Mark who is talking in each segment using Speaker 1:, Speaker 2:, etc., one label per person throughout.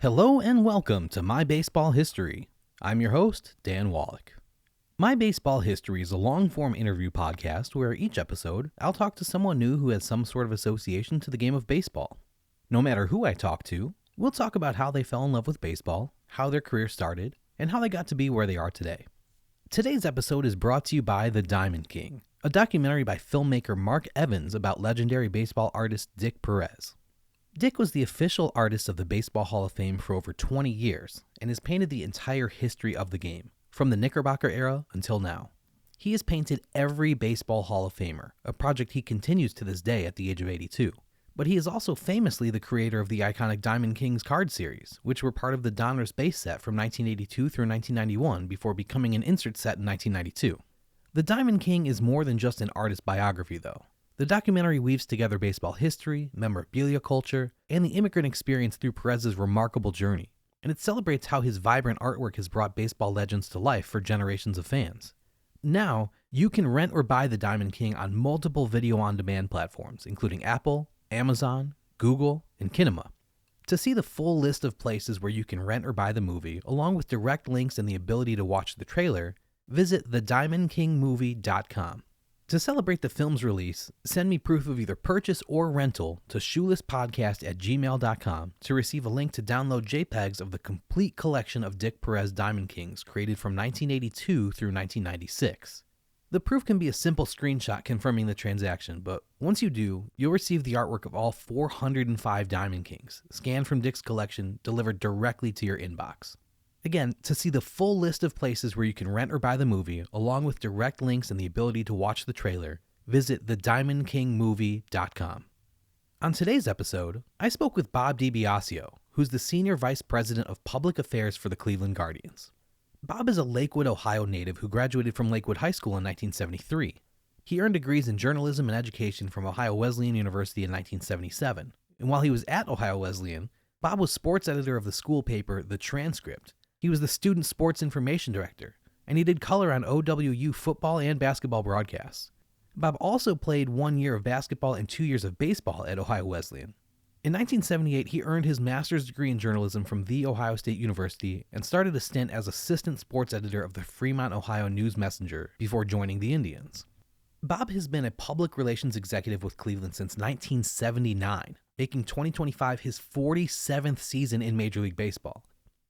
Speaker 1: Hello and welcome to My Baseball History. I'm your host, Dan Wallach. My Baseball History is a long-form interview podcast where each episode I'll talk to someone new who has some sort of association to the game of baseball. No matter who I talk to, we'll talk about how they fell in love with baseball, how their career started, and how they got to be where they are today. Today's episode is brought to you by The Diamond King, a documentary by filmmaker Mark Evans about legendary baseball artist Dick Perez. Dick was the official artist of the Baseball Hall of Fame for over 20 years and has painted the entire history of the game, from the Knickerbocker era until now. He has painted every Baseball Hall of Famer, a project he continues to this day at the age of 82. But he is also famously the creator of the iconic Diamond Kings card series, which were part of the Donruss base set from 1982 through 1991 before becoming an insert set in 1992. The Diamond King is more than just an artist biography, though. The documentary weaves together baseball history, memorabilia culture, and the immigrant experience through Perez's remarkable journey, and it celebrates how his vibrant artwork has brought baseball legends to life for generations of fans. Now, you can rent or buy The Diamond King on multiple video-on-demand platforms, including Apple, Amazon, Google, and Kinema. To see the full list of places where you can rent or buy the movie, along with direct links and the ability to watch the trailer, visit thediamondkingmovie.com. To celebrate the film's release, send me proof of either purchase or rental to shoelesspodcast@gmail.com to receive a link to download JPEGs of the complete collection of Dick Perez Diamond Kings created from 1982 through 1996. The proof can be a simple screenshot confirming the transaction, but once you do, you'll receive the artwork of all 405 Diamond Kings, scanned from Dick's collection, delivered directly to your inbox. Again, to see the full list of places where you can rent or buy the movie, along with direct links and the ability to watch the trailer, visit thediamondkingmovie.com. On today's episode, I spoke with Bob DiBiasio, who's the Senior Vice President of Public Affairs for the Cleveland Guardians. Bob is a Lakewood, Ohio native who graduated from Lakewood High School in 1973. He earned degrees in journalism and education from Ohio Wesleyan University in 1977, and while he was at Ohio Wesleyan, Bob was sports editor of the school paper The Transcript. He was the student sports information director, and he did color on OWU football and basketball broadcasts. Bob also played 1 year of basketball and 2 years of baseball at Ohio Wesleyan. In 1978, he earned his master's degree in journalism from The Ohio State University and started a stint as assistant sports editor of the Fremont, Ohio News Messenger before joining the Indians. Bob has been a public relations executive with Cleveland since 1979, making 2025 his 47th season in Major League Baseball.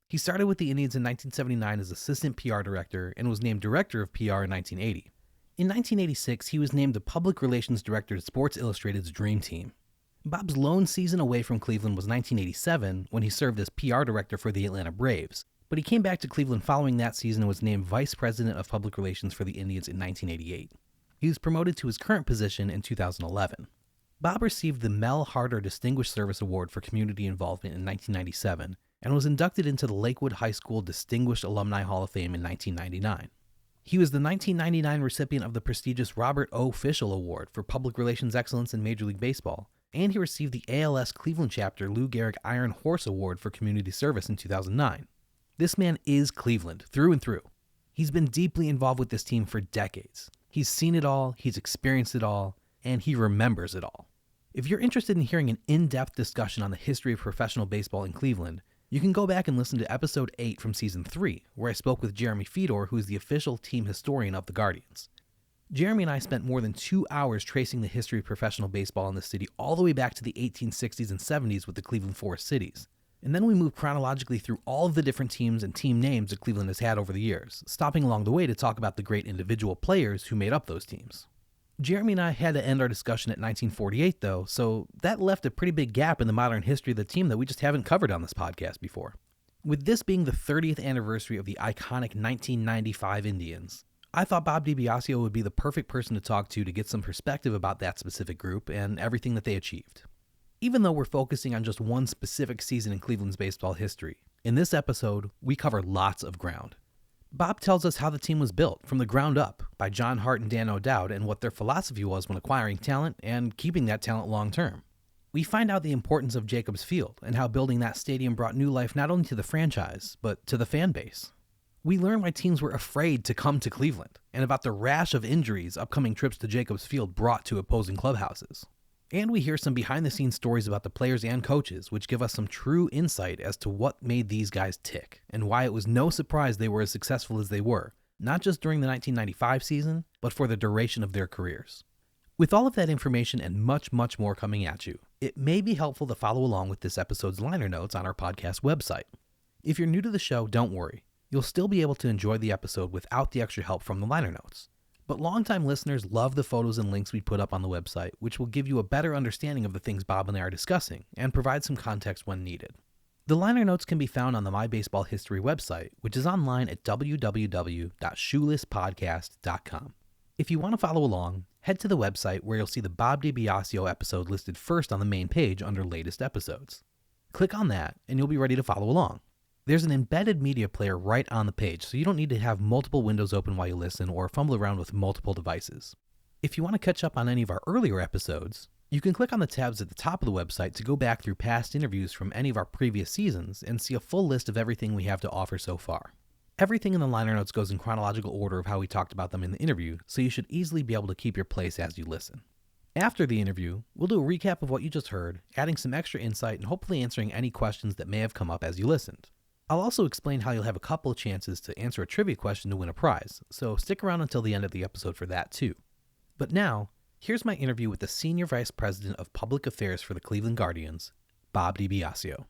Speaker 1: He started with the Indians in 1979 as assistant PR director and was named director of PR in 1980. In 1986, he was named the public relations director to Sports Illustrated's Dream Team. Bob's lone season away from Cleveland was 1987, when he served as PR director for the Atlanta Braves, but he came back to Cleveland following that season and was named vice president of public relations for the Indians in 1988. He was promoted to his current position in 2011. Bob received the Mel Harder Distinguished Service Award for community involvement in 1997, and was inducted into the Lakewood High School Distinguished Alumni Hall of Fame in 1999. He was the 1999 recipient of the prestigious Robert O. Fischel Award for Public Relations Excellence in Major League Baseball, and he received the ALS Cleveland Chapter Lou Gehrig Iron Horse Award for Community Service in 2009. This man is Cleveland, through and through. He's been deeply involved with this team for decades. He's seen it all, he's experienced it all, and he remembers it all. If you're interested in hearing an in-depth discussion on the history of professional baseball in Cleveland, you can go back and listen to episode 8 from season 3, where I spoke with Jeremy Fedor, who is the official team historian of the Guardians. Jeremy and I spent more than 2 hours tracing the history of professional baseball in the city all the way back to the 1860s and 70s with the Cleveland Forest Cities. And then we moved chronologically through all of the different teams and team names that Cleveland has had over the years, stopping along the way to talk about the great individual players who made up those teams. Jeremy and I had to end our discussion at 1948, though, so that left a pretty big gap in the modern history of the team that we just haven't covered on this podcast before. With this being the 30th anniversary of the iconic 1995 Indians, I thought Bob DiBiasio would be the perfect person to talk to get some perspective about that specific group and everything that they achieved. Even though we're focusing on just one specific season in Cleveland's baseball history, in this episode, we cover lots of ground. Bob tells us how the team was built from the ground up by John Hart and Dan O'Dowd and what their philosophy was when acquiring talent and keeping that talent long term. We find out the importance of Jacobs Field and how building that stadium brought new life not only to the franchise, but to the fan base. We learn why teams were afraid to come to Cleveland and about the rash of injuries upcoming trips to Jacobs Field brought to opposing clubhouses. And we hear some behind-the-scenes stories about the players and coaches, which give us some true insight as to what made these guys tick, and why it was no surprise they were as successful as they were, not just during the 1995 season, but for the duration of their careers. With all of that information and much, much more coming at you, it may be helpful to follow along with this episode's liner notes on our podcast website. If you're new to the show, don't worry. You'll still be able to enjoy the episode without the extra help from the liner notes. But longtime listeners love the photos and links we put up on the website, which will give you a better understanding of the things Bob and I are discussing, and provide some context when needed. The liner notes can be found on the My Baseball History website, which is online at www.shoelesspodcast.com. If you want to follow along, head to the website where you'll see the Bob DiBiasio episode listed first on the main page under latest episodes. Click on that, and you'll be ready to follow along. There's an embedded media player right on the page, so you don't need to have multiple windows open while you listen or fumble around with multiple devices. If you want to catch up on any of our earlier episodes, you can click on the tabs at the top of the website to go back through past interviews from any of our previous seasons and see a full list of everything we have to offer so far. Everything in the liner notes goes in chronological order of how we talked about them in the interview, so you should easily be able to keep your place as you listen. After the interview, we'll do a recap of what you just heard, adding some extra insight and hopefully answering any questions that may have come up as you listened. I'll also explain how you'll have a couple of chances to answer a trivia question to win a prize, so stick around until the end of the episode for that too. But now, here's my interview with the Senior Vice President of Public Affairs for the Cleveland Guardians, Bob DiBiasio.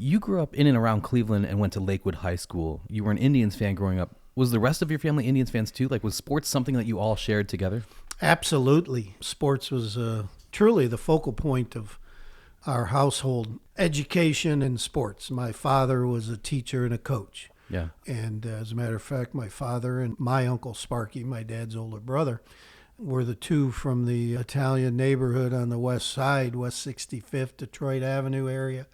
Speaker 1: You grew up in and around Cleveland and went to Lakewood High School. You were an Indians fan growing up. Was the rest of your family Indians fans too? Like, was sports something that you all shared together?
Speaker 2: Absolutely. Sports was truly the focal point of our household. Education and sports. My father was a teacher and a coach.
Speaker 1: Yeah.
Speaker 2: And as a matter of fact, my father and my uncle Sparky, my dad's older brother, were the two from the Italian neighborhood on the west side, West 65th, Detroit Avenue area.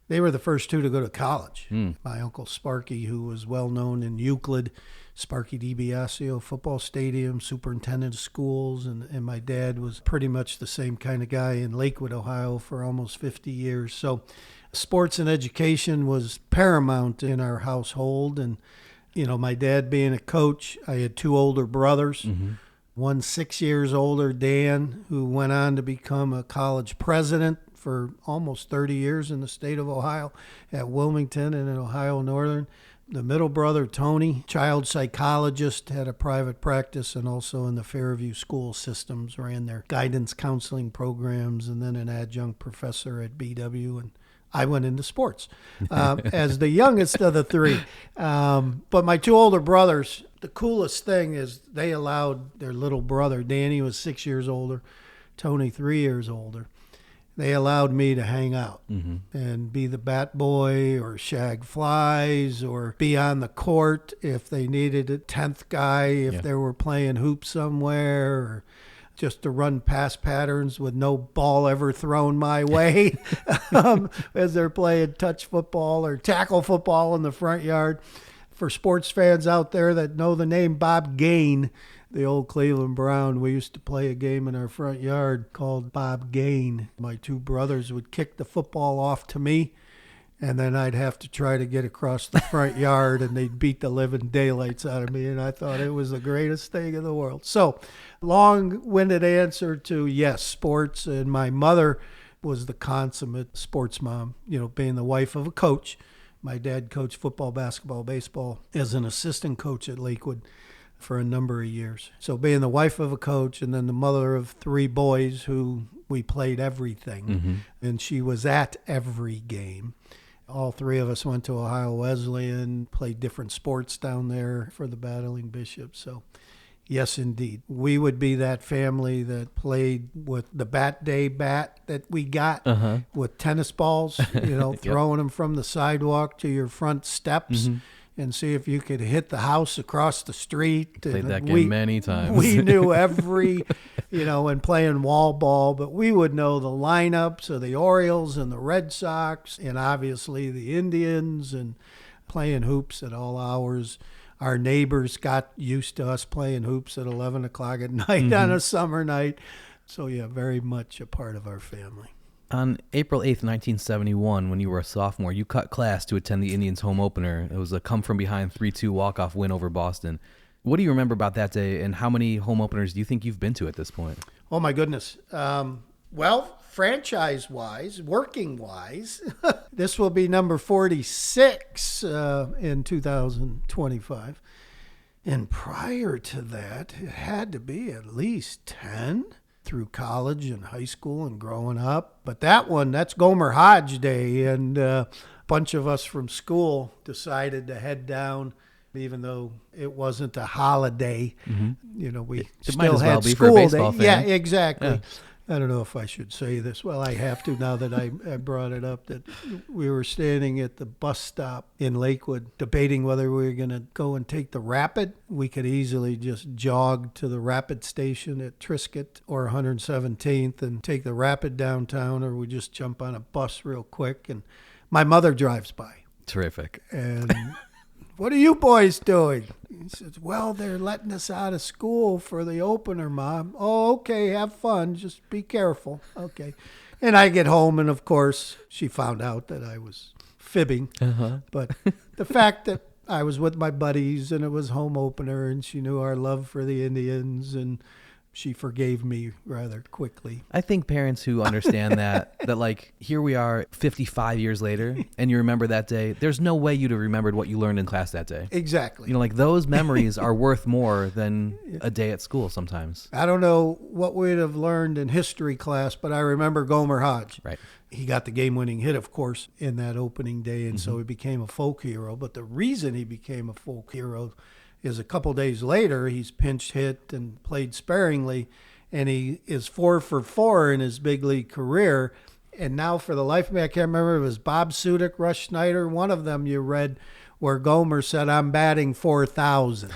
Speaker 2: They were the first two to go to college. My uncle Sparky, who was well known in Euclid, Sparky DiBiasio football stadium, superintendent of schools, and my dad was pretty much the same kind of guy in Lakewood, Ohio for almost 50 years. So sports and education was paramount in our household. And, you know, my dad being a coach, I had two older brothers. One 6 years older, Dan, who went on to become a college president for almost 30 years in the state of Ohio at Wilmington and in Ohio Northern. The middle brother, Tony, child psychologist, had a private practice and also in the Fairview school systems, ran their guidance counseling programs, and then an adjunct professor at BW. And I went into sports as the youngest of the three. But my two older brothers, the coolest thing is they allowed their little brother, Danny was 6 years older, Tony 3 years older. They allowed me to hang out and be the bat boy or shag flies or be on the court if they needed a 10th guy, if they were playing hoops somewhere, or just to run pass patterns with no ball ever thrown my way as they're playing touch football or tackle football in the front yard. For sports fans out there that know the name Bob Gain, the old Cleveland Brown, we used to play a game in our front yard called Bob Gain. My two brothers would kick the football off to me, and then I'd have to try to get across the front yard, and they'd beat the living daylights out of me, and I thought it was the greatest thing in the world. So, long-winded answer to yes, sports, and my mother was the consummate sports mom, you know, being the wife of a coach. My dad coached football, basketball, baseball as an assistant coach at Lakewood for a number of years. So being the wife of a coach and then the mother of three boys who we played everything. And she was at every game. All three of us went to Ohio Wesleyan, played different sports down there for the Battling Bishops. So yes, indeed. We would be that family that played with the bat day bat that we got with tennis balls, you know, throwing them from the sidewalk to your front steps. and see if you could hit the house across the street.
Speaker 1: Played
Speaker 2: And
Speaker 1: that game many times.
Speaker 2: We knew every, and playing wall ball, but we would know the lineups of the Orioles and the Red Sox and obviously the Indians, and playing hoops at all hours. Our neighbors got used to us playing hoops at 11 o'clock at night on a summer night. So, yeah, very much a part of our family.
Speaker 1: On April 8th, 1971, when you were a sophomore, you cut class to attend the Indians' home opener. It was a come-from-behind 3-2 walk-off win over Boston. What do you remember about that day, and how many home openers do you think you've been to at this point?
Speaker 2: Oh, my goodness. Well, franchise-wise, working-wise, this will be number 46 in 2025. And prior to that, it had to be at least 10 through college and high school and growing up. But that's Gomer Hodge Day, and a bunch of us from school decided to head down, even though it wasn't a holiday. We
Speaker 1: It
Speaker 2: still
Speaker 1: might as
Speaker 2: had
Speaker 1: well be for a
Speaker 2: school
Speaker 1: baseball
Speaker 2: day.
Speaker 1: fan.
Speaker 2: Yeah, exactly.
Speaker 1: Yeah.
Speaker 2: I don't know if I should say this. Well, I have to now that I brought it up, that we were standing at the bus stop in Lakewood debating whether we were going to go and take the Rapid. We could easily just jog to the Rapid station at Triscuit or 117th and take the Rapid downtown, or we just jump on a bus real quick. And my mother drives by.
Speaker 1: Terrific.
Speaker 2: And what are you boys doing? He says, well, they're letting us out of school for the opener, Mom. Oh, okay, have fun. Just be careful. Okay. And I get home, and of course, she found out that I was fibbing. But the fact that I was with my buddies and it was home opener, and she knew our love for the Indians, and she forgave me rather quickly.
Speaker 1: I think parents who understand that like, here we are 55 years later, and you remember that day, there's no way you'd have remembered what you learned in class that day.
Speaker 2: Exactly.
Speaker 1: Like, those memories are worth more than a day at school sometimes.
Speaker 2: I don't know what we'd have learned in history class, but I remember Gomer Hodge.
Speaker 1: Right.
Speaker 2: He got the game-winning hit, of course, in that opening day, and so he became a folk hero. But the reason he became a folk hero is a couple days later, he's pinch hit and played sparingly, and he is 4 for 4 in his big league career. And now, for the life of me, I can't remember if it was Bob Sudik, Rush Schneider, one of them you read, where Gomer said, I'm batting 4,000.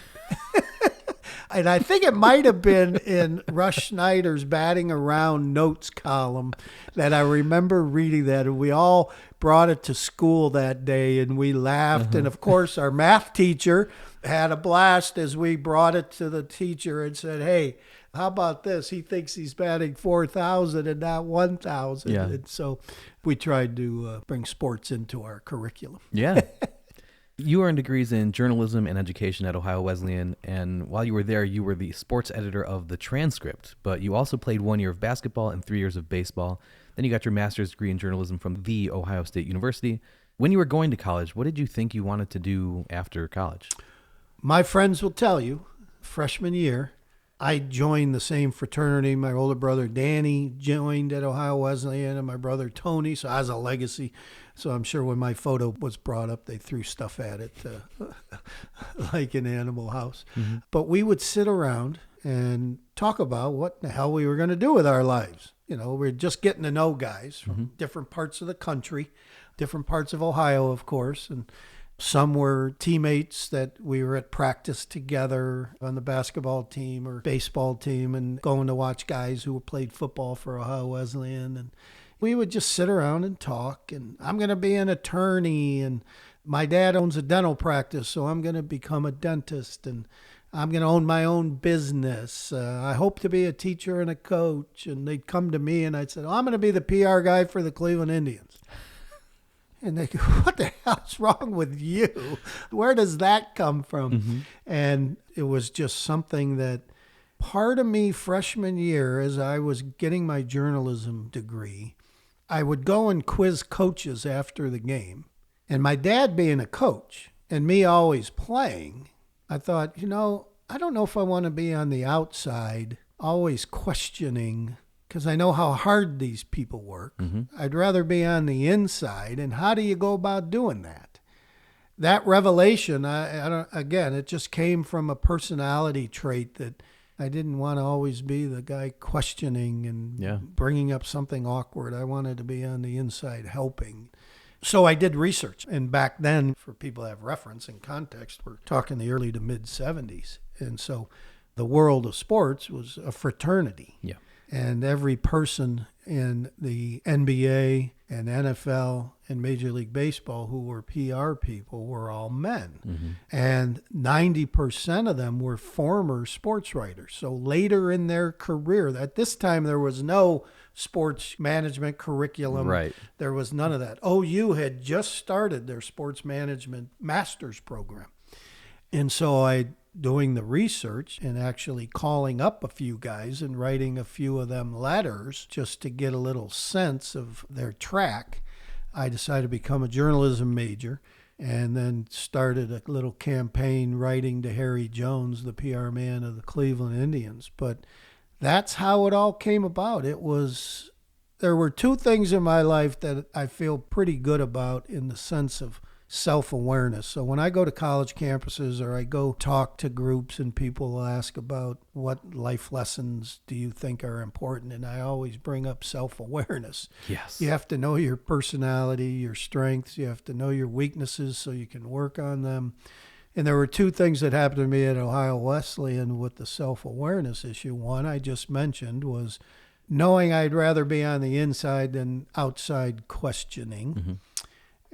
Speaker 2: And I think it might have been in Rush Schneider's batting around notes column that I remember reading that. And we all brought it to school that day, and we laughed. And, of course, our math teacher had a blast as we brought it to the teacher and said, hey, how about this? He thinks he's batting 4,000 and not 1,000.
Speaker 1: Yeah.
Speaker 2: And so we tried to bring sports into our curriculum.
Speaker 1: Yeah. You earned degrees in journalism and education at Ohio Wesleyan, and while you were there, you were the sports editor of The Transcript, but you also played 1 year of basketball and 3 years of baseball. Then you got your master's degree in journalism from The Ohio State University. When you were going to college, what did you think you wanted to do after college?
Speaker 2: My friends will tell you, freshman year, I joined the same fraternity. My older brother Danny joined at Ohio Wesleyan, and my brother Tony, so I was a legacy. So I'm sure when my photo was brought up, they threw stuff at it like an Animal House. But we would sit around and talk about what the hell we were going to do with our lives. We're just getting to know guys from different parts of the country, different parts of Ohio, of course, and some were teammates that we were at practice together on the basketball team or baseball team, and going to watch guys who played football for Ohio Wesleyan. And we would just sit around and talk, and I'm going to be an attorney, and my dad owns a dental practice, so I'm going to become a dentist, and I'm going to own my own business. I hope to be a teacher and a coach. And they'd come to me, and I'd say, I'm going to be the PR guy for the Cleveland Indians. And they go, what the hell's wrong with you? Where does that come from? And it was just something that part of me freshman year, as I was getting my journalism degree, I would go and quiz coaches after the game. And my dad being a coach and me always playing, I thought, I don't know if I want to be on the outside, always questioning, because I know how hard these people work. I'd rather be on the inside. And how do you go about doing that? That revelation, I don't, again, it just came from a personality trait that I didn't want to always be the guy questioning and bringing up something awkward. I wanted to be on the inside helping. So I did research. And back then, for people to have reference and context, we're talking the early to mid 70s. And so the world of sports was a fraternity.
Speaker 1: Yeah.
Speaker 2: And every person in the NBA and NFL and Major League Baseball who were PR people were all men. Mm-hmm. And 90% of them were former sports writers. So later in their career, at this time there was no sports management curriculum.
Speaker 1: Right.
Speaker 2: There was none of that. OU had just started their sports management master's program. And so doing the research and actually calling up a few guys and writing a few of them letters just to get a little sense of their track, I decided to become a journalism major and then started a little campaign writing to Harry Jones, the PR man of the Cleveland Indians. But that's how it all came about. There were two things in my life that I feel pretty good about in the sense of self-awareness. So when I go to college campuses or I go talk to groups and people will ask about what life lessons do you think are important, and I always bring up self-awareness.
Speaker 1: Yes.
Speaker 2: You have to know your personality, your strengths. You have to know your weaknesses so you can work on them. And there were two things that happened to me at Ohio Wesleyan with the self-awareness issue. One I just mentioned was knowing I'd rather be on the inside than outside questioning. Mm-hmm.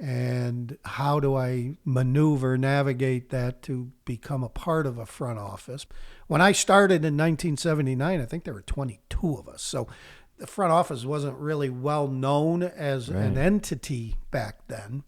Speaker 2: And how do I navigate that to become a part of a front office? When I started in 1979, I think there were 22 of us. So the front office wasn't really well known as an entity back then.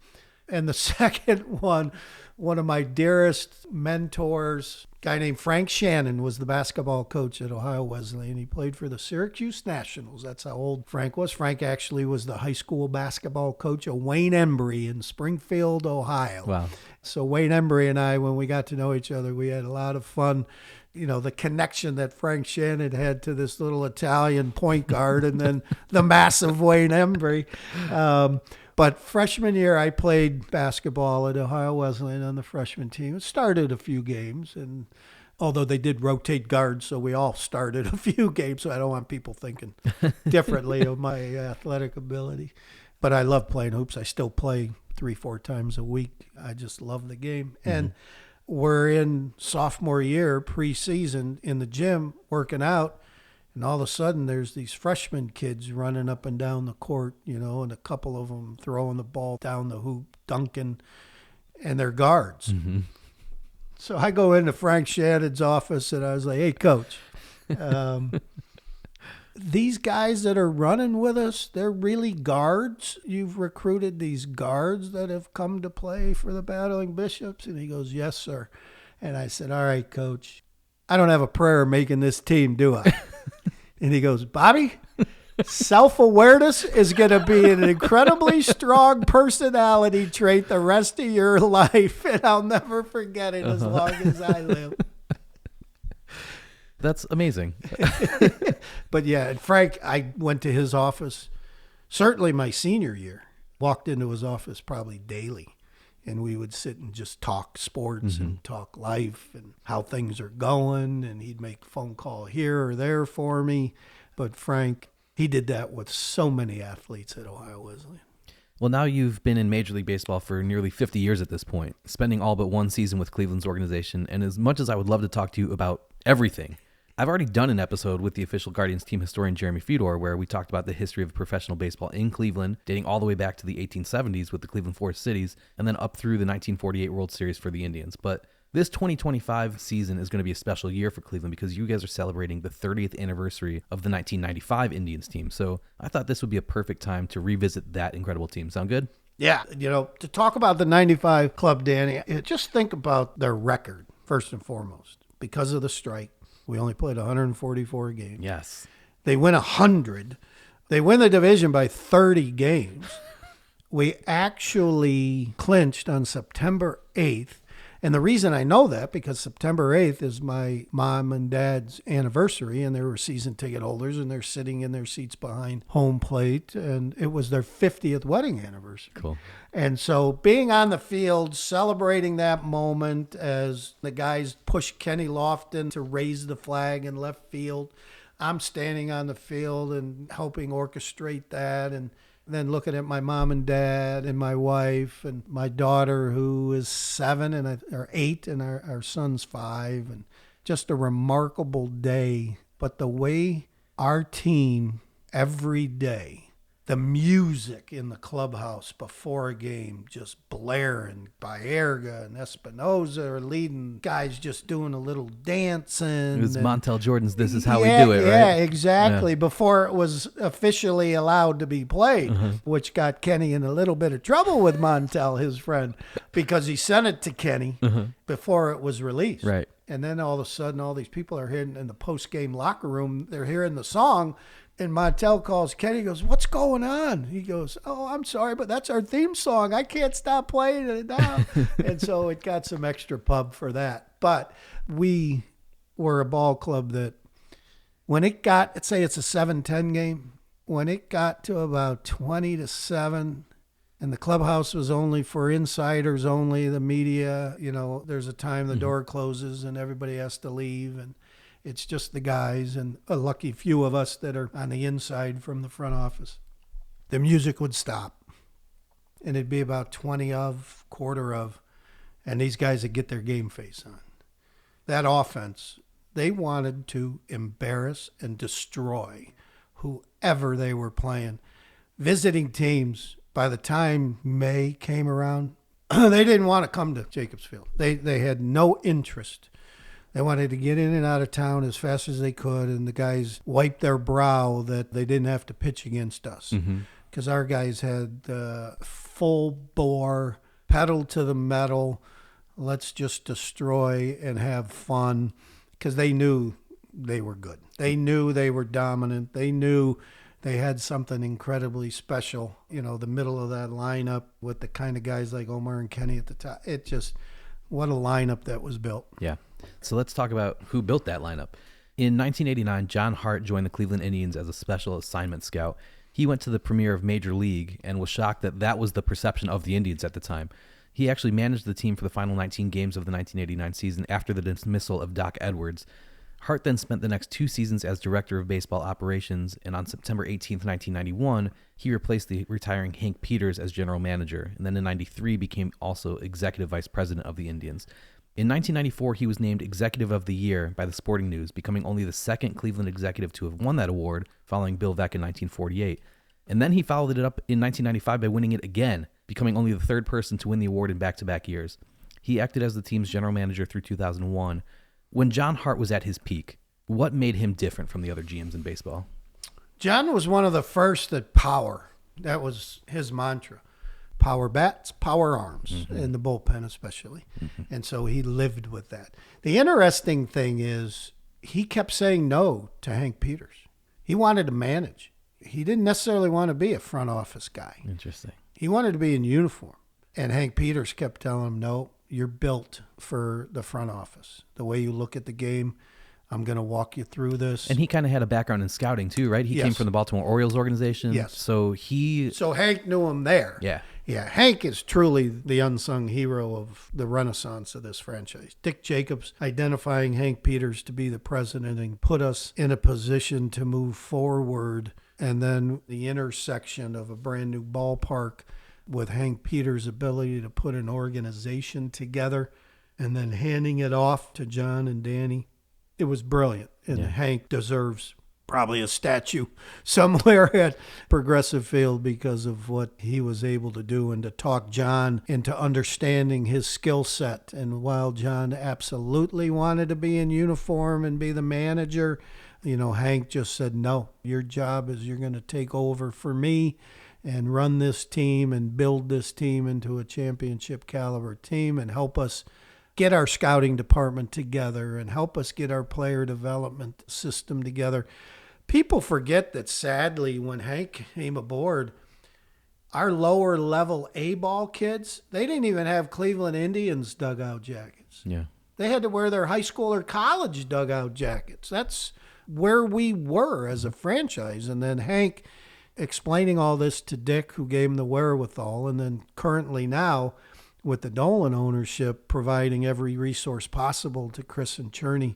Speaker 2: And the second one of my dearest mentors, a guy named Frank Shannon, was the basketball coach at Ohio Wesleyan. He played for the Syracuse Nationals. That's how old Frank was. Frank actually was the high school basketball coach of Wayne Embry in Springfield, Ohio.
Speaker 1: Wow.
Speaker 2: So Wayne Embry and I, when we got to know each other, we had a lot of fun. You know, the connection that Frank Shannon had to this little Italian point guard and then the massive Wayne Embry. But freshman year, I played basketball at Ohio Wesleyan on the freshman team. It started a few games, and although they did rotate guards, so we all started a few games, so I don't want people thinking differently of my athletic ability. But I love playing hoops. I still play 3-4 times a week. I just love the game. Mm-hmm. And we're in sophomore year, preseason, in the gym, working out. And all of a sudden, there's these freshman kids running up and down the court, you know, and a couple of them throwing the ball down the hoop, dunking, and they're guards. Mm-hmm. So I go into Frank Shannon's office, and I was like, hey, Coach, these guys that are running with us, they're really guards? You've recruited these guards that have come to play for the Battling Bishops? And he goes, yes, sir. And I said, all right, Coach, I don't have a prayer making this team, do I? And he goes, Bobby, self-awareness is going to be an incredibly strong personality trait the rest of your life, and I'll never forget it as long as I live.
Speaker 1: That's amazing.
Speaker 2: But yeah, and Frank, I went to his office, certainly my senior year, walked into his office probably daily. And we would sit and just talk sports and talk life and how things are going. And he'd make a phone call here or there for me. But Frank, he did that with so many athletes at Ohio Wesleyan.
Speaker 1: Well, now you've been in Major League Baseball for nearly 50 years at this point, spending all but one season with Cleveland's organization. And as much as I would love to talk to you about everything, I've already done an episode with the official Guardians team historian Jeremy Fedor where we talked about the history of professional baseball in Cleveland, dating all the way back to the 1870s with the Cleveland Forest Cities, and then up through the 1948 World Series for the Indians. But this 2025 season is going to be a special year for Cleveland because you guys are celebrating the 30th anniversary of the 1995 Indians team. So I thought this would be a perfect time to revisit that incredible team. Sound good?
Speaker 2: Yeah. You know, to talk about the 95 club, Danny, just think about their record, first and foremost. Because of the strike, we only played 144 games.
Speaker 1: Yes.
Speaker 2: They win 100. They win the division by 30 games. We actually clinched on September 8th. And the reason I know that, because September 8th is my mom and dad's anniversary, and they were season ticket holders, and they're sitting in their seats behind home plate, and it was their 50th wedding anniversary.
Speaker 1: Cool.
Speaker 2: And so being on the field, celebrating that moment as the guys push Kenny Lofton to raise the flag in left field, I'm standing on the field and helping orchestrate that, and Then looking at my mom and dad and my wife and my daughter, who is 7 or 8, and our son's 5, and just a remarkable day. But the way our team every day, the music in the clubhouse before a game, just blaring. Baerga and Espinoza are leading, guys just doing a little dancing.
Speaker 1: It was Montel Jordan's This Is How We Do It, right?
Speaker 2: Yeah, exactly. Yeah. Before it was officially allowed to be played, which got Kenny in a little bit of trouble with Montel, his friend, because he sent it to Kenny before it was released.
Speaker 1: Right.
Speaker 2: And then all of a sudden, all these people are hearing in the post-game locker room, they're hearing the song. And Montel calls Kenny, goes, "What's going on?" He goes, "Oh, I'm sorry, but that's our theme song. I can't stop playing it now." And so it got some extra pub for that. But we were a ball club that when it got, let's say it's a 7-10 game, when it got to about 20-7, and the clubhouse was only for insiders only, the media, there's a time the door closes and everybody has to leave, and it's just the guys and a lucky few of us that are on the inside from the front office. The music would stop, and it'd be about 20 of, quarter of, and these guys would get their game face on. That offense, they wanted to embarrass and destroy whoever they were playing. Visiting teams, by the time May came around, they didn't want to come to Jacobs Field. They had no interest. They wanted to get in and out of town as fast as they could, and the guys wiped their brow that they didn't have to pitch against us. Because our guys had full bore, pedal to the metal, let's just destroy and have fun, because they knew they were good. They knew they were dominant. They knew they had something incredibly special. The middle of that lineup with the kind of guys like Omar and Kenny at the top. It just, what a lineup that was built.
Speaker 1: Yeah. So let's talk about who built that lineup. In 1989, John Hart joined the Cleveland Indians as a special assignment scout. He went to the premiere of Major League and was shocked that that was the perception of the Indians at the time. He actually managed the team for the final 19 games of the 1989 season after the dismissal of Doc Edwards. Hart then spent the next 2 seasons as director of baseball operations, and on September 18th, 1991, he replaced the retiring Hank Peters as general manager, and then in 93 became also executive vice president of the Indians. In 1994, he was named Executive of the Year by the Sporting News, becoming only the second Cleveland executive to have won that award, following Bill Veeck in 1948. And then he followed it up in 1995 by winning it again, becoming only the third person to win the award in back-to-back years. He acted as the team's general manager through 2001. When John Hart was at his peak, what made him different from the other GMs in baseball?
Speaker 2: John was one of the first that power. That was his mantra. Power bats, power arms, in the bullpen especially. And so he lived with that. The interesting thing is he kept saying no to Hank Peters. He wanted to manage. He didn't necessarily want to be a front office guy.
Speaker 1: Interesting.
Speaker 2: He wanted to be in uniform. And Hank Peters kept telling him, no, you're built for the front office. The way you look at the game, I'm going to walk you through this.
Speaker 1: And he kind of had a background in scouting too, right? He came from the Baltimore Orioles organization.
Speaker 2: Yes.
Speaker 1: So
Speaker 2: Hank knew him there.
Speaker 1: Yeah.
Speaker 2: Yeah, Hank is truly the unsung hero of the renaissance of this franchise. Dick Jacobs identifying Hank Peters to be the president and put us in a position to move forward. And then the intersection of a brand new ballpark with Hank Peters' ability to put an organization together and then handing it off to John and Danny. It was brilliant. And Hank deserves probably a statue somewhere at Progressive Field because of what he was able to do and to talk John into understanding his skill set. And while John absolutely wanted to be in uniform and be the manager, Hank just said, no, your job is you're going to take over for me and run this team and build this team into a championship caliber team and help us get our scouting department together and help us get our player development system together. People forget that, sadly, when Hank came aboard, our lower level A-ball kids, they didn't even have Cleveland Indians dugout jackets.
Speaker 1: Yeah.
Speaker 2: They had to wear their high school or college dugout jackets. That's where we were as a franchise. And then Hank explaining all this to Dick, who gave him the wherewithal, and then currently now with the Dolan ownership providing every resource possible to Chris and Cherney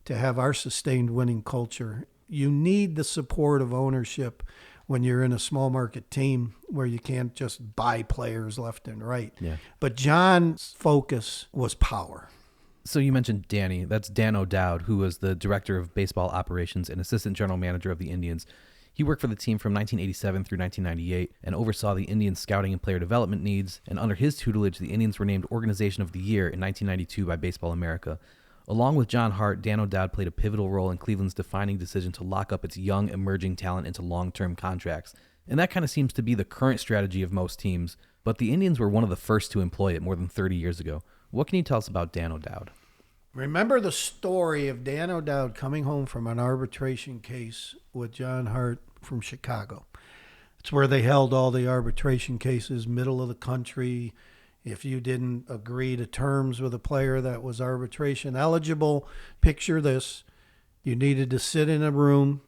Speaker 2: to have our sustained winning culture. You need the support of ownership when you're in a small market team where you can't just buy players left and right.
Speaker 1: Yeah.
Speaker 2: But John's focus was power.
Speaker 1: So you mentioned Danny. That's Dan O'Dowd, who was the director of baseball operations and assistant general manager of the Indians. He worked for the team from 1987 through 1998 and oversaw the Indians' scouting and player development needs. And under his tutelage, the Indians were named Organization of the Year in 1992 by Baseball America. Along with John Hart, Dan O'Dowd played a pivotal role in Cleveland's defining decision to lock up its young, emerging talent into long-term contracts. And that kind of seems to be the current strategy of most teams, but the Indians were one of the first to employ it more than 30 years ago. What can you tell us about Dan O'Dowd?
Speaker 2: Remember the story of Dan O'Dowd coming home from an arbitration case with John Hart from Chicago. It's where they held all the arbitration cases, middle of the country. If you didn't agree to terms with a player that was arbitration eligible, picture this. You needed to sit in a room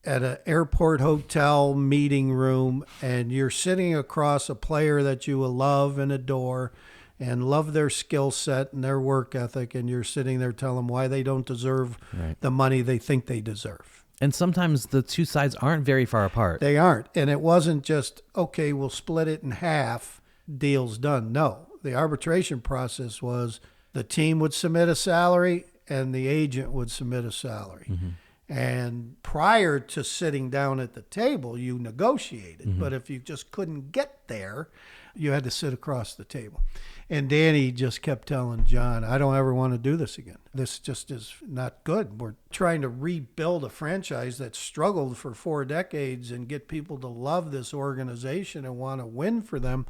Speaker 2: at an airport hotel meeting room, and you're sitting across a player that you will love and adore and love their skill set and their work ethic, and you're sitting there telling them why they don't deserve the money they think they deserve.
Speaker 1: And sometimes the two sides aren't very far apart.
Speaker 2: They aren't. And it wasn't just, okay, we'll split it in half, deal's done. No, the arbitration process was the team would submit a salary and the agent would submit a salary. Mm-hmm. And prior to sitting down at the table, you negotiated. Mm-hmm. But if you just couldn't get there, you had to sit across the table. And Danny just kept telling John, I don't ever want to do this again. This just is not good. We're trying to rebuild a franchise that struggled for 4 decades and get people to love this organization and want to win for them.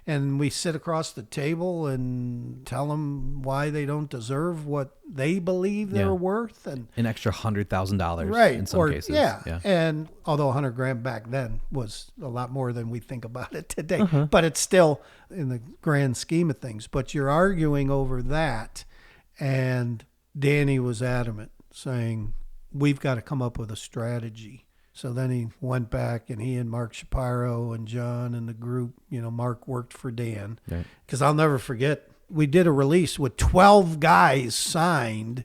Speaker 2: And we sit across the table and tell them why they don't deserve what they believe they're worth. And
Speaker 1: an extra $100,000
Speaker 2: right,
Speaker 1: in some cases.
Speaker 2: Yeah. And although $100,000 back then was a lot more than we think about it today, but it's still in the grand scheme of things. But you're arguing over that. And Danny was adamant, saying, we've got to come up with a strategy. So then he went back, and he and Mark Shapiro and John and the group, Mark worked for Dan. Because I'll never forget, we did a release with 12 guys signed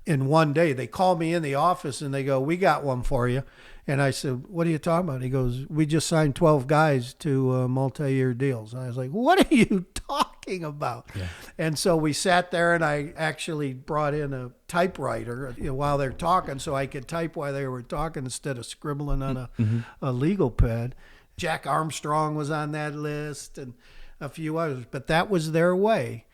Speaker 2: in one day. They called me in the office, and they go, we got one for you. And I said, what are you talking about? He goes, we just signed 12 guys to multi-year deals. And I was like, what are you talking about? Yeah. And so we sat there, and I actually brought in a typewriter while they're talking so I could type while they were talking instead of scribbling on a legal pad. Jack Armstrong was on that list and a few others. But that was their way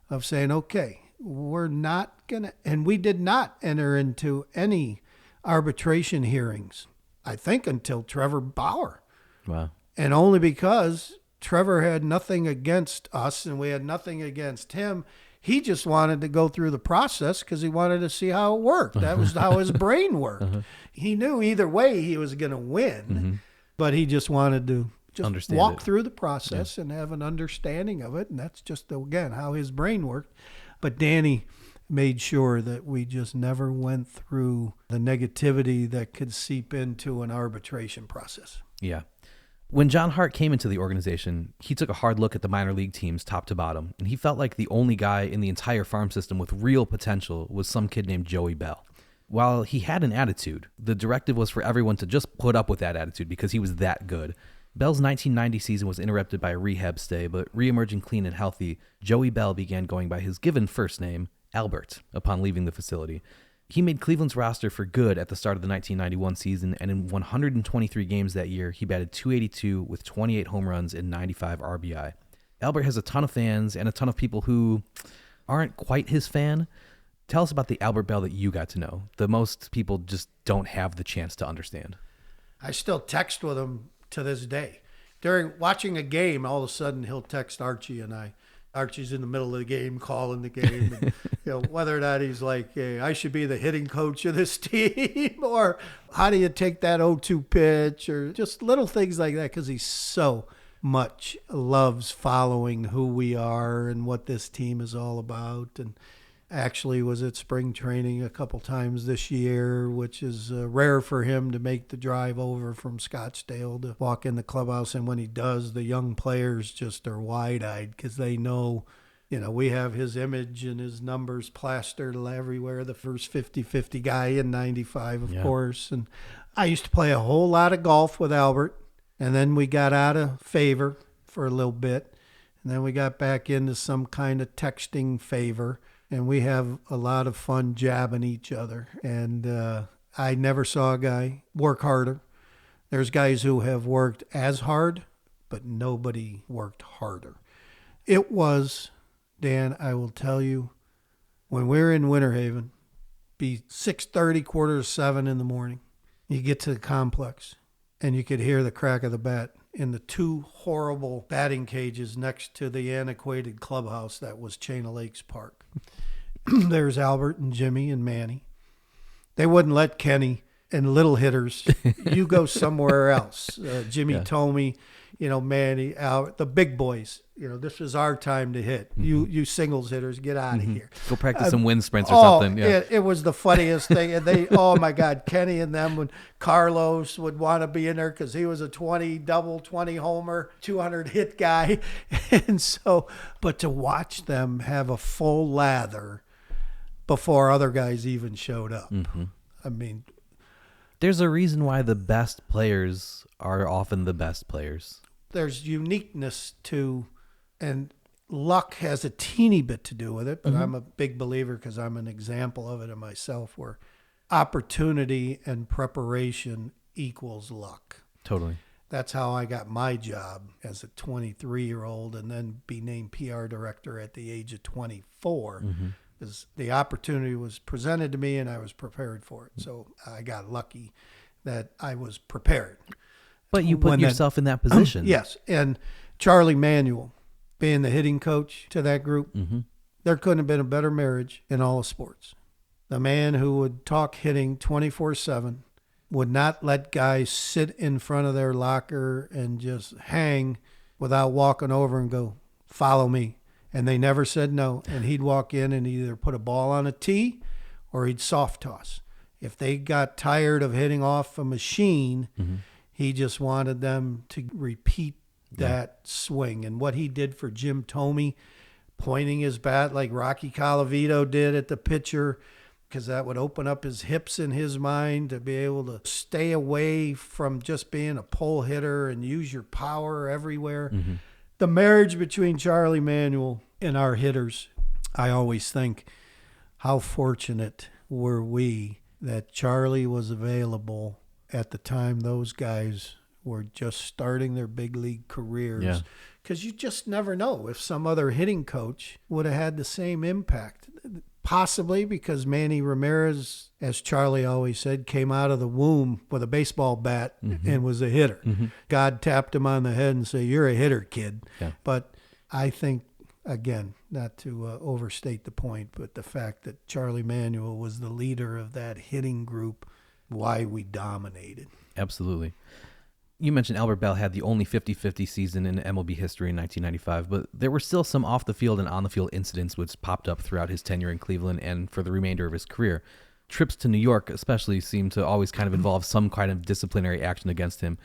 Speaker 2: of saying, okay, we're not going to, and we did not enter into any arbitration hearings, I think, until Trevor Bauer.
Speaker 1: Wow.
Speaker 2: And only because Trevor had nothing against us and we had nothing against him. He just wanted to go through the process because he wanted to see how it worked. That was how his brain worked. He knew either way he was going to win, but he just wanted to just walk through the process and have an understanding of it. And that's just, again, how his brain worked. But Danny made sure that we just never went through the negativity that could seep into an arbitration process.
Speaker 1: Yeah. When John Hart came into the organization, he took a hard look at the minor league teams top to bottom, and he felt like the only guy in the entire farm system with real potential was some kid named Joey Bell. While he had an attitude, the directive was for everyone to just put up with that attitude because he was that good. Bell's 1990 season was interrupted by a rehab stay, but re-emerging clean and healthy, Joey Bell began going by his given first name, Albert, upon leaving the facility. He made Cleveland's roster for good at the start of the 1991 season, and in 123 games that year, he batted .282 with 28 home runs and 95 RBI. Albert has a ton of fans and a ton of people who aren't quite his fan. Tell us about the Albert Bell that you got to know, that most people just don't have the chance to understand.
Speaker 2: I still text with him to this day. During watching a game, all of a sudden he'll text Archie and I. Archie's in the middle of the game, calling the game, and, whether or not he's like, hey, I should be the hitting coach of this team, or how do you take that 0-2 pitch, or just little things like that, because he so much loves following who we are and what this team is all about. And actually was at spring training a couple times this year, which is rare for him to make the drive over from Scottsdale to walk in the clubhouse. And when he does, the young players just are wide-eyed because they know, we have his image and his numbers plastered everywhere. The first 50-50 guy in 95, of course. And I used to play a whole lot of golf with Albert. And then we got out of favor for a little bit. And then we got back into some kind of texting favor. And we have a lot of fun jabbing each other. And I never saw a guy work harder. There's guys who have worked as hard, but nobody worked harder. It was, Dan, I will tell you, when we were in Winter Haven, be 6:30, 6:45 in the morning. You get to the complex, and you could hear the crack of the bat in the two horrible batting cages next to the antiquated clubhouse that was Chain of Lakes Park. There's Albert and Jimmy and Manny. They wouldn't let Kenny and little hitters, you go somewhere else. Jimmy told me, Manny, Albert, the big boys, this is our time to hit. You singles hitters, get out of here.
Speaker 1: Go practice some wind sprints or something. Yeah.
Speaker 2: It was the funniest thing. And they, oh my God, Kenny and them, when Carlos would want to be in there because he was a 20 homer, 200 hit guy. And so, but to watch them have a full lather before other guys even showed up. I mean,
Speaker 1: there's a reason why the best players are often the best players.
Speaker 2: There's uniqueness to, and luck has a teeny bit to do with it, but I'm a big believer because I'm an example of it in myself, where opportunity and preparation equals luck.
Speaker 1: Totally.
Speaker 2: That's how I got my job as a 23-year-old and then be named PR director at the age of 24. Because the opportunity was presented to me and I was prepared for it. So I got lucky that I was prepared.
Speaker 1: But you put yourself in that position.
Speaker 2: Yes. And Charlie Manuel, being the hitting coach to that group, there couldn't have been a better marriage in all of sports. The man who would talk hitting 24/7, would not let guys sit in front of their locker and just hang without walking over and go, follow me. And they never said no. And he'd walk in and either put a ball on a tee or he'd soft toss. If they got tired of hitting off a machine, he just wanted them to repeat that swing. And what he did for Jim Thome, pointing his bat like Rocky Colavito did at the pitcher, because that would open up his hips in his mind to be able to stay away from just being a pull hitter and use your power everywhere. The marriage between Charlie Manuel and our hitters, I always think, how fortunate were we that Charlie was available at the time those guys were just starting their big league careers. Because you just never know if some other hitting coach would have had the same impact. Possibly because Manny Ramirez, as Charlie always said, came out of the womb with a baseball bat and was a hitter. God tapped him on the head and said, you're a hitter, kid. But I think, again, not to overstate the point, but the fact that Charlie Manuel was the leader of that hitting group, why we dominated.
Speaker 1: Absolutely. You mentioned Albert Bell had the only 50-50 season in MLB history in 1995, but there were still some off-the-field and on-the-field incidents which popped up throughout his tenure in Cleveland and for the remainder of his career. Trips to New York especially seemed to always kind of involve some kind of disciplinary action against him.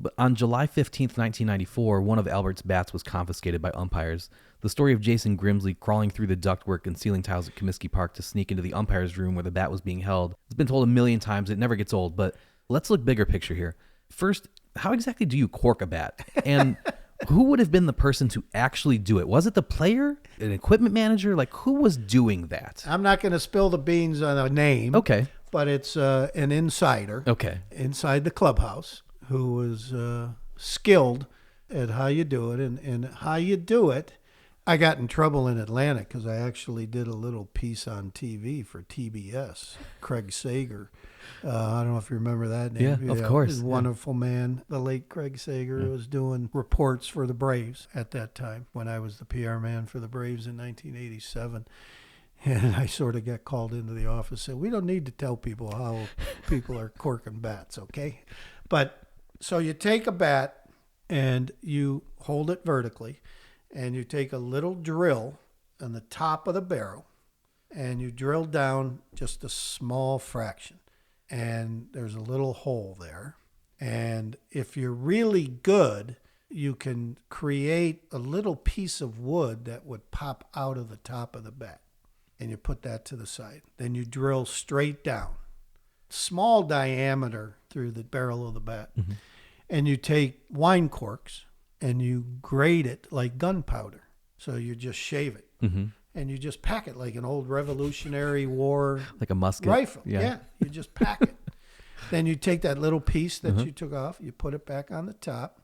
Speaker 1: But on July 15th, 1994, one of Albert's bats was confiscated by umpires. The story of Jason Grimsley crawling through the ductwork and ceiling tiles at Comiskey Park to sneak into the umpire's room where the bat was being held has been told a million times. It never gets old, but let's look bigger picture here. First, how exactly do you cork a bat? And who would have been the person to actually do it? Was it the player, an equipment manager? Like, who was doing that?
Speaker 2: I'm not going to spill the beans on a name.
Speaker 1: Okay.
Speaker 2: But it's an insider.
Speaker 1: Okay.
Speaker 2: Inside the clubhouse who was skilled at how you do it. And how you do it, I got in trouble in Atlanta because I actually did a little piece on TV for TBS, Craig Sager. I don't know if you remember that name.
Speaker 1: Yeah, of course.
Speaker 2: Wonderful man, the late Craig Sager, was doing reports for the Braves at that time when I was the PR man for the Braves in 1987. And I sort of got called into the office and said, we don't need to tell people how people are corking bats, okay? But so you take a bat and you hold it vertically and you take a little drill on the top of the barrel and you drill down just a small fraction. And there's a little hole there. And if you're really good, you can create a little piece of wood that would pop out of the top of the bat. And you put that to the side. Then you drill straight down. Small diameter through the barrel of the bat. and you take wine corks and you grate it like gunpowder. So you just shave it.
Speaker 1: Mm-hmm.
Speaker 2: And you just pack it like an old Revolutionary War
Speaker 1: Like a musket
Speaker 2: rifle. Yeah, you just pack it. Then you take that little piece that you took off, you put it back on the top.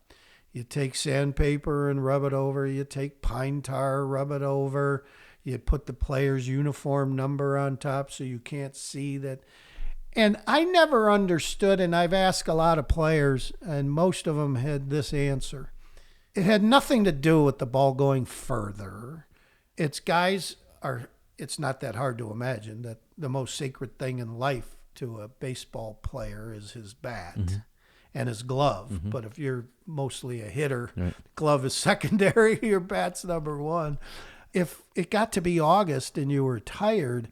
Speaker 2: You take sandpaper and rub it over. You take pine tar, rub it over. You put the player's uniform number on top so you can't see that. And I never understood, and I've asked a lot of players, and most of them had this answer. It had nothing to do with the ball going further. It's not that hard to imagine that the most sacred thing in life to a baseball player is his bat and his glove. But if you're mostly a hitter, glove is secondary, your bat's number one. If it got to be August and you were tired,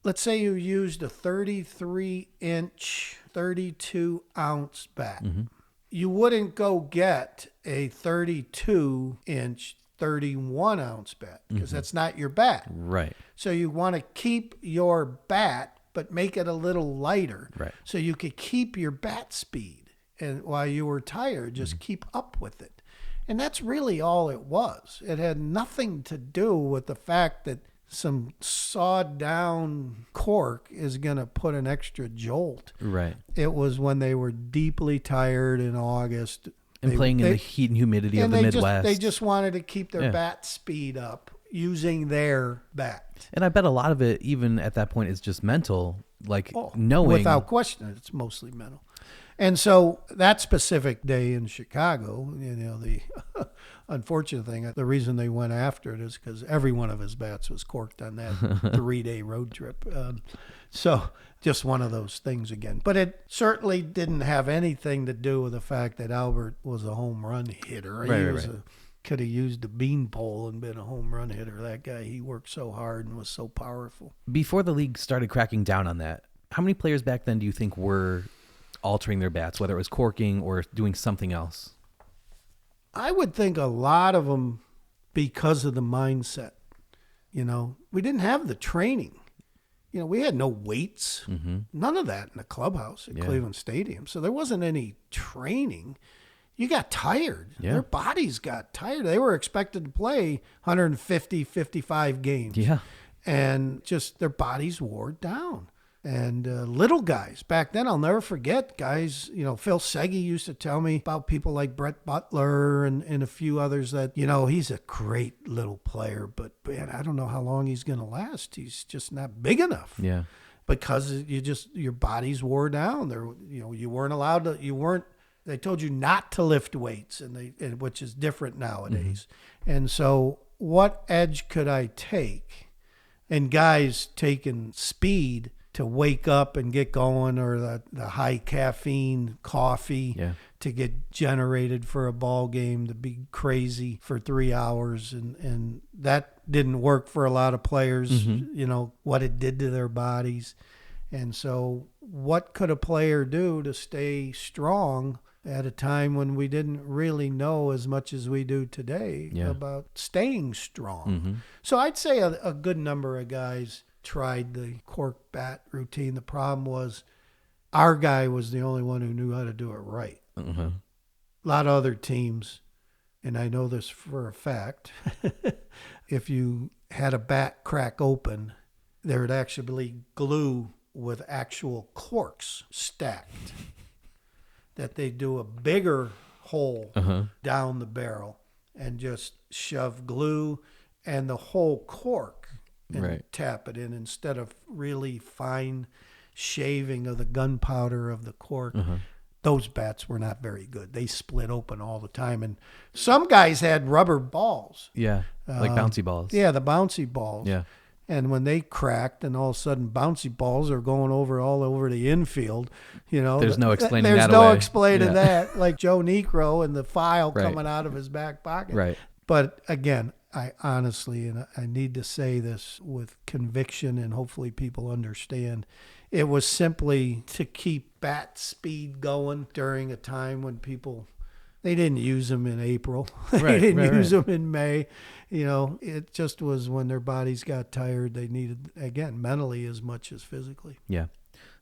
Speaker 2: let's say you used a 33-inch, 32-ounce bat. You wouldn't go get a 32-inch, 31-ounce bat because that's not your bat.
Speaker 1: Right.
Speaker 2: So you want to keep your bat, but make it a little lighter.
Speaker 1: Right.
Speaker 2: So you could keep your bat speed. And while you were tired, just keep up with it. And that's really all it was. It had nothing to do with the fact that some sawed down cork is going to put an extra jolt.
Speaker 1: Right.
Speaker 2: It was when they were deeply tired in August.
Speaker 1: And playing in the heat and humidity of the Midwest.
Speaker 2: They just wanted to keep their bat speed up using their bat.
Speaker 1: And I bet a lot of it, even at that point, is just mental. Like knowing.
Speaker 2: Without question, it's mostly mental. And so that specific day in Chicago, the unfortunate thing, the reason they went after it is because every one of his bats was corked on that 3-day road trip. So just one of those things again. But it certainly didn't have anything to do with the fact that Albert was a home run hitter. He could have used a beanpole and been a home run hitter. That guy, he worked so hard and was so powerful.
Speaker 1: Before the league started cracking down on that, how many players back then do you think were altering their bats, whether it was corking or doing something else?
Speaker 2: I would think a lot of them because of the mindset. We didn't have the training. We had no weights, none of that in the clubhouse at Cleveland Stadium. So there wasn't any training. You got tired.
Speaker 1: Yeah.
Speaker 2: Their bodies got tired. They were expected to play 150, 55 games.
Speaker 1: Yeah.
Speaker 2: And just their bodies wore down. And little guys back then, I'll never forget guys, Phil Segui used to tell me about people like Brett Butler and a few others that, he's a great little player, but man, I don't know how long he's going to last. He's just not big enough.
Speaker 1: Yeah.
Speaker 2: Because your bodies wore down. You weren't allowed to, they told you not to lift weights which is different nowadays. And so what edge could I take? And guys taking speed to wake up and get going, or the high caffeine coffee to get generated for a ball game, to be crazy for 3 hours. And that didn't work for a lot of players, what it did to their bodies. And so what could a player do to stay strong at a time when we didn't really know as much as we do today about staying strong? So I'd say a good number of guys tried the cork bat routine. The problem was our guy was the only one who knew how to do it right. A lot of other teams, and I know this for a fact, if you had a bat crack open, there would actually be glue with actual corks stacked. That they do a bigger hole down the barrel and just shove glue and the whole cork and tap it in instead of really fine shaving of the gunpowder of the cork. Those bats were not very good. They split open all the time. And some guys had rubber balls.
Speaker 1: Yeah, like bouncy balls.
Speaker 2: Yeah, the bouncy balls.
Speaker 1: Yeah.
Speaker 2: And when they cracked and all of a sudden bouncy balls are going all over the infield,
Speaker 1: there's no explaining
Speaker 2: there's
Speaker 1: that
Speaker 2: no
Speaker 1: away.
Speaker 2: Explaining that, like Joe Necro and the file coming out of his back pocket.
Speaker 1: Right.
Speaker 2: But again, I honestly, and I need to say this with conviction and hopefully people understand, it was simply to keep bat speed going during a time when they didn't use them in April. They didn't use them in May. It just was when their bodies got tired, they needed, again, mentally as much as physically.
Speaker 1: Yeah.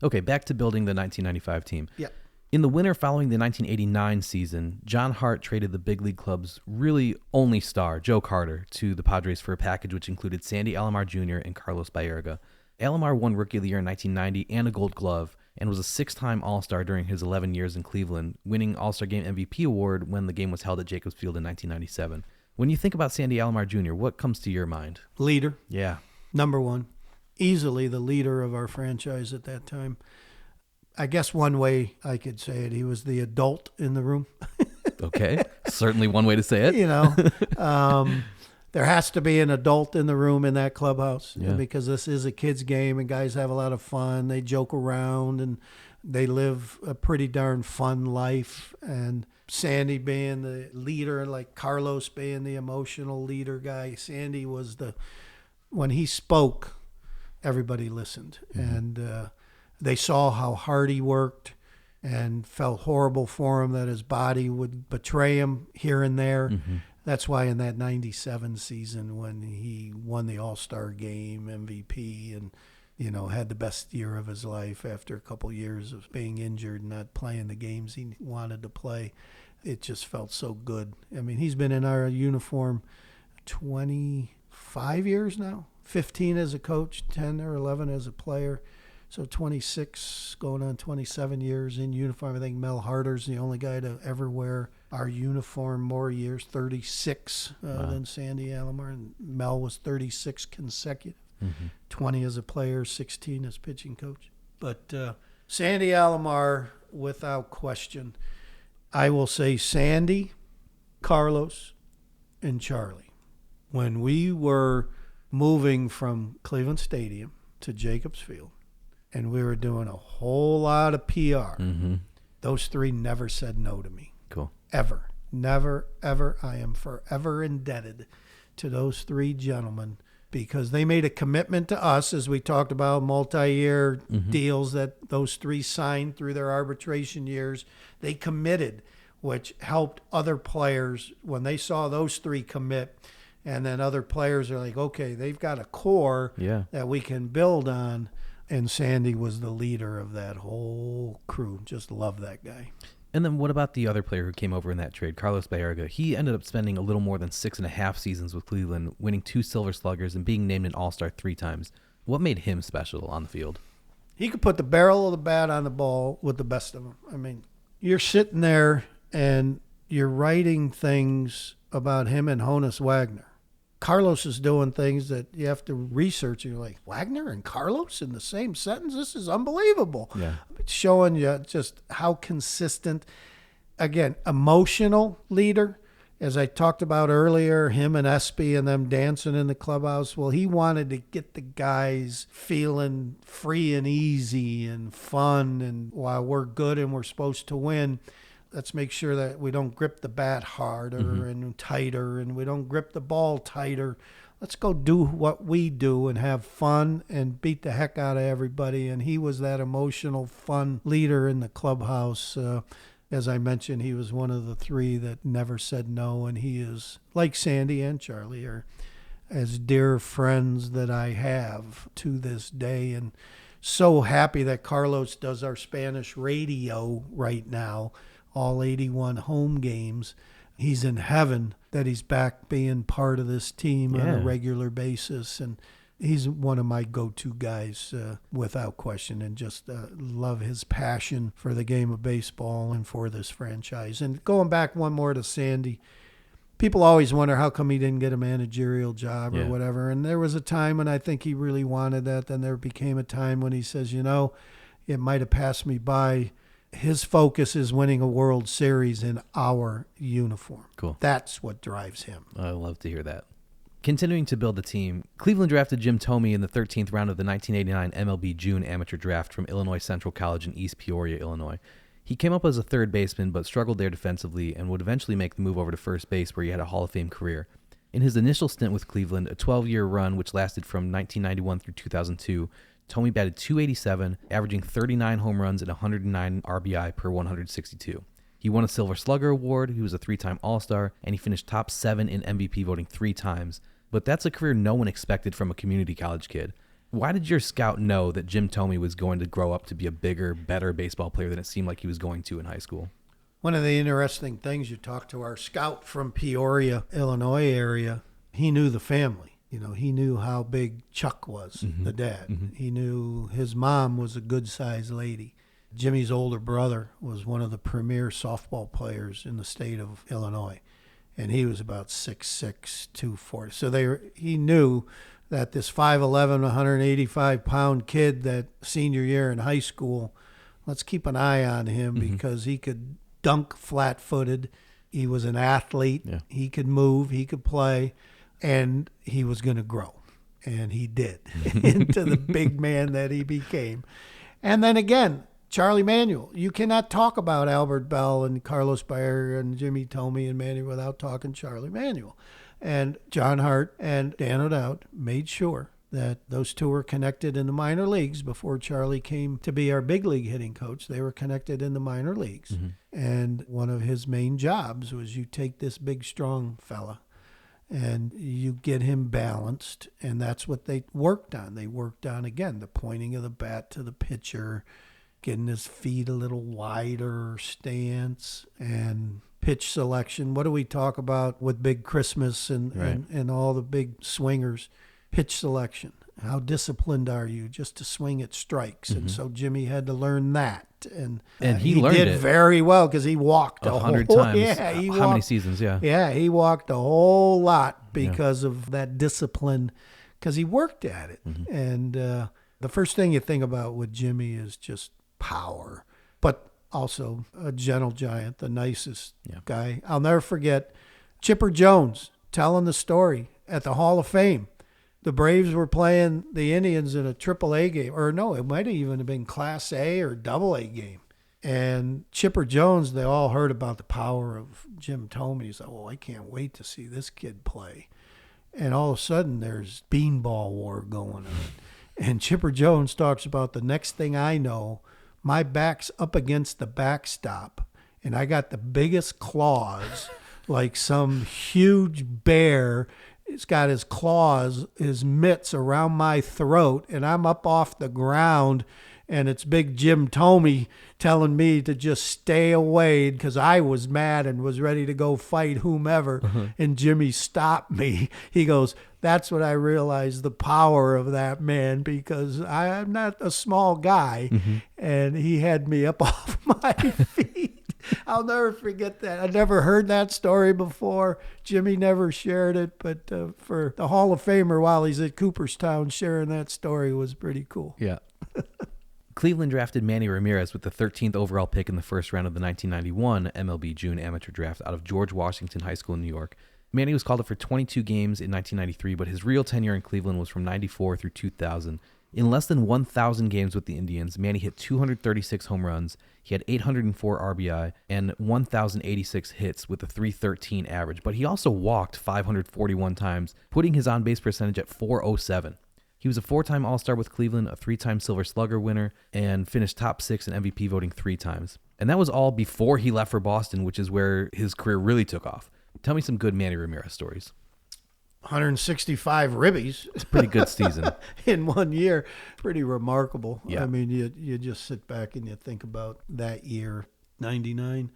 Speaker 1: Okay, back to building the 1995 team.
Speaker 2: Yeah.
Speaker 1: In the winter following the 1989 season, John Hart traded the big league club's really only star, Joe Carter, to the Padres for a package which included Sandy Alomar Jr. and Carlos Baerga. Alomar won Rookie of the Year in 1990 and a Gold Glove, and was a 6-time All-Star during his 11 years in Cleveland, winning All-Star Game MVP award when the game was held at Jacobs Field in 1997. When you think about Sandy Alomar Jr., what comes to your mind?
Speaker 2: Leader.
Speaker 1: Yeah.
Speaker 2: Number one. Easily the leader of our franchise at that time. I guess one way I could say it, he was the adult in the room.
Speaker 1: Okay. Certainly one way to say it.
Speaker 2: You know, there has to be an adult in the room in that clubhouse because this is a kid's game and guys have a lot of fun. They joke around and they live a pretty darn fun life. And Sandy being the leader, like Carlos being the emotional leader guy. Sandy was when he spoke, everybody listened. Mm-hmm. And they saw how hard he worked and felt horrible for him that his body would betray him here and there. Mm-hmm. That's why in that 97 season when he won the All-Star Game MVP and, you know, had the best year of his life after a couple years of being injured and not playing the games he wanted to play, it just felt so good. I mean, he's been in our uniform 25 years now, 15 as a coach, 10 or 11 as a player. So 26, going on 27 years in uniform. I think Mel Harder's the only guy to ever wear our uniform more years, 36 than Sandy Alomar. And Mel was 36 consecutive, 20 as a player, 16 as pitching coach. But Sandy Alomar, without question, I will say Sandy, Carlos, and Charlie. When we were moving from Cleveland Stadium to Jacobs Field, and we were doing a whole lot of PR. Mm-hmm. Those three never said no to me.
Speaker 1: Cool.
Speaker 2: Ever. Never, ever. I am forever indebted to those three gentlemen because they made a commitment to us, as we talked about, multi-year deals that those three signed through their arbitration years. They committed, which helped other players when they saw those three commit. And then other players are like, okay, they've got a core that we can build on. And Sandy was the leader of that whole crew. Just love that guy.
Speaker 1: And then what about the other player who came over in that trade, Carlos Baerga? He ended up spending a little more than 6.5 seasons with Cleveland, winning 2 Silver Sluggers and being named an All-Star 3 times. What made him special on the field?
Speaker 2: He could put the barrel of the bat on the ball with the best of them. I mean, you're sitting there and you're writing things about him and Honus Wagner. Carlos is doing things that you have to research. And you're like, Wagner and Carlos in the same sentence? This is unbelievable. Yeah. It's showing you just how consistent, again, emotional leader. As I talked about earlier, him and Espy and them dancing in the clubhouse. Well, he wanted to get the guys feeling free and easy and fun. And while we're good and we're supposed to win, let's make sure that we don't grip the bat harder and tighter, and we don't grip the ball tighter. Let's go do what we do and have fun and beat the heck out of everybody. And he was that emotional, fun leader in the clubhouse. As I mentioned, he was one of the three that never said no, and he is, like Sandy and Charlie, are as dear friends that I have to this day. And so happy that Carlos does our Spanish radio right now. All 81 home games. He's in heaven that he's back being part of this team on a regular basis. And he's one of my go-to guys without question, and just love his passion for the game of baseball and for this franchise. And going back one more to Sandy, people always wonder how come he didn't get a managerial job or whatever. And there was a time when I think he really wanted that. Then there became a time when he says, you know, it might have passed me by. His focus is winning a World Series in our uniform.
Speaker 1: Cool.
Speaker 2: That's what drives him.
Speaker 1: I love to hear that. Continuing to build the team, Cleveland drafted Jim Thome in the 13th round of the 1989 MLB June amateur draft from Illinois Central College in East Peoria, Illinois. He came up as a third baseman but struggled there defensively and would eventually make the move over to first base where he had a Hall of Fame career. In his initial stint with Cleveland, a 12-year run which lasted from 1991 through 2002, Thome batted .287, averaging 39 home runs and 109 RBI per 162. He won a Silver Slugger award, he was a 3-time All-Star, and he finished top 7 in MVP voting 3 times. But that's a career no one expected from a community college kid. Why did your scout know that Jim Thome was going to grow up to be a bigger, better baseball player than it seemed like he was going to in high school?
Speaker 2: One of the interesting things, you talk to our scout from Peoria, Illinois area, he knew the family. You know, he knew how big Chuck was, the dad. He knew his mom was a good-sized lady. Jimmy's older brother was one of the premier softball players in the state of Illinois, and he was about 6'6", 240. So he knew that this 5'11", 185-pound kid that senior year in high school, let's keep an eye on him because he could dunk flat-footed. He was an athlete. Yeah. He could move. He could play. And he was going to grow. And he did into the big man that he became. And then again, Charlie Manuel. You cannot talk about Albert Bell and Carlos Baer and Jimmy Thome and Manny without talking Charlie Manuel. And John Hart and Dan O'Dowd made sure that those two were connected in the minor leagues before Charlie came to be our big league hitting coach. They were connected in the minor leagues. And one of his main jobs was you take this big, strong fella and you get him balanced, and that's what they worked on. They worked on, again, the pointing of the bat to the pitcher, getting his feet a little wider, stance, and pitch selection. What do we talk about with Big Christmas and all the big swingers? Pitch selection. How disciplined are you just to swing at strikes? And so Jimmy had to learn that. And
Speaker 1: he learned
Speaker 2: did
Speaker 1: it
Speaker 2: very well because he walked
Speaker 1: 100 times.
Speaker 2: Yeah,
Speaker 1: How many seasons? Yeah.
Speaker 2: Yeah, he walked a whole lot because of that discipline, because he worked at it. And the first thing you think about with Jimmy is just power, but also a gentle giant, the nicest guy. I'll never forget Chipper Jones telling the story at the Hall of Fame. The Braves were playing the Indians in a AAA game, or no, it might have even been Class A or AA game. And Chipper Jones, they all heard about the power of Jim Thome. He's like, oh, I can't wait to see this kid play. And all of a sudden, there's beanball war going on. And Chipper Jones talks about, the next thing I know, my back's up against the backstop, and I got the biggest claws, like some huge bear. It's got his claws, his mitts around my throat, and I'm up off the ground, and it's big Jim Thome telling me to just stay away because I was mad and was ready to go fight whomever, and Jimmy stopped me. He goes, that's when I realized the power of that man, because I'm not a small guy, and he had me up off my feet. I'll never forget that. I never heard that story before. Jimmy never shared it, but for the Hall of Famer while he's at Cooperstown, sharing that story was pretty cool.
Speaker 1: Yeah. Cleveland drafted Manny Ramirez with the 13th overall pick in the first round of the 1991 MLB June amateur draft out of George Washington High School in New York. Manny was called up for 22 games in 1993, but his real tenure in Cleveland was from 94 through 2000. In less than 1,000 games with the Indians, Manny hit 236 home runs. He had 804 RBI and 1,086 hits with a .313 average, but he also walked 541 times, putting his on-base percentage at .407. He was a 4-time All-Star with Cleveland, a 3-time Silver Slugger winner, and finished top 6 in MVP voting 3 times. And that was all before he left for Boston, which is where his career really took off. Tell me some good Manny Ramirez stories.
Speaker 2: 165 ribbies.
Speaker 1: It's a pretty good season.
Speaker 2: In 1 year. Pretty remarkable.
Speaker 1: Yeah.
Speaker 2: I mean, you just sit back and you think about that year, 99.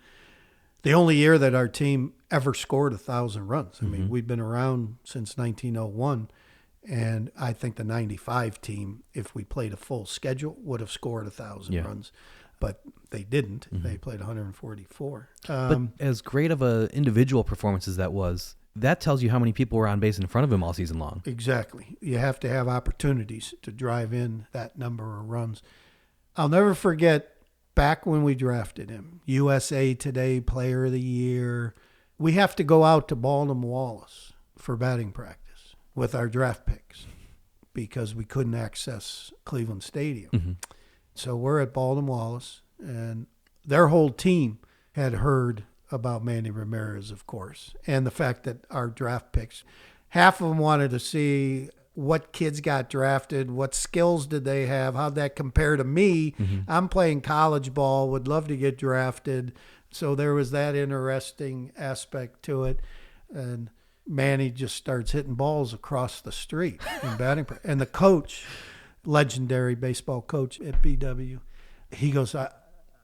Speaker 2: The only year that our team ever scored 1,000 runs. I mean, we've been around since 1901, and I think the 95 team, if we played a full schedule, would have scored 1,000 runs. But they didn't. They played 144.
Speaker 1: But as great of an individual performance as that was, that tells you how many people were on base in front of him all season long.
Speaker 2: Exactly. You have to have opportunities to drive in that number of runs. I'll never forget back when we drafted him, USA Today Player of the Year. We have to go out to Baldwin Wallace for batting practice with our draft picks because we couldn't access Cleveland Stadium. So we're at Baldwin Wallace, and their whole team had heard about Manny Ramirez, of course, and the fact that our draft picks, half of them wanted to see what kids got drafted, what skills did they have, how'd that compare to me. I'm playing college ball, would love to get drafted. So there was that interesting aspect to it. And Manny just starts hitting balls across the street in batting practice. And the coach legendary baseball coach at BW. He goes,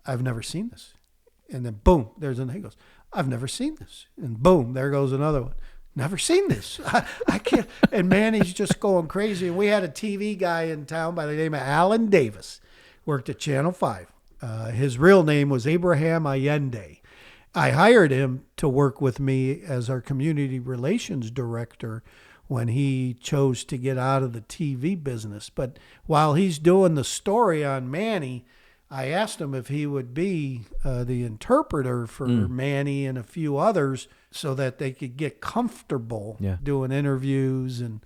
Speaker 2: I've never seen this. And then boom, he goes, I've never seen this. And boom, there goes another one. Never seen this. I can't. And Manny's just going crazy. And we had a TV guy in town by the name of Alan Davis, worked at Channel 5. His real name was Abraham Allende. I hired him to work with me as our community relations director when he chose to get out of the TV business. But while he's doing the story on Manny, I asked him if he would be the interpreter for Manny and a few others so that they could get comfortable doing interviews and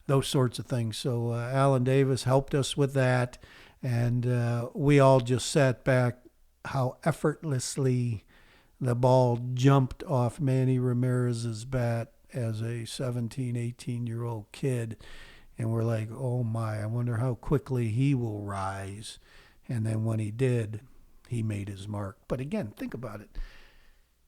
Speaker 2: those sorts of things. So Alan Davis helped us with that, and we all just sat back how effortlessly the ball jumped off Manny Ramirez's bat as a 17, 18-year-old kid. And we're like, oh my, I wonder how quickly he will rise. And then when he did, he made his mark. But again, think about it.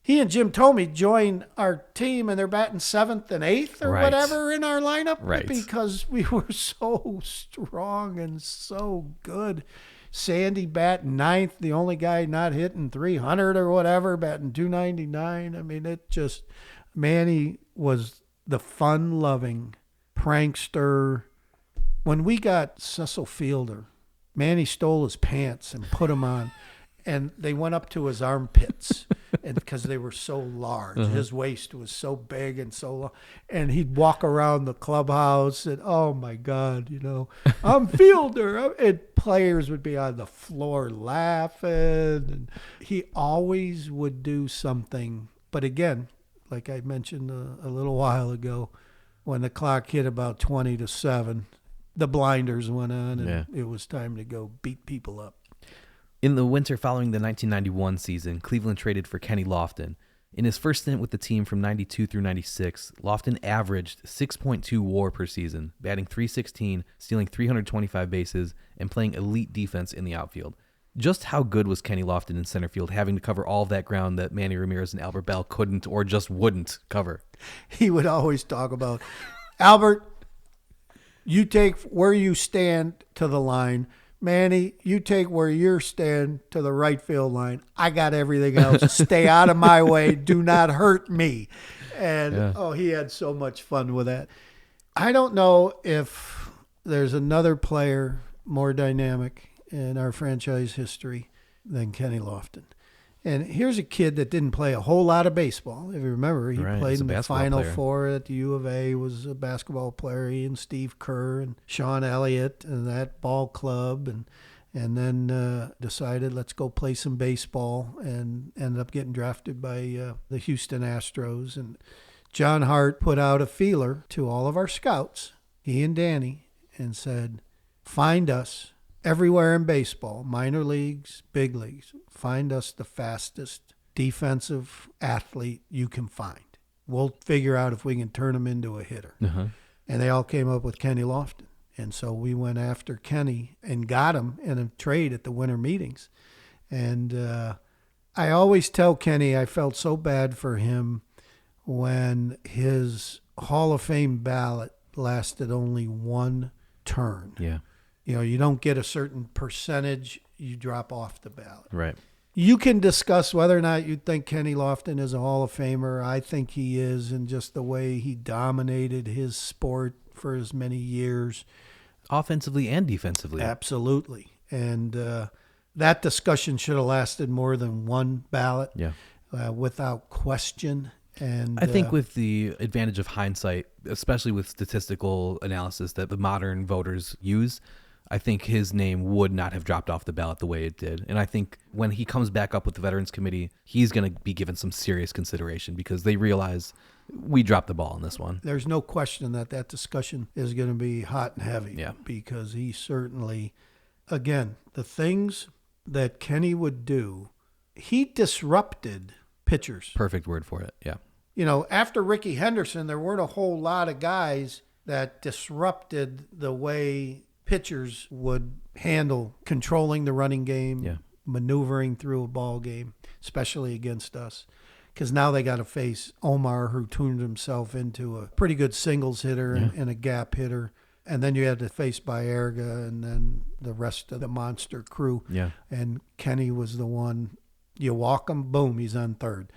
Speaker 2: He and Jim Thome joined our team, and they're batting 7th and 8th or whatever in our lineup because we were so strong and so good. Sandy batting 9th, the only guy not hitting 300 or whatever, batting 299. I mean, Manny was the fun-loving prankster. When we got Cecil Fielder, Manny stole his pants and put them on, and they went up to his armpits, and because they were so large, his waist was so big and so long, and he'd walk around the clubhouse, and oh my God, I'm Fielder, and players would be on the floor laughing, and he always would do something. But again, like I mentioned a little while ago, when the clock hit about 20 to 7. The blinders went on, and it was time to go beat people up.
Speaker 1: In the winter following the 1991 season, Cleveland traded for Kenny Lofton. In his first stint with the team from 92 through 96, Lofton averaged 6.2 WAR per season, batting .316, stealing 325 bases, and playing elite defense in the outfield. Just how good was Kenny Lofton in center field, having to cover all of that ground that Manny Ramirez and Albert Bell couldn't or just wouldn't cover?
Speaker 2: He would always talk about, Albert, you take where you stand to the line. Manny, you take where you stand to the right field line. I got everything else. Stay out of my way. Do not hurt me. And, he had so much fun with that. I don't know if there's another player more dynamic in our franchise history than Kenny Lofton. And here's a kid that didn't play a whole lot of baseball. If you remember, he played in the Final Four at the U of A, was a basketball player. He and Steve Kerr and Sean Elliott and that ball club, and then decided, let's go play some baseball, and ended up getting drafted by the Houston Astros. And John Hart put out a feeler to all of our scouts, he and Danny, and said, find us everywhere in baseball, minor leagues, big leagues, find us the fastest defensive athlete you can find. We'll figure out if we can turn him into a hitter. And they all came up with Kenny Lofton. And so we went after Kenny and got him in a trade at the winter meetings. And I always tell Kenny I felt so bad for him when his Hall of Fame ballot lasted only one turn. You don't get a certain percentage, you drop off the ballot.
Speaker 1: Right.
Speaker 2: You can discuss whether or not you think Kenny Lofton is a Hall of Famer. I think he is, and just the way he dominated his sport for as many years.
Speaker 1: Offensively and defensively.
Speaker 2: Absolutely. And that discussion should have lasted more than one ballot, without question. And
Speaker 1: I think with the advantage of hindsight, especially with statistical analysis that the modern voters use, I think his name would not have dropped off the ballot the way it did. And I think when he comes back up with the Veterans Committee, he's going to be given some serious consideration because they realize we dropped the ball on this one.
Speaker 2: There's no question that discussion is going to be hot and heavy because he certainly, again, the things that Kenny would do, he disrupted pitchers.
Speaker 1: Perfect word for it,
Speaker 2: After Ricky Henderson, there weren't a whole lot of guys that disrupted the way pitchers would handle controlling the running game, maneuvering through a ball game, especially against us. Because now they got to face Omar, who tuned himself into a pretty good singles hitter and a gap hitter. And then you had to face Baerga and then the rest of the monster crew.
Speaker 1: Yeah.
Speaker 2: And Kenny was the one, you walk him, boom, he's on third.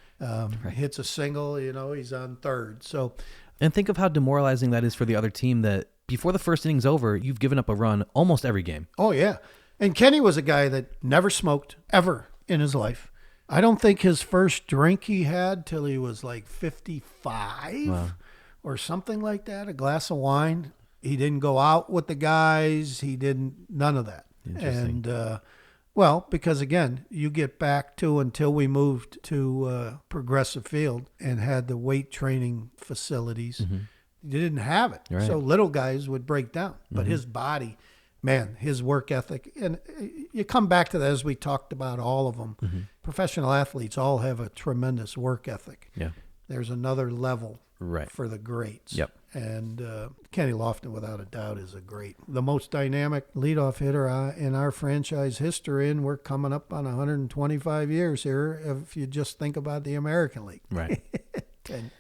Speaker 2: Hits a single, he's on third. So,
Speaker 1: and think of how demoralizing that is for the other team that before the first inning's over, you've given up a run almost every game.
Speaker 2: Oh, yeah. And Kenny was a guy that never smoked ever in his life. I don't think his first drink he had till he was like 55 or something like that, a glass of wine. He didn't go out with the guys. He didn't, none of that.
Speaker 1: Interesting.
Speaker 2: And, because again, you get back to until we moved to Progressive Field and had the weight training facilities, you didn't have it.
Speaker 1: Right.
Speaker 2: So little guys would break down. But his body, man, his work ethic, and you come back to that as we talked about all of them. Professional athletes all have a tremendous work ethic.
Speaker 1: Yeah.
Speaker 2: There's another level
Speaker 1: Right.
Speaker 2: for the greats.
Speaker 1: Yep.
Speaker 2: And Kenny Lofton, without a doubt, is the most dynamic leadoff hitter in our franchise history, and we're coming up on 125 years here if you just think about the American League.
Speaker 1: Right.
Speaker 2: 10.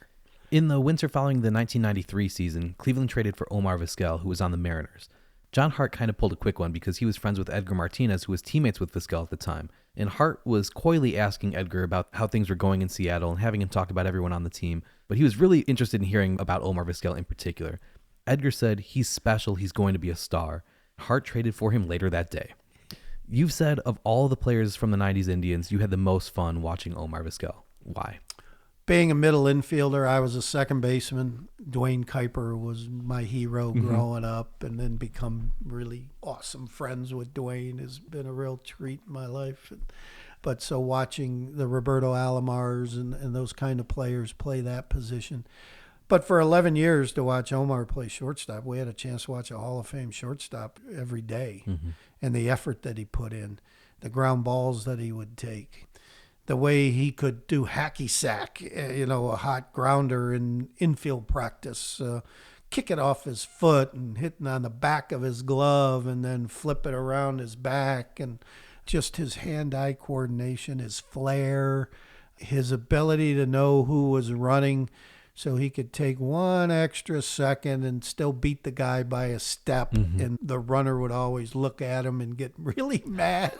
Speaker 1: In the winter following the 1993 season, Cleveland traded for Omar Vizquel, who was on the Mariners. John Hart kind of pulled a quick one because he was friends with Edgar Martinez, who was teammates with Vizquel at the time. And Hart was coyly asking Edgar about how things were going in Seattle and having him talk about everyone on the team. But he was really interested in hearing about Omar Vizquel in particular. Edgar said, he's special, he's going to be a star. Hart traded for him later that day. You've said of all the players from the 90s Indians, you had the most fun watching Omar Vizquel. Why?
Speaker 2: Being a middle infielder, I was a second baseman. Dwayne Kuiper was my hero growing up, and then become really awesome friends with Dwayne has been a real treat in my life. But so watching the Roberto Alomars and those kind of players play that position. But for 11 years to watch Omar play shortstop, we had a chance to watch a Hall of Fame shortstop every day. And the effort that he put in, the ground balls that he would take, the way he could do hacky sack, a hot grounder in infield practice, kick it off his foot and hitting on the back of his glove and then flip it around his back, and just his hand-eye coordination, his flair, his ability to know who was running so he could take one extra second and still beat the guy by a step. And the runner would always look at him and get really mad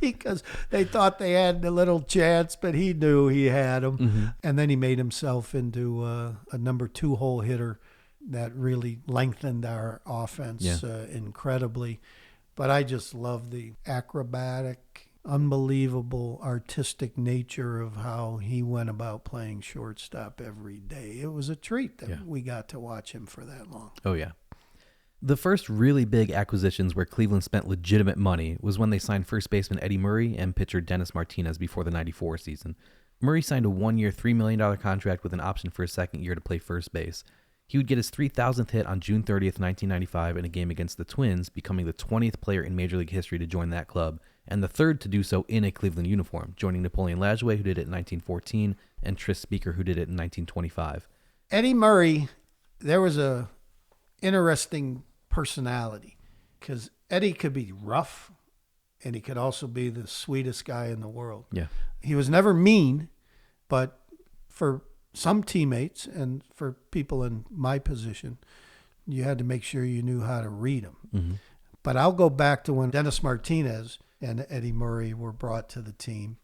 Speaker 2: because they thought they had a little chance, but he knew he had them. And then he made himself into a number 2 hole hitter that really lengthened our offense incredibly. But I just love the acrobatic, unbelievable artistic nature of how he went about playing shortstop every day. It was a treat that we got to watch him for that long.
Speaker 1: Oh, yeah. The first really big acquisitions where Cleveland spent legitimate money was when they signed first baseman Eddie Murray and pitcher Dennis Martinez before the 94 season. Murray signed a 1-year, $3 million contract with an option for a second year to play first base. He would get his 3,000th hit on June 30th, 1995 in a game against the Twins, becoming the 20th player in Major League history to join that club, and the third to do so in a Cleveland uniform, joining Napoleon Lajoie, who did it in 1914, and Tris Speaker, who did it in 1925.
Speaker 2: Eddie Murray, there was a interesting personality, because Eddie could be rough, and he could also be the sweetest guy in the world.
Speaker 1: Yeah.
Speaker 2: He was never mean, but for some teammates and for people in my position, you had to make sure you knew how to read them. But I'll go back to when Dennis Martinez and Eddie Murray were brought to the team.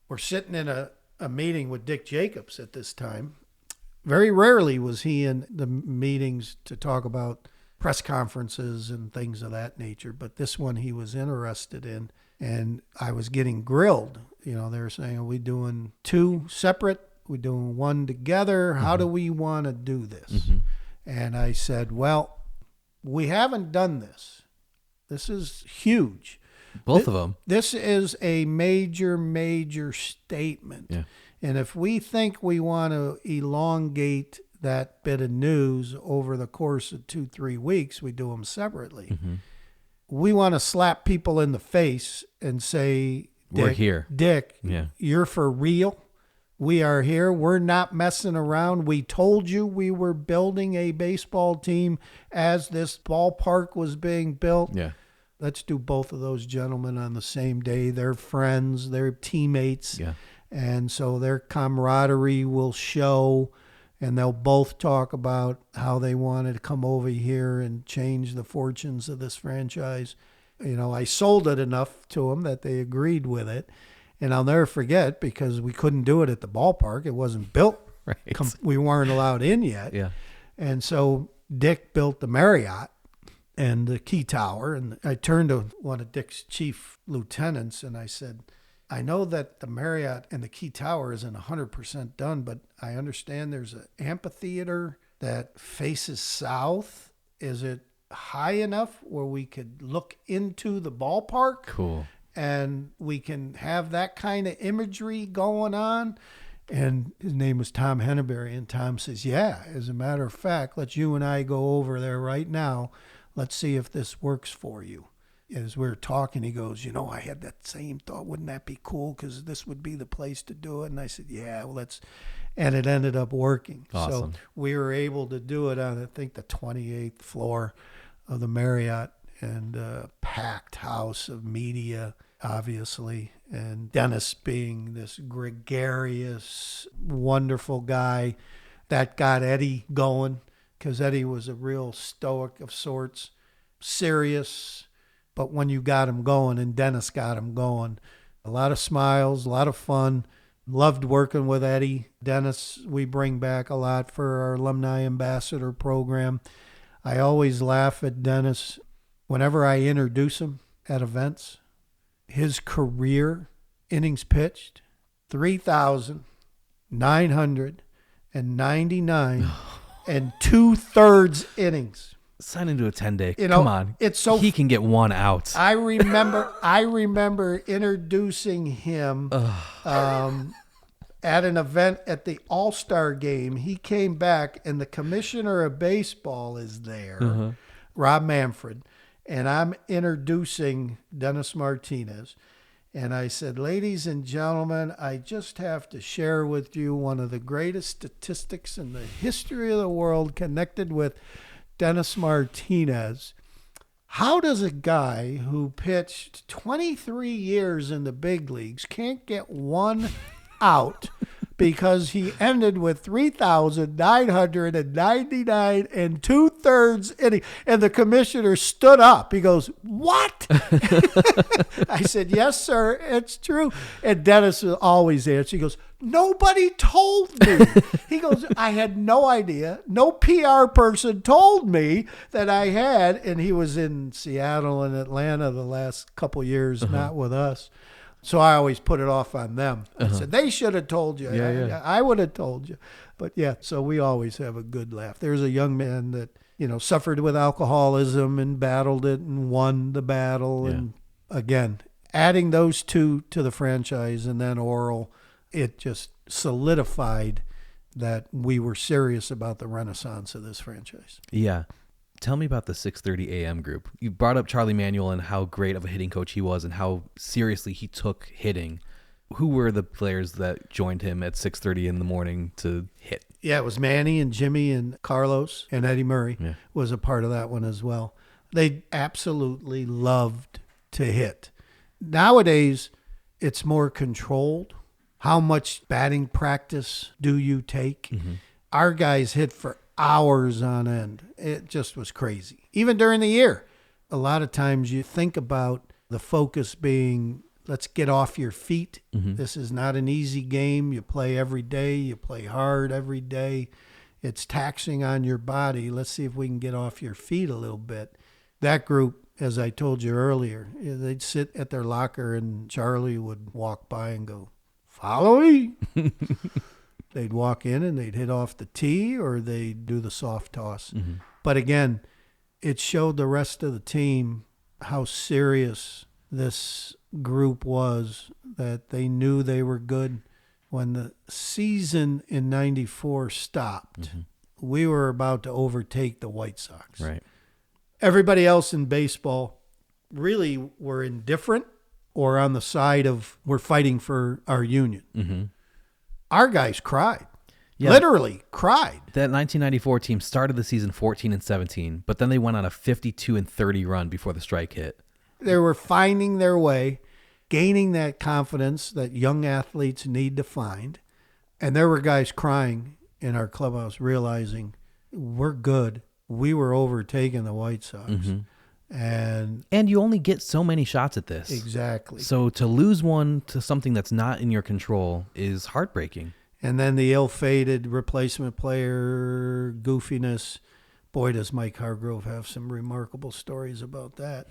Speaker 2: We're sitting in a meeting with Dick Jacobs at this time. Very rarely was he in the meetings to talk about press conferences and things of that nature, but this one he was interested in, and I was getting grilled. They were saying, are we doing 2 separate? We're doing 1 together. How do we want to do this? And I said, well, we haven't done this. This is huge.
Speaker 1: Both of them.
Speaker 2: This is a major, major statement.
Speaker 1: Yeah.
Speaker 2: And if we think we want to elongate that bit of news over the course of 2-3 weeks, we do them separately. We want to slap people in the face and say,
Speaker 1: we're here.
Speaker 2: Dick, you're for real. We are here. We're not messing around. We told you we were building a baseball team as this ballpark was being built.
Speaker 1: Yeah.
Speaker 2: Let's do both of those gentlemen on the same day. They're friends. They're teammates.
Speaker 1: Yeah.
Speaker 2: And so their camaraderie will show. and they'll both talk about how they wanted to come over here and change the fortunes of this franchise. I sold it enough to them that they agreed with it. And I'll never forget, because we couldn't do it at the ballpark. It wasn't built.
Speaker 1: Right.
Speaker 2: We weren't allowed in yet.
Speaker 1: Yeah.
Speaker 2: And so Dick built the Marriott and the Key Tower. And I turned to one of Dick's chief lieutenants and I said, I know that the Marriott and the Key Tower isn't 100% done, but I understand there's an amphitheater that faces south. Is it high enough where we could look into the ballpark?
Speaker 1: Cool.
Speaker 2: And we can have that kind of imagery going on? And his name was Tom Henneberry. And Tom says, yeah, as a matter of fact, let's you and I go over there right now. Let's see if this works for you. As we were talking, he goes, I had that same thought. Wouldn't that be cool? Because this would be the place to do it. And I said, yeah, well, let's. And it ended up working.
Speaker 1: Awesome.
Speaker 2: So we were able to do it on, I think, the 28th floor of the Marriott, and a packed house of media, obviously. And Dennis being this gregarious, wonderful guy that got Eddie going, because Eddie was a real stoic of sorts, serious. But when you got him going, and Dennis got him going, a lot of smiles, a lot of fun. Loved working with Eddie. Dennis, we bring back a lot for our alumni ambassador program. I always laugh at Dennis whenever I introduce him at events. His career, innings pitched, 3,999 and 2/3 innings.
Speaker 1: Sign into a 10-day.
Speaker 2: You know,
Speaker 1: Come on.
Speaker 2: it's so
Speaker 1: he can get one out.
Speaker 2: I remember introducing him at an event at the All-Star game. He came back, and the commissioner of baseball is there, Rob Manfred, and I'm introducing Dennis Martinez. And I said, ladies and gentlemen, I just have to share with you one of the greatest statistics in the history of the world connected with Dennis Martinez. How does a guy who pitched 23 years in the big leagues can't get one out because he ended with 3,999 and 2/3 inning? And the commissioner stood up. He goes, what? I said, yes, sir, it's true. And Dennis will always answer. He goes, nobody told me. He goes, I had no idea. No PR person told me that I had. And he was in Seattle and Atlanta the last couple years, not with us. So I always put it off on them. I said, they should have told you.
Speaker 1: Yeah.
Speaker 2: I would have told you. But yeah, so we always have a good laugh. There's a young man that, suffered with alcoholism and battled it and won the battle. Yeah. And again, adding those two to the franchise and then Oral, it just solidified that we were serious about the renaissance of this franchise.
Speaker 1: Yeah. Tell me about the 6:30 a.m. group. You brought up Charlie Manuel and how great of a hitting coach he was and how seriously he took hitting. Who were the players that joined him at 6:30 in the morning to hit?
Speaker 2: Yeah, it was Manny and Jimmy and Carlos, and Eddie Murray was a part of that one as well. They absolutely loved to hit. Nowadays, it's more controlled. How much batting practice do you take? Our guys hit for hours on end. It just was crazy. Even during the year, a lot of times you think about the focus being, let's get off your feet. This is not an easy game. You play every day. You play hard every day. It's taxing on your body. Let's see if we can get off your feet a little bit. That group, as I told you earlier, they'd sit at their locker and Charlie would walk by and go, follow me. They'd walk in and they'd hit off the tee or they'd do the soft toss. But again, it showed the rest of the team how serious this group was, that they knew they were good. When the season in 94 stopped, we were about to overtake the White Sox.
Speaker 1: Right.
Speaker 2: Everybody else in baseball really were indifferent or on the side of we're fighting for our union. Our guys cried. Yeah. Literally cried.
Speaker 1: That 1994 team started the season 14-17, but then they went on a 52-30 run before the strike hit.
Speaker 2: They were finding their way, gaining that confidence that young athletes need to find. And there were guys crying in our clubhouse realizing we're good. We were overtaking the White Sox. And
Speaker 1: you only get so many shots at this.
Speaker 2: Exactly.
Speaker 1: So to lose one to something that's not in your control is heartbreaking.
Speaker 2: And then the ill-fated replacement player goofiness. Boy, does Mike Hargrove have some remarkable stories about that.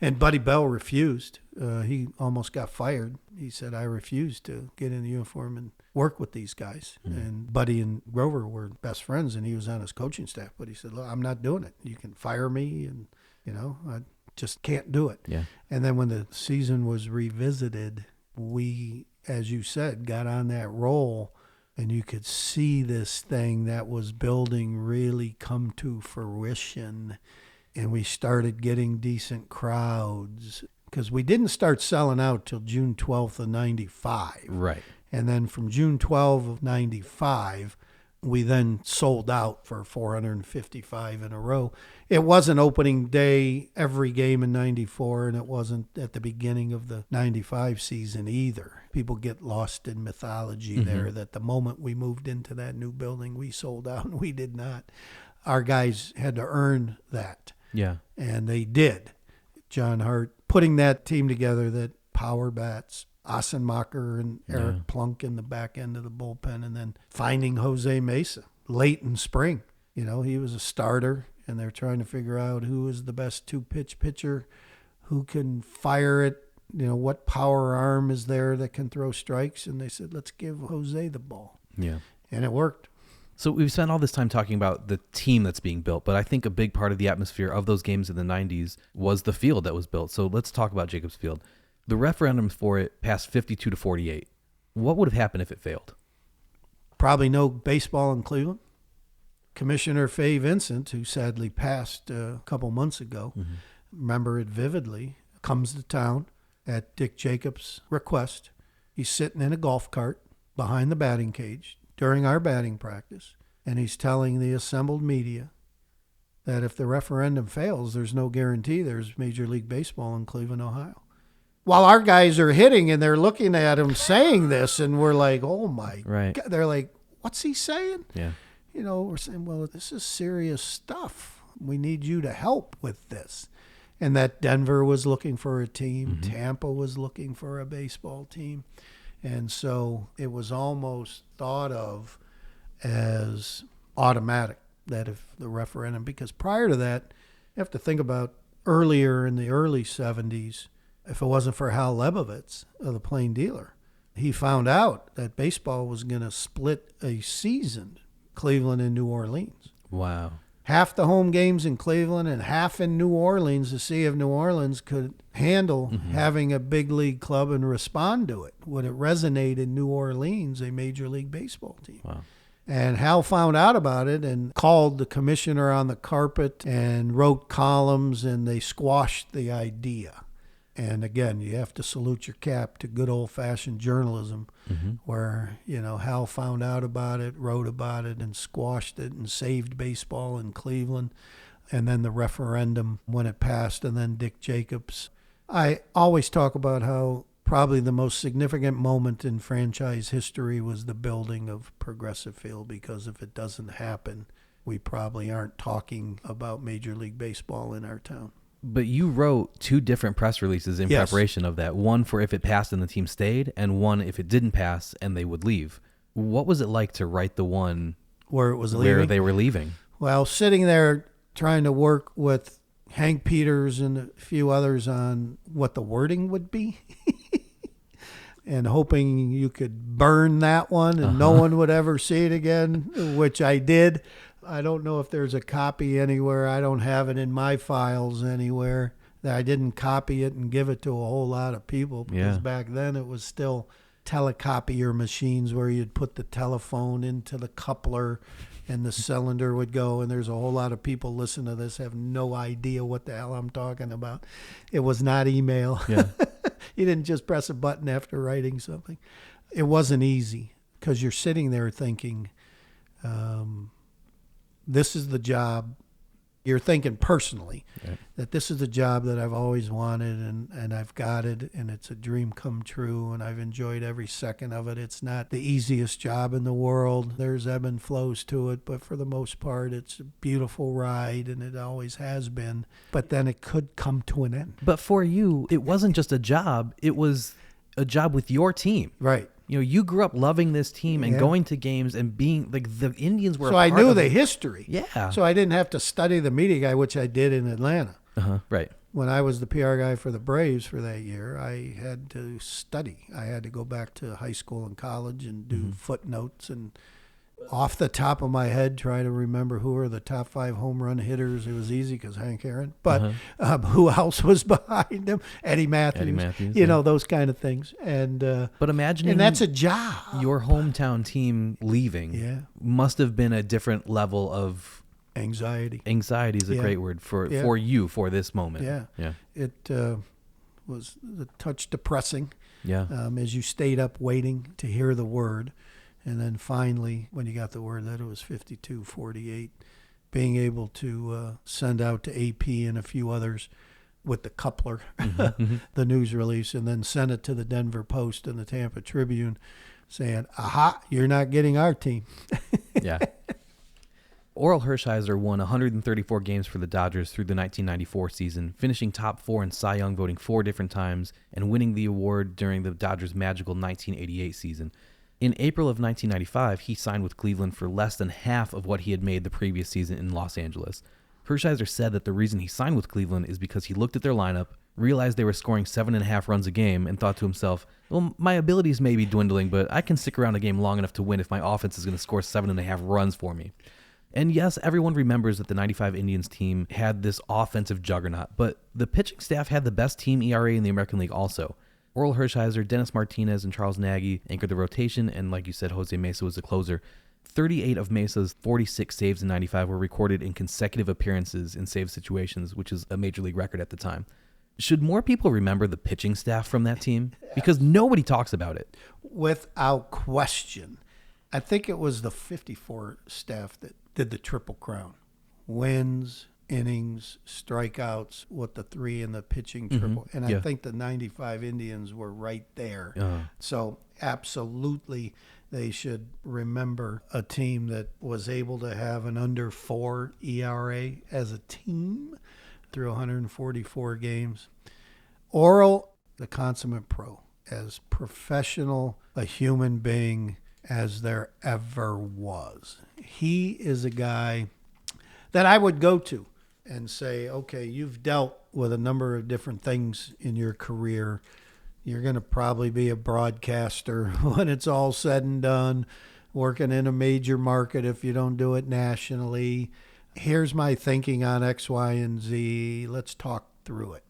Speaker 2: And Buddy Bell refused. He almost got fired. He said, I refuse to get in the uniform and work with these guys. And Buddy and Grover were best friends, and he was on his coaching staff. But he said, look, I'm not doing it. You can fire me, and, I just can't do it.
Speaker 1: Yeah.
Speaker 2: And then when the season was revisited, we, as you said, got on that roll, and you could see this thing that was building really come to fruition. And we started getting decent crowds because we didn't start selling out till June 12th of 95.
Speaker 1: Right.
Speaker 2: And then from June 12th of 95, we then sold out for 455 in a row. It wasn't opening day every game in 94, and it wasn't at the beginning of the 95 season either. People get lost in mythology there that the moment we moved into that new building, we sold out, and we did not. Our guys had to earn that.
Speaker 1: Yeah.
Speaker 2: And they did. John Hart putting that team together, that power bats, Ossenmacher and Eric Plunk in the back end of the bullpen, and then finding Jose Mesa late in spring. He was a starter, and they're trying to figure out who is the best two-pitch pitcher, who can fire it, what power arm is there that can throw strikes. And they said, let's give Jose the ball.
Speaker 1: Yeah.
Speaker 2: And it worked.
Speaker 1: So we've spent all this time talking about the team that's being built, but I think a big part of the atmosphere of those games in the 90s was the field that was built. So let's talk about Jacobs Field. The referendum for it passed 52-48. What would have happened if it failed?
Speaker 2: Probably no baseball in Cleveland. Commissioner Fay Vincent, who sadly passed a couple months ago, remember it vividly, comes to town at Dick Jacobs' request. He's sitting in a golf cart behind the batting cage during our batting practice, and he's telling the assembled media that if the referendum fails, there's no guarantee there's Major League Baseball in Cleveland, Ohio. While our guys are hitting and they're looking at him saying this, and we're like, oh my God. They're like, what's he saying?
Speaker 1: Yeah.
Speaker 2: We're saying, well, this is serious stuff. We need you to help with this. And that Denver was looking for a team. Tampa was looking for a baseball team. And so it was almost thought of as automatic that if the referendum, because prior to that, you have to think about earlier in the early 70s, if it wasn't for Hal Lebovitz of the Plain Dealer, he found out that baseball was going to split a season, Cleveland and New Orleans.
Speaker 1: Wow.
Speaker 2: Half the home games in Cleveland and half in New Orleans to see if New Orleans could handle having a big league club and respond to it. Would it resonate in New Orleans, a Major League Baseball team?
Speaker 1: Wow.
Speaker 2: And Hal found out about it and called the commissioner on the carpet and wrote columns, and they squashed the idea. And again, you have to salute your cap to good old-fashioned journalism where, Hal found out about it, wrote about it, and squashed it and saved baseball in Cleveland. And then the referendum when it passed, and then Dick Jacobs. I always talk about how probably the most significant moment in franchise history was the building of Progressive Field, because if it doesn't happen, we probably aren't talking about Major League Baseball in our town.
Speaker 1: But you wrote two different press releases in preparation of that. One for if it passed and the team stayed, and one if it didn't pass and they would leave. What was it like to write the one
Speaker 2: where it was leaving?
Speaker 1: Where they were leaving?
Speaker 2: Well, sitting there trying to work with Hank Peters and a few others on what the wording would be and hoping you could burn that one and no one would ever see it again, which I did. I don't know if there's a copy anywhere. I don't have it in my files anywhere. That I didn't copy it and give it to a whole lot of people, because back then it was still telecopier machines where you'd put the telephone into the coupler and the cylinder would go, and there's a whole lot of people listen to this have no idea what the hell I'm talking about. It was not email. Yeah. You didn't just press a button after writing something. It wasn't easy, because you're sitting there thinking, this is the job. you're thinking personally
Speaker 1: Right.
Speaker 2: that this is the job that I've always wanted, and I've got it, and it's a dream come true, and I've enjoyed every second of it. It's not the easiest job in the world. There's ebb and flows to it, but for the most part, it's a beautiful ride, and it always has been. But then it could come to an end.
Speaker 1: But for you, it wasn't just a job. It was a job with your team.
Speaker 2: Right.
Speaker 1: You know, you grew up loving this team and
Speaker 2: Yeah.
Speaker 1: going to games and being like the Indians were.
Speaker 2: So
Speaker 1: a
Speaker 2: I
Speaker 1: part
Speaker 2: knew
Speaker 1: of
Speaker 2: the
Speaker 1: it.
Speaker 2: history.
Speaker 1: Yeah.
Speaker 2: So I didn't have to study the media guy, which I did in Atlanta.
Speaker 1: Right.
Speaker 2: When I was the PR guy for the Braves for that year, I had to study. I had to go back to high school and college and do footnotes and off the top of my head try to remember who were the top 5 home run hitters. It was easy because Hank Aaron. But who else was behind him? Eddie Matthews. You know, those kind of things. And
Speaker 1: But imagining
Speaker 2: and that's a job.
Speaker 1: your hometown team leaving
Speaker 2: Yeah.
Speaker 1: must have been a different level of
Speaker 2: Anxiety.
Speaker 1: anxiety is a
Speaker 2: Yeah.
Speaker 1: great word for
Speaker 2: Yeah.
Speaker 1: you for this moment.
Speaker 2: Yeah.
Speaker 1: Yeah.
Speaker 2: It was a touch depressing.
Speaker 1: Yeah.
Speaker 2: As you stayed up waiting to hear the word. And then finally, when you got the word that it was 52-48, being able to send out to AP and a few others with the coupler, the news release, and then send it to the Denver Post and the Tampa Tribune saying, aha, you're not getting our team.
Speaker 1: Yeah. Oral Hershiser won 134 games for the Dodgers through the 1994 season, finishing top 4 in Cy Young voting 4 different times and winning the award during the Dodgers' magical 1988 season. In April of 1995, he signed with Cleveland for less than half of what he had made the previous season in Los Angeles. Hershiser said that the reason he signed with Cleveland is because he looked at their lineup, realized they were scoring 7.5 runs a game, and thought to himself, well, my abilities may be dwindling, but I can stick around a game long enough to win if my offense is going to score 7.5 runs for me. And yes, everyone remembers that the 95 Indians team had this offensive juggernaut, but the pitching staff had the best team ERA in the American League also. Oral Hershiser, Dennis Martinez, and Charles Nagy anchored the rotation, and like you said, Jose Mesa was the closer. 38 of Mesa's 46 saves in 95 were recorded in consecutive appearances in save situations, which is a major league record at the time. Should more people remember the pitching staff from that team? Because nobody talks about it.
Speaker 2: Without question. I think it was the 54 staff that did the Triple Crown. Wins, innings, strikeouts with the 3 and the pitching triple. And I think the 95 Indians were right there. So absolutely they should remember a team that was able to have an under 4 ERA as a team through 144 games. Oral, the consummate pro, as professional a human being as there ever was. He is a guy that I would go to and say, okay, you've dealt with a number of different things in your career. You're going to probably be a broadcaster when it's all said and done, working in a major market if you don't do it nationally. Here's my thinking on X, Y, and Z. Let's talk through it.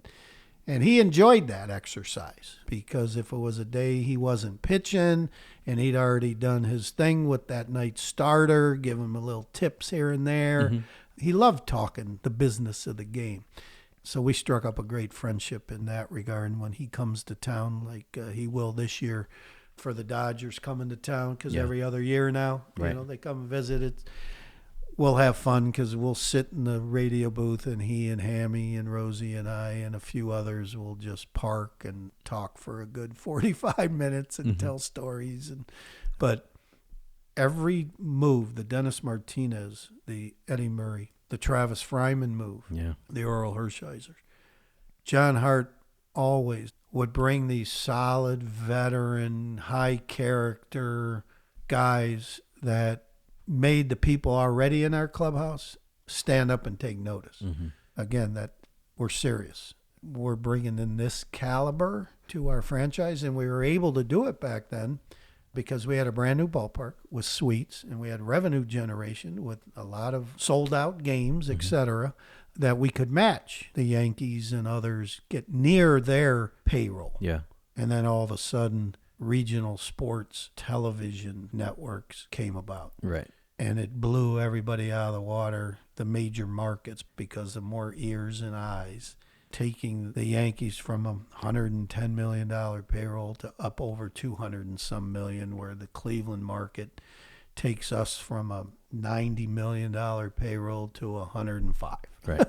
Speaker 2: And he enjoyed that exercise because if it was a day he wasn't pitching and he'd already done his thing with that night's starter, give him a little tips here and there, he loved talking the business of the game. So we struck up a great friendship in that regard. And when he comes to town, like he will this year for the Dodgers coming to town, because every other year now, you know, they come and visit. We'll have fun because we'll sit in the radio booth and he and Hammy and Rosie and I and a few others will just park and talk for a good 45 minutes and tell stories. But every move, the Dennis Martinez, the Eddie Murray, the Travis Fryman move, the Oral Hershiser, John Hart always would bring these solid, veteran, high character guys that made the people already in our clubhouse stand up and take notice. Again, that we're serious. We're bringing in this caliber to our franchise, and we were able to do it back then because we had a brand new ballpark with suites, and we had revenue generation with a lot of sold-out games, etc., that we could match the Yankees and others, get near their payroll. And then all of a sudden, regional sports television networks came about. And it blew everybody out of the water, the major markets, because of more ears and eyes, taking the Yankees from a $110 million payroll to up over 200 and some million, where the Cleveland market takes us from a $90 million payroll to 105.
Speaker 1: Right.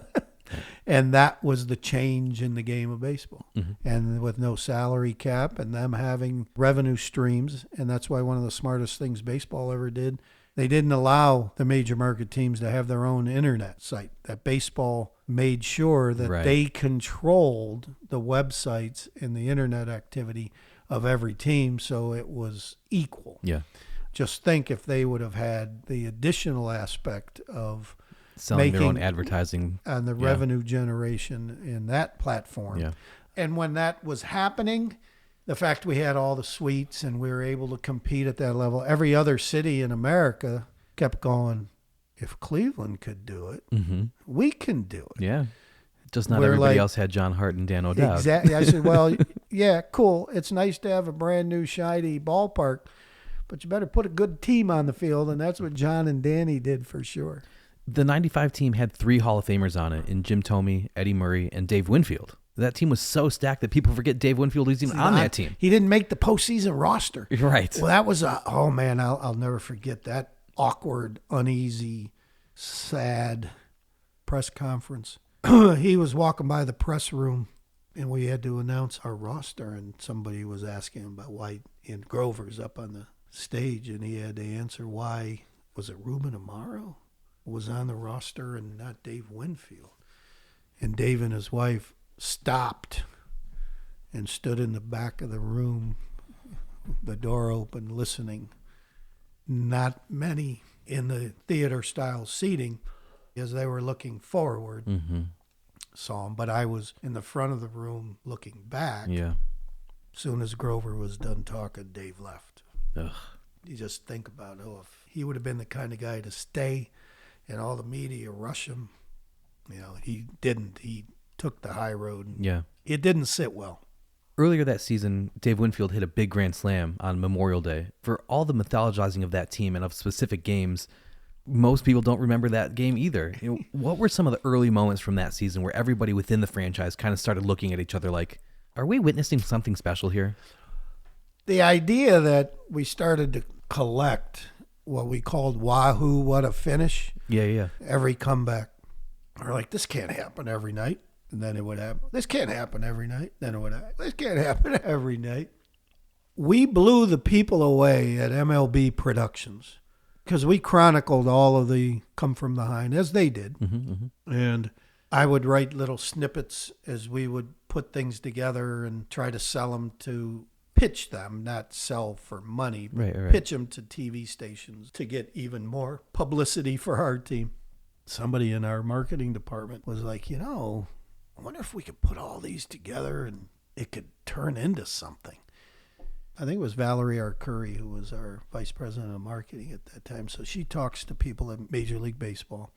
Speaker 2: And that was the change in the game of baseball.
Speaker 1: Mm-hmm.
Speaker 2: And with no salary cap and them having revenue streams, and that's why one of the smartest things baseball ever did, they didn't allow the major market teams to have their own internet site. That baseball made sure that
Speaker 1: Right.
Speaker 2: they controlled the websites and the internet activity of every team, so it was equal.
Speaker 1: Yeah.
Speaker 2: Just think if they would have had the additional aspect of
Speaker 1: Selling their own
Speaker 2: making-
Speaker 1: advertising.
Speaker 2: on the
Speaker 1: Yeah.
Speaker 2: revenue generation in that platform.
Speaker 1: Yeah.
Speaker 2: And when that was happening, the fact we had all the suites and we were able to compete at that level, every other city in America kept going, if Cleveland could do it,
Speaker 1: Mm-hmm.
Speaker 2: we can do it.
Speaker 1: Yeah. Just not
Speaker 2: We're
Speaker 1: everybody
Speaker 2: like-
Speaker 1: else had John Hart and Dan O'Dowd.
Speaker 2: Exactly. I said, well, yeah, cool. It's nice to have a brand new, shiny ballpark, but you better put a good team on the field, and that's what John and Danny did for sure.
Speaker 1: The 95 team had 3 Hall of Famers on it in Jim Thome, Eddie Murray, and Dave Winfield. That team was so stacked that people forget Dave Winfield was even on that team.
Speaker 2: He didn't make the postseason roster.
Speaker 1: Right.
Speaker 2: Well, that was oh man, I'll never forget that awkward, uneasy, sad press conference. He was walking by the press room, and we had to announce our roster, and somebody was asking him about why, and Grover's up on the stage, and he had to answer why, was it Ruben Amaro was on the roster and not Dave Winfield? And Dave and his wife stopped and stood in the back of the room, the door open, listening. Not many in the theater-style seating, as they were looking forward,
Speaker 1: Mm-hmm.
Speaker 2: saw him. But I was in the front of the room looking back.
Speaker 1: Yeah.
Speaker 2: As soon as Grover was done talking, Dave left.
Speaker 1: Ugh.
Speaker 2: You just think about, if he would have been the kind of guy to stay and all the media rush him. He didn't. He took the high road. And
Speaker 1: Yeah.
Speaker 2: it didn't sit well.
Speaker 1: Earlier that season, Dave Winfield hit a big grand slam on Memorial Day. For all the mythologizing of that team and of specific games, most people don't remember that game either. What were some of the early moments from that season where everybody within the franchise kind of started looking at each other like, are we witnessing something special here?
Speaker 2: The idea that we started to collect what we called Wahoo, what a finish,
Speaker 1: Yeah.
Speaker 2: every comeback. We're like, this can't happen every night. And then it would happen. This can't happen every night. Then it would happen. This can't happen every night. We blew the people away at MLB Productions because we chronicled all of the Come From Behind, as they did.
Speaker 1: Mm-hmm, mm-hmm.
Speaker 2: And I would write little snippets as we would put things together and try to sell them to pitch them, not sell for money, but
Speaker 1: Right.
Speaker 2: pitch them to TV stations to get even more publicity for our team. Somebody in our marketing department was like, I wonder if we could put all these together and it could turn into something. I think it was Valerie Arcuri, who was our vice president of marketing at that time. So she talks to people at Major League Baseball.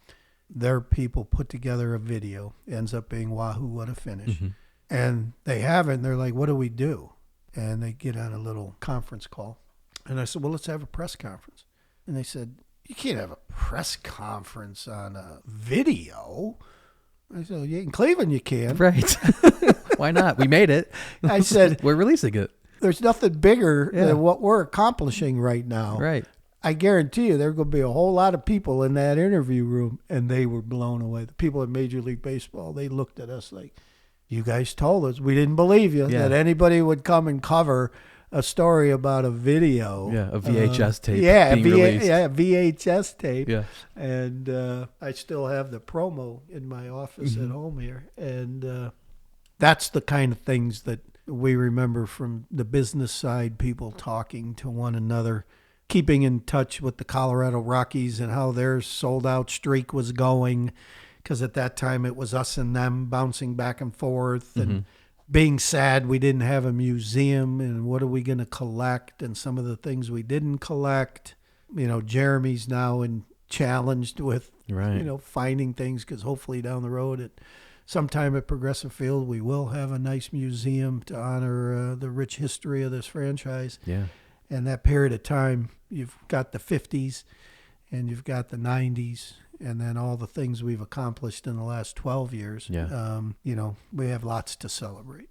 Speaker 2: Their people put together a video. It ends up being Wahoo, what a finish.
Speaker 1: Mm-hmm.
Speaker 2: And they have it, and they're like, what do we do? And they get on a little conference call. And I said, well, let's have a press conference. And they said, you can't have a press conference on a video. I said, yeah, in Cleveland you can.
Speaker 1: Right. Why not? We made it.
Speaker 2: I said,
Speaker 1: we're releasing it.
Speaker 2: there's nothing bigger
Speaker 1: Yeah.
Speaker 2: than what we're accomplishing right now.
Speaker 1: Right.
Speaker 2: I guarantee you there are going to be a whole lot of people in that interview room, and they were blown away. The people at Major League Baseball, they looked at us like, you guys told us. We didn't believe you
Speaker 1: Yeah.
Speaker 2: that anybody would come and cover a story about a video.
Speaker 1: Yeah, a VHS tape
Speaker 2: Yeah,
Speaker 1: being released.
Speaker 2: yeah, VHS tape.
Speaker 1: Yeah.
Speaker 2: And I still have the promo in my office at home here. And that's the kind of things that we remember from the business side, people talking to one another, keeping in touch with the Colorado Rockies and how their sold-out streak was going, because at that time it was us and them bouncing back and forth and being sad we didn't have a museum and what are we going to collect, and some of the things we didn't collect. Jeremy's now challenged with,
Speaker 1: Right.
Speaker 2: finding things, because hopefully down the road sometime at Progressive Field we will have a nice museum to honor the rich history of this franchise.
Speaker 1: Yeah.
Speaker 2: And that period of time, you've got the 50s and you've got the 90s, and then all the things we've accomplished in the last 12 years.
Speaker 1: Yeah.
Speaker 2: We have lots to celebrate.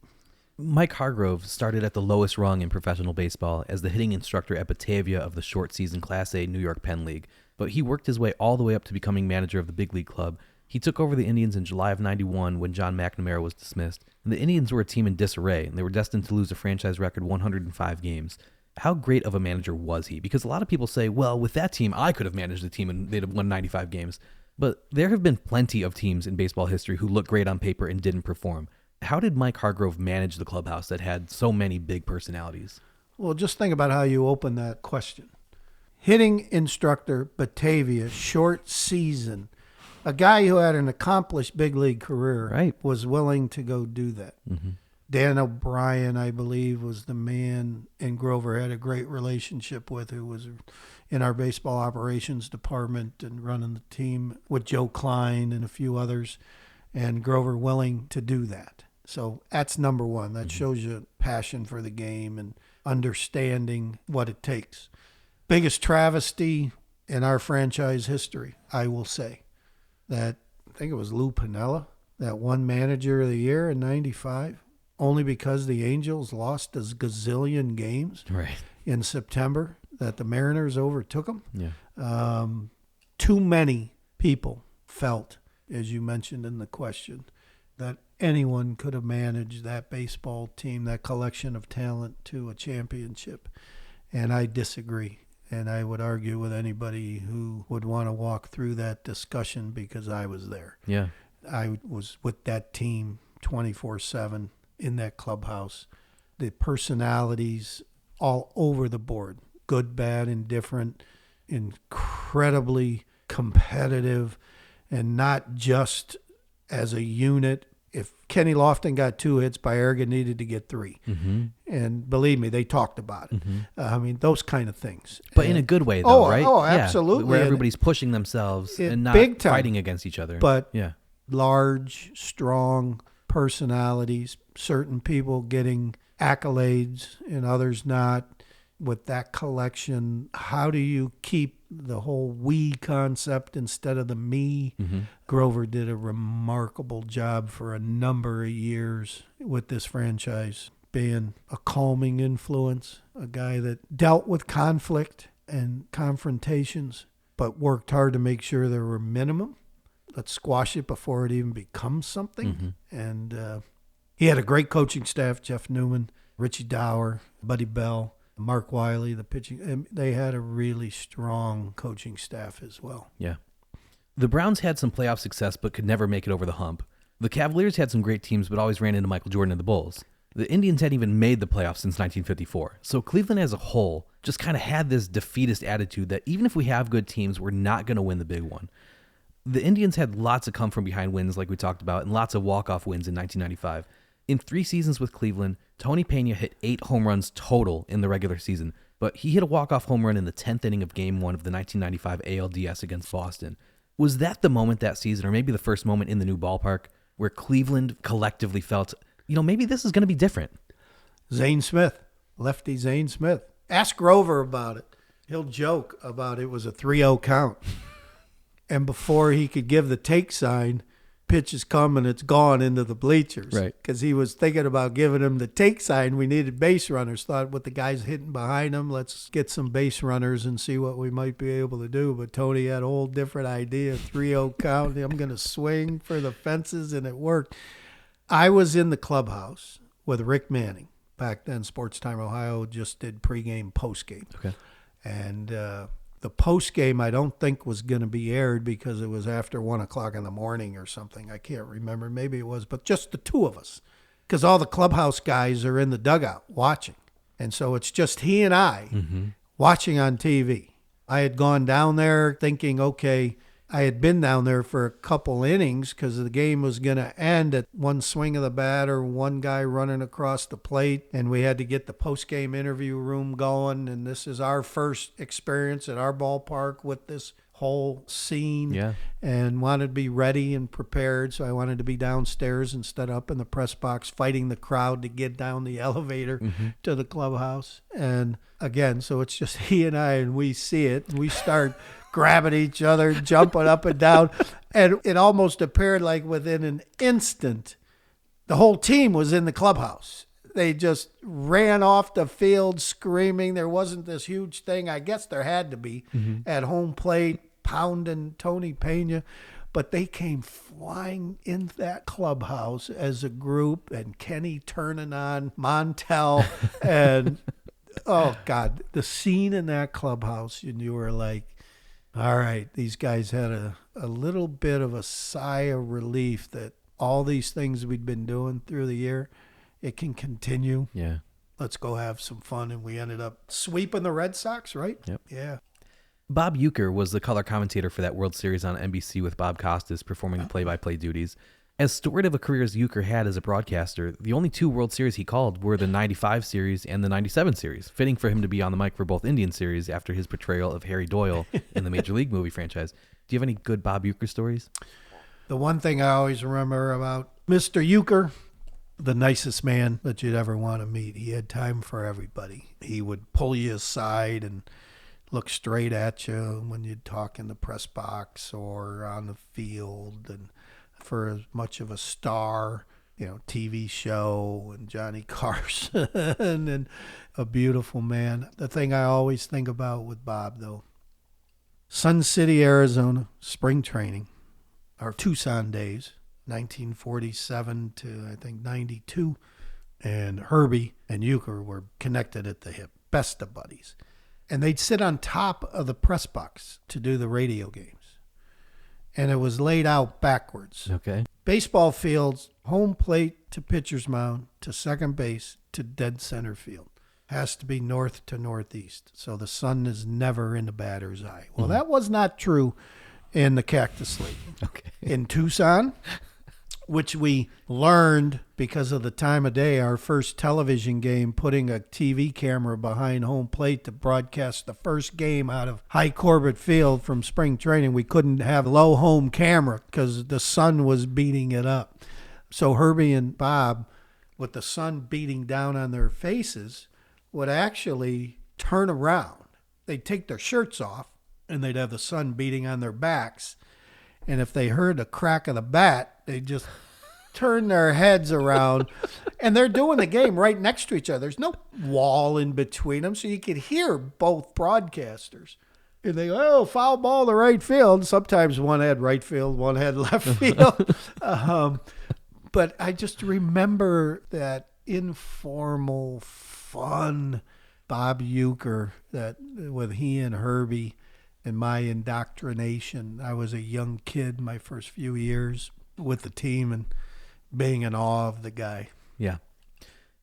Speaker 1: Mike Hargrove started at the lowest rung in professional baseball as the hitting instructor at Batavia of the short season Class A New York Penn League, but he worked his way all the way up to becoming manager of the big league club. He took over the Indians in July of '91 when John McNamara was dismissed, and the Indians were a team in disarray, and they were destined to lose a franchise record 105 games. How great of a manager was he? Because a lot of people say, well, with that team, I could have managed the team and they'd have won 95 games. But there have been plenty of teams in baseball history who look great on paper and didn't perform. How did Mike Hargrove manage the clubhouse that had so many big personalities?
Speaker 2: Well, just think about how you open that question. Hitting instructor, Batavia, short season. A guy who had an accomplished big league career was willing to go do that. Mm-hmm. Dan O'Brien, I believe, was the man, and Grover had a great relationship with, who was in our baseball operations department and running the team with Joe Klein and a few others, and Grover willing to do that. So that's number one. That shows you passion for the game and understanding what it takes. Biggest travesty in our franchise history, I will say, that I think it was Lou Piniella that won Manager of the Year in '95. Only because the Angels lost a gazillion games in September that the Mariners overtook them. Yeah. Too many people felt, as you mentioned in the question, that anyone could have managed that baseball team, that collection of talent, to a championship. And I disagree. And I would argue with anybody who would want to walk through that discussion, because I was there. Yeah. I was with that team 24/7. In that clubhouse, the personalities all over the board, good, bad, indifferent, incredibly competitive, and not just as a unit. If Kenny Lofton got 2 hits, Baerga needed to get 3. Mm-hmm. And believe me, they talked about it. Mm-hmm. I mean, those kind of things.
Speaker 1: But in a good way, though, right?
Speaker 2: Oh, absolutely.
Speaker 1: Yeah, where everybody's pushing themselves and not fighting against each other.
Speaker 2: But large, strong personalities, certain people getting accolades and others not. With that collection, how do you keep the whole we concept instead of the me? Mm-hmm. Grover did a remarkable job for a number of years with this franchise, being a calming influence, a guy that dealt with conflict and confrontations, but worked hard to make sure there were minimum. Let's squash it before it even becomes something. Mm-hmm. And he had a great coaching staff, Jeff Newman, Richie Dower, Buddy Bell, Mark Wiley, the pitching. And they had a really strong coaching staff as well. Yeah.
Speaker 1: The Browns had some playoff success but could never make it over the hump. The Cavaliers had some great teams but always ran into Michael Jordan and the Bulls. The Indians hadn't even made the playoffs since 1954. So Cleveland as a whole just kind of had this defeatist attitude that even if we have good teams, we're not going to win the big one. The Indians had lots of come-from-behind wins like we talked about and lots of walk-off wins in 1995. In 3 seasons with Cleveland, Tony Pena hit 8 home runs total in the regular season, but he hit a walk-off home run in the 10th inning of Game 1 of the 1995 ALDS against Boston. Was that the moment that season, or maybe the first moment in the new ballpark, where Cleveland collectively felt, maybe this is going to be different?
Speaker 2: Zane Smith, lefty Zane Smith. Ask Grover about it. He'll joke about it was a 3-0 count. And before he could give the take sign, pitch is coming, it's gone into the bleachers. Right. Because he was thinking about giving him the take sign. We needed base runners. Thought with the guys hitting behind him, let's get some base runners and see what we might be able to do. But Tony had a whole different idea. 3-0 count. I'm going to swing for the fences, and it worked. I was in the clubhouse with Rick Manning. Back then, Sports Time Ohio just did pregame, postgame. Okay. And the post-game I don't think was going to be aired because it was after 1 o'clock in the morning or something. I can't remember. Maybe it was, but just the two of us, because all the clubhouse guys are in the dugout watching. And so it's just he and I watching on TV. I had gone down there thinking, okay, I had been down there for a couple innings because the game was going to end at one swing of the bat or one guy running across the plate, and we had to get the post-game interview room going, and this is our first experience at our ballpark with this whole scene, and wanted to be ready and prepared, so I wanted to be downstairs instead of up in the press box fighting the crowd to get down the elevator to the clubhouse. And again, so it's just he and I, and we see it, and we start grabbing each other, jumping up and down. And it almost appeared like within an instant, the whole team was in the clubhouse. They just ran off the field screaming. There wasn't this huge thing. I guess there had to be at home plate, pounding Tony Pena. But they came flying in that clubhouse as a group, and Kenny turning on Montel. And, oh, God, the scene in that clubhouse, and you were like, all right, these guys had a little bit of a sigh of relief that all these things we'd been doing through the year, it can continue.
Speaker 1: Yeah.
Speaker 2: Let's go have some fun. And we ended up sweeping the Red Sox, right?
Speaker 1: Yep.
Speaker 2: Yeah.
Speaker 1: Bob Uecker was the color commentator for that World Series on NBC with Bob Costas performing play-by-play duties. As storied of a career as Uecker had as a broadcaster, the only two World Series he called were the 95 series and the 97 series, fitting for him to be on the mic for both Indian series after his portrayal of Harry Doyle in the Major League movie franchise. Do you have any good Bob Uecker stories?
Speaker 2: The one thing I always remember about Mr. Uecker, the nicest man that you'd ever want to meet. He had time for everybody. He would pull you aside and look straight at you when you'd talk in the press box or on the field. And for as much of a star, TV show and Johnny Carson and a beautiful man. The thing I always think about with Bob, though, Sun City, Arizona, spring training, our Tucson days, 1947 to, I think, 92. And Herbie and Uecker were connected at the hip, best of buddies. And they'd sit on top of the press box to do the radio games. And it was laid out backwards.
Speaker 1: Okay.
Speaker 2: Baseball fields, home plate to pitcher's mound to second base to dead center field. Has to be north to northeast. So the sun is never in the batter's eye. Well, that was not true in the Cactus League.
Speaker 1: Okay.
Speaker 2: In Tucson, which we learned because of the time of day, our first television game, putting a TV camera behind home plate to broadcast the first game out of High Corbett Field from spring training. We couldn't have low home camera because the sun was beating it up. So Herbie and Bob, with the sun beating down on their faces, would actually turn around. They'd take their shirts off and they'd have the sun beating on their backs. And if they heard the crack of the bat, they'd just turn their heads around. And they're doing the game right next to each other. There's no wall in between them, so you could hear both broadcasters. And they go, oh, foul ball to right field. Sometimes one had right field, one had left field. But I just remember that informal, fun Bob Uecker that with he and Herbie and my indoctrination. I was a young kid my first few years with the team and being in awe of the guy.
Speaker 1: Yeah.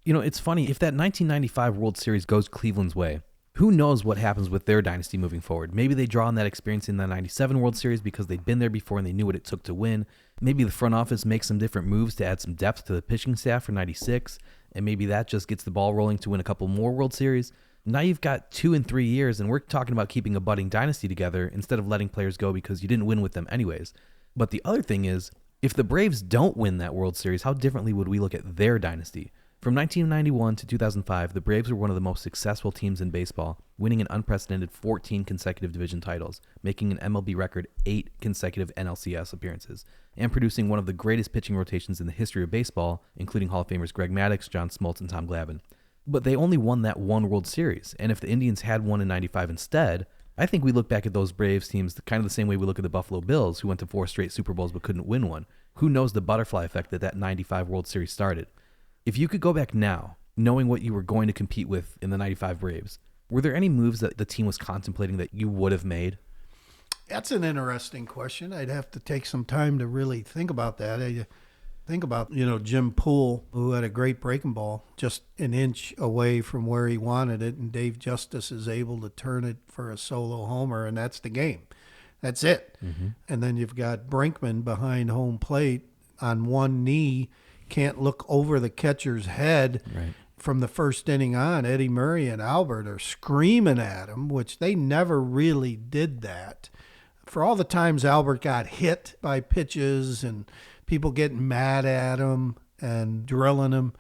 Speaker 1: It's funny. If that 1995 World Series goes Cleveland's way, who knows what happens with their dynasty moving forward? Maybe they draw on that experience in the 97 World Series because they'd been there before and they knew what it took to win. Maybe the front office makes some different moves to add some depth to the pitching staff for 96, and maybe that just gets the ball rolling to win a couple more World Series. Now you've got 2 and 3 years, and we're talking about keeping a budding dynasty together instead of letting players go because you didn't win with them anyways. But the other thing is, if the Braves don't win that World Series, how differently would we look at their dynasty? From 1991 to 2005, the Braves were one of the most successful teams in baseball, winning an unprecedented 14 consecutive division titles, making an MLB record 8 consecutive NLCS appearances, and producing one of the greatest pitching rotations in the history of baseball, including Hall of Famers Greg Maddux, John Smoltz, and Tom Glavine. But they only won that one World Series, and if the Indians had won in 95 instead, I think we look back at those Braves teams kind of the same way we look at the Buffalo Bills, who went to 4 straight Super Bowls but couldn't win one. Who knows the butterfly effect that 95 World Series started? If you could go back now, knowing what you were going to compete with in the 95 Braves, were there any moves that the team was contemplating that you would have made?
Speaker 2: That's an interesting question. I'd have to take some time to really think about that. I think about, Jim Poole, who had a great breaking ball just an inch away from where he wanted it, and Dave Justice is able to turn it for a solo homer, and that's the game. That's it. Mm-hmm. And then you've got Brinkman behind home plate on one knee, can't look over the catcher's head.
Speaker 1: Right.
Speaker 2: From the first inning on. Eddie Murray and Albert are screaming at him, which they never really did that. For all the times Albert got hit by pitches and people getting mad at him and drilling him,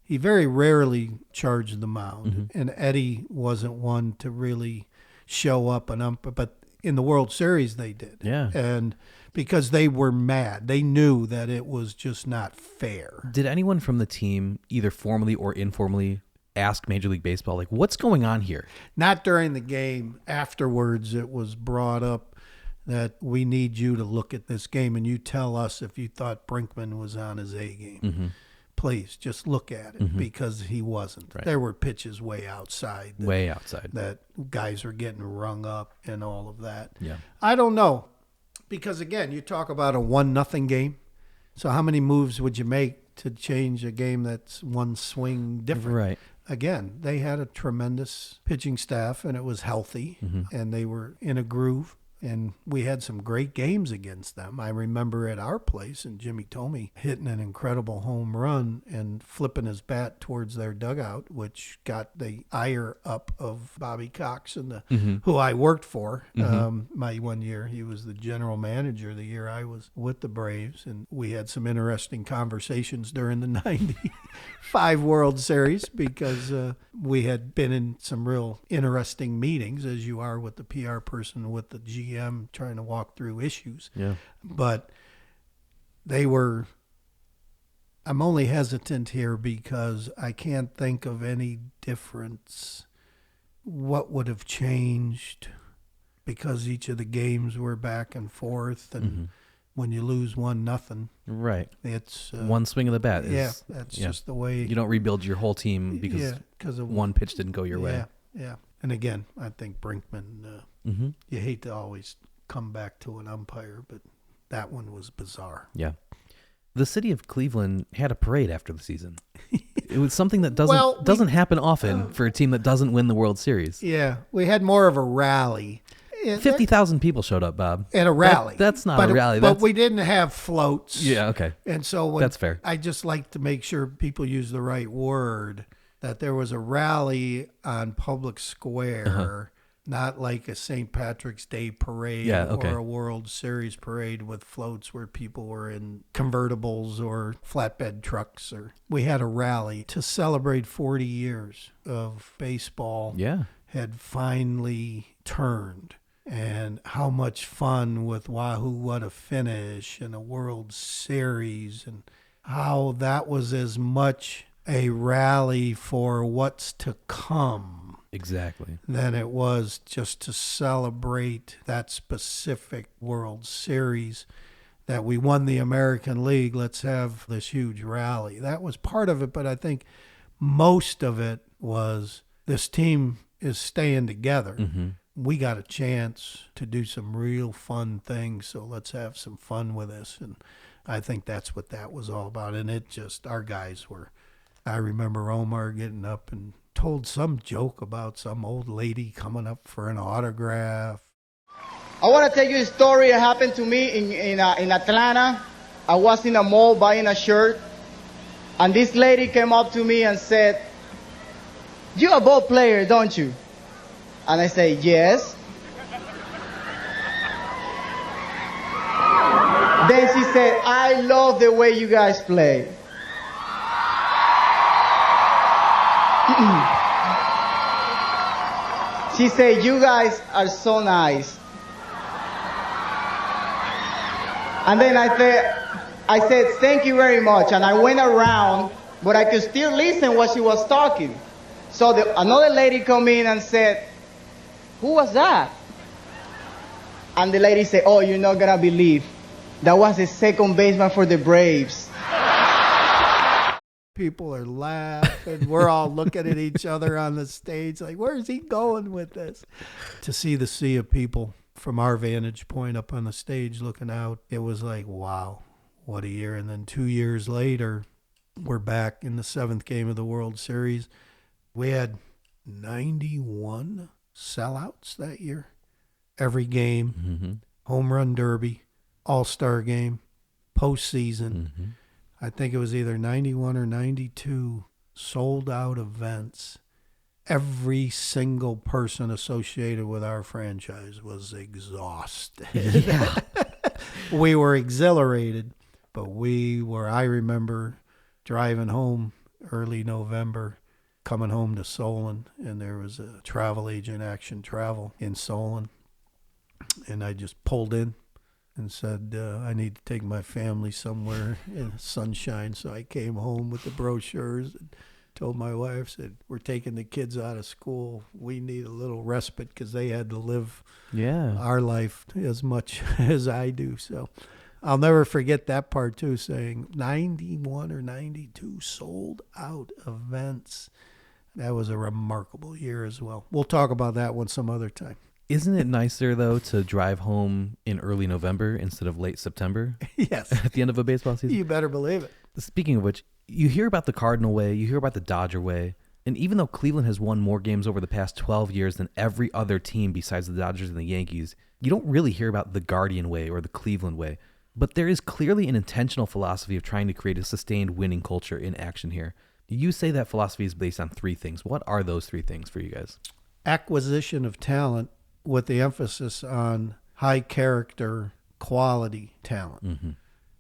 Speaker 2: he very rarely charged the mound. Mm-hmm. And Eddie wasn't one to really show up and ump, but in the World Series they did.
Speaker 1: Yeah.
Speaker 2: And because they were mad. They knew that it was just not fair.
Speaker 1: Did anyone from the team, either formally or informally, ask Major League Baseball, like, what's going on here?
Speaker 2: Not during the game. Afterwards, it was brought up that we need you to look at this game and you tell us if you thought Brinkman was on his A game.
Speaker 1: Mm-hmm.
Speaker 2: Please, just look at it, because he wasn't.
Speaker 1: Right.
Speaker 2: There were pitches way outside. That guys were getting rung up and all of that.
Speaker 1: Yeah.
Speaker 2: I don't know. Because, again, you talk about a 1-0 game. So how many moves would you make to change a game that's one swing different?
Speaker 1: Right.
Speaker 2: Again, they had a tremendous pitching staff, and it was healthy, and they were in a groove. And we had some great games against them. I remember at our place, and Jimmy Tomey hitting an incredible home run and flipping his bat towards their dugout, which got the ire up of Bobby Cox, and who I worked for my one year. He was the general manager the year I was with the Braves, and we had some interesting conversations during the 95 World Series because we had been in some real interesting meetings, as you are with the PR person, with the GM trying to walk through issues.
Speaker 1: Yeah.
Speaker 2: But they were, I'm only hesitant here because I can't think of any difference. What would have changed, because each of the games were back and forth, and when you lose 1-0,
Speaker 1: right,
Speaker 2: it's
Speaker 1: one swing of the bat.
Speaker 2: That's just the way.
Speaker 1: You don't rebuild your whole team because
Speaker 2: of
Speaker 1: one pitch didn't go your way.
Speaker 2: Yeah. And again, I think Brinkman, you hate to always come back to an umpire, but that one was bizarre.
Speaker 1: Yeah. The city of Cleveland had a parade after the season. It was something that doesn't happen often for a team that doesn't win the World Series.
Speaker 2: Yeah, we had more of a rally.
Speaker 1: 50,000 people showed up, Bob.
Speaker 2: At a rally.
Speaker 1: That's not a rally.
Speaker 2: But we didn't have floats.
Speaker 1: Yeah, okay.
Speaker 2: And so
Speaker 1: that's fair.
Speaker 2: I just like to make sure people use the right word, that there was a rally on Public Square, not like a St. Patrick's Day parade or a World Series parade with floats where people were in convertibles or flatbed trucks. We had a rally to celebrate 40 years of baseball.
Speaker 1: Yeah.
Speaker 2: Had finally turned. And how much fun with Wahoo What a Finish and a World Series, and how that was as much a rally for what's to come.
Speaker 1: Exactly.
Speaker 2: Than it was just to celebrate that specific World Series, that we won the American League. Let's have this huge rally. That was part of it, but I think most of it was this team is staying together. We got a chance to do some real fun things, so let's have some fun with this. And I think that's what that was all about. And it just, our guys were, I remember Omar getting up and told some joke about some old lady coming up for an autograph.
Speaker 3: I want to tell you a story that happened to me in Atlanta. I was in a mall buying a shirt, and this lady came up to me and said, "You're a ball player, don't you?" And I say, "Yes." Then she said, "I love the way you guys play." She said, "You guys are so nice." And then I said, "Thank you very much." And I went around, but I could still listen what she was talking. So another lady come in and said, "Who was that?" And the lady said, "Oh, you're not going to believe. That was the second baseman for the Braves."
Speaker 2: People are laughing. We're all looking at each other on the stage like, where's he going with this? To see the sea of people from our vantage point up on the stage looking out, it was like, wow, what a year. And then 2 years later, we're back in the seventh game of the World Series. We had 91 sellouts that year. Every game, home run derby, all-star game, postseason. I think it was either 91 or 92 sold-out events. Every single person associated with our franchise was exhausted.
Speaker 1: Yeah.
Speaker 2: We were exhilarated, but I remember driving home early November, coming home to Solon, and there was a travel agent, Action Travel, in Solon. And I just pulled in and said, I need to take my family somewhere in sunshine. So I came home with the brochures and told my wife, said, we're taking the kids out of school. We need a little respite because they had to live our life as much as I do. So I'll never forget that part too, saying 91 or 92 sold out events. That was a remarkable year as well. We'll talk about that one some other time.
Speaker 1: Isn't it nicer, though, to drive home in early November instead of late September?
Speaker 2: Yes.
Speaker 1: At the end of a baseball season?
Speaker 2: You better believe it.
Speaker 1: Speaking of which, you hear about the Cardinal way, you hear about the Dodger way, and even though Cleveland has won more games over the past 12 years than every other team besides the Dodgers and the Yankees, you don't really hear about the Guardian way or the Cleveland way. But there is clearly an intentional philosophy of trying to create a sustained winning culture in action here. You say that philosophy is based on three things. What are those three things for you guys?
Speaker 2: Acquisition of talent with the emphasis on high character, quality talent. Mm-hmm.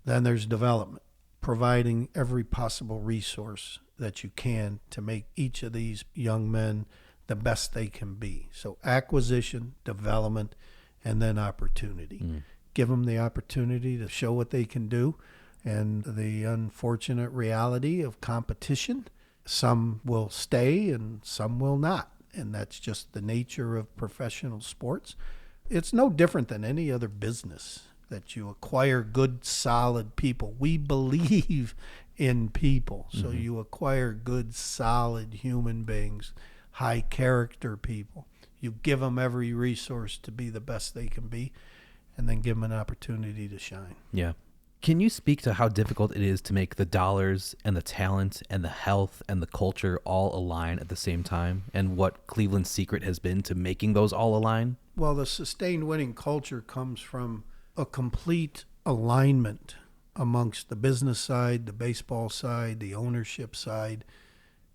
Speaker 2: Then there's development, providing every possible resource that you can to make each of these young men the best they can be. So acquisition, development, and then opportunity. Mm. Give them the opportunity to show what they can do. And the unfortunate reality of competition, some will stay and some will not. And that's just the nature of professional sports. It's no different than any other business that you acquire good, solid people. We believe in people. So you acquire good, solid human beings, high character people. You give them every resource to be the best they can be, and then give them an opportunity to shine.
Speaker 1: Yeah. Can you speak to how difficult it is to make the dollars and the talent and the health and the culture all align at the same time, and what Cleveland's secret has been to making those all align?
Speaker 2: Well, the sustained winning culture comes from a complete alignment amongst the business side, the baseball side, the ownership side.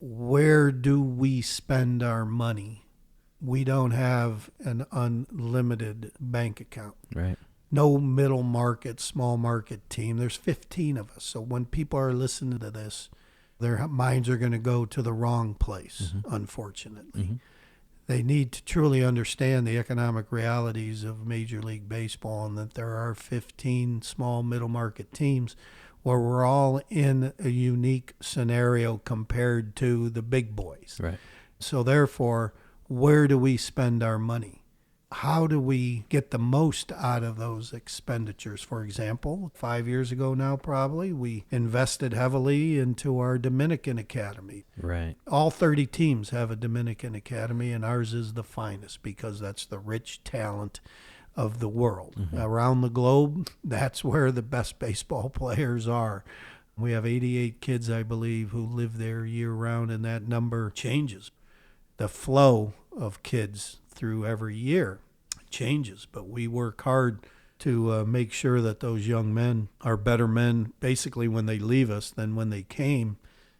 Speaker 2: Where do we spend our money? We don't have an unlimited bank account.
Speaker 1: Right.
Speaker 2: No middle market, small market team. There's 15 of us. So when people are listening to this, their minds are going to go to the wrong place, unfortunately. Mm-hmm. They need to truly understand the economic realities of Major League Baseball, and that there are 15 small middle market teams where we're all in a unique scenario compared to the big boys.
Speaker 1: Right.
Speaker 2: So therefore, where do we spend our money? How do we get the most out of those expenditures? For example, 5 years ago now probably, we invested heavily into our Dominican Academy.
Speaker 1: Right.
Speaker 2: All 30 teams have a Dominican Academy, and ours is the finest because that's the rich talent of the world. Mm-hmm. Around the globe, that's where the best baseball players are. We have 88 kids, I believe, who live there year-round, and that number changes. The flow of kids through every year changes, but we work hard to make sure that those young men are better men basically when they leave us than when they came,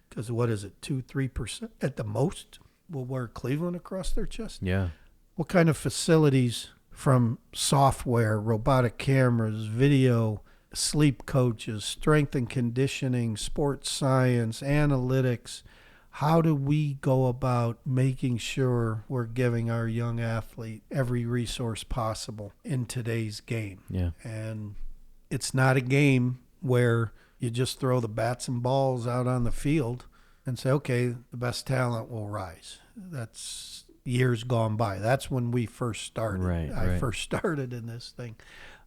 Speaker 2: because what is it, 2-3% at the most will wear Cleveland across their chest?
Speaker 1: Yeah.
Speaker 2: What kind of facilities, from software, robotic cameras, video, sleep coaches, strength and conditioning, sports science, analytics, how do we go about making sure we're giving our young athlete every resource possible in today's game?
Speaker 1: Yeah.
Speaker 2: And it's not a game where you just throw the bats and balls out on the field and say, okay, the best talent will rise. That's years gone by. That's when we first started. I first started in this thing.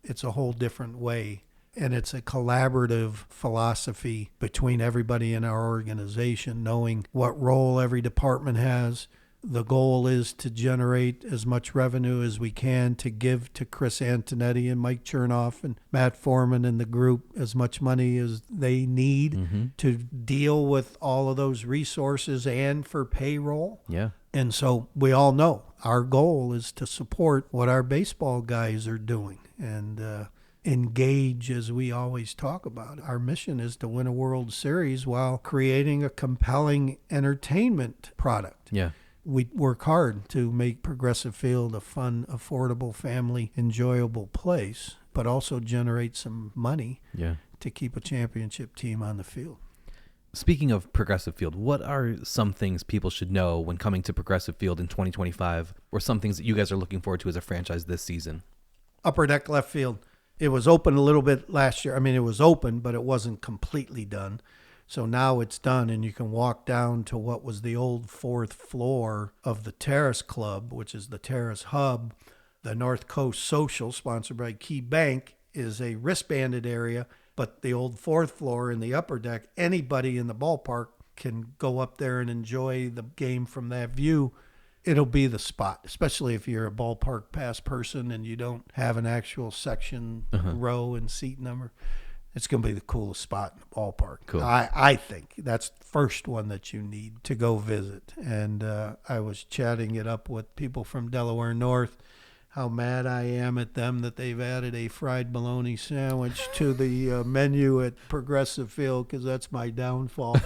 Speaker 2: It's a whole different way. And it's a collaborative philosophy between everybody in our organization, knowing what role every department has. The goal is to generate as much revenue as we can to give to Chris Antonetti and Mike Chernoff and Matt Foreman and the group as much money as they need to deal with all of those resources and for payroll.
Speaker 1: Yeah.
Speaker 2: And so we all know our goal is to support what our baseball guys are doing and engage, as we always talk about. Our mission is to win a World Series while creating a compelling entertainment product.
Speaker 1: Yeah.
Speaker 2: We work hard to make Progressive Field a fun, affordable, family, enjoyable place, but also generate some money to keep a championship team on the field.
Speaker 1: Speaking of Progressive Field, what are some things people should know when coming to Progressive Field in 2025, or some things that you guys are looking forward to as a franchise this season?
Speaker 2: Upper deck left field. It was open a little bit last year. I mean, it was open, but it wasn't completely done. So now it's done, and you can walk down to what was the old fourth floor of the Terrace Club, which is the Terrace Hub. The North Coast Social, sponsored by Key Bank, is a wristbanded area, but the old fourth floor in the upper deck, anybody in the ballpark can go up there and enjoy the game from that view. It'll be the spot, especially if you're a ballpark pass person and you don't have an actual section, row, and seat number. It's going to be the coolest spot in the ballpark.
Speaker 1: Cool.
Speaker 2: I think that's the first one that you need to go visit. And I was chatting it up with people from Delaware North, how mad I am at them that they've added a fried bologna sandwich to the menu at Progressive Field, because that's my downfall.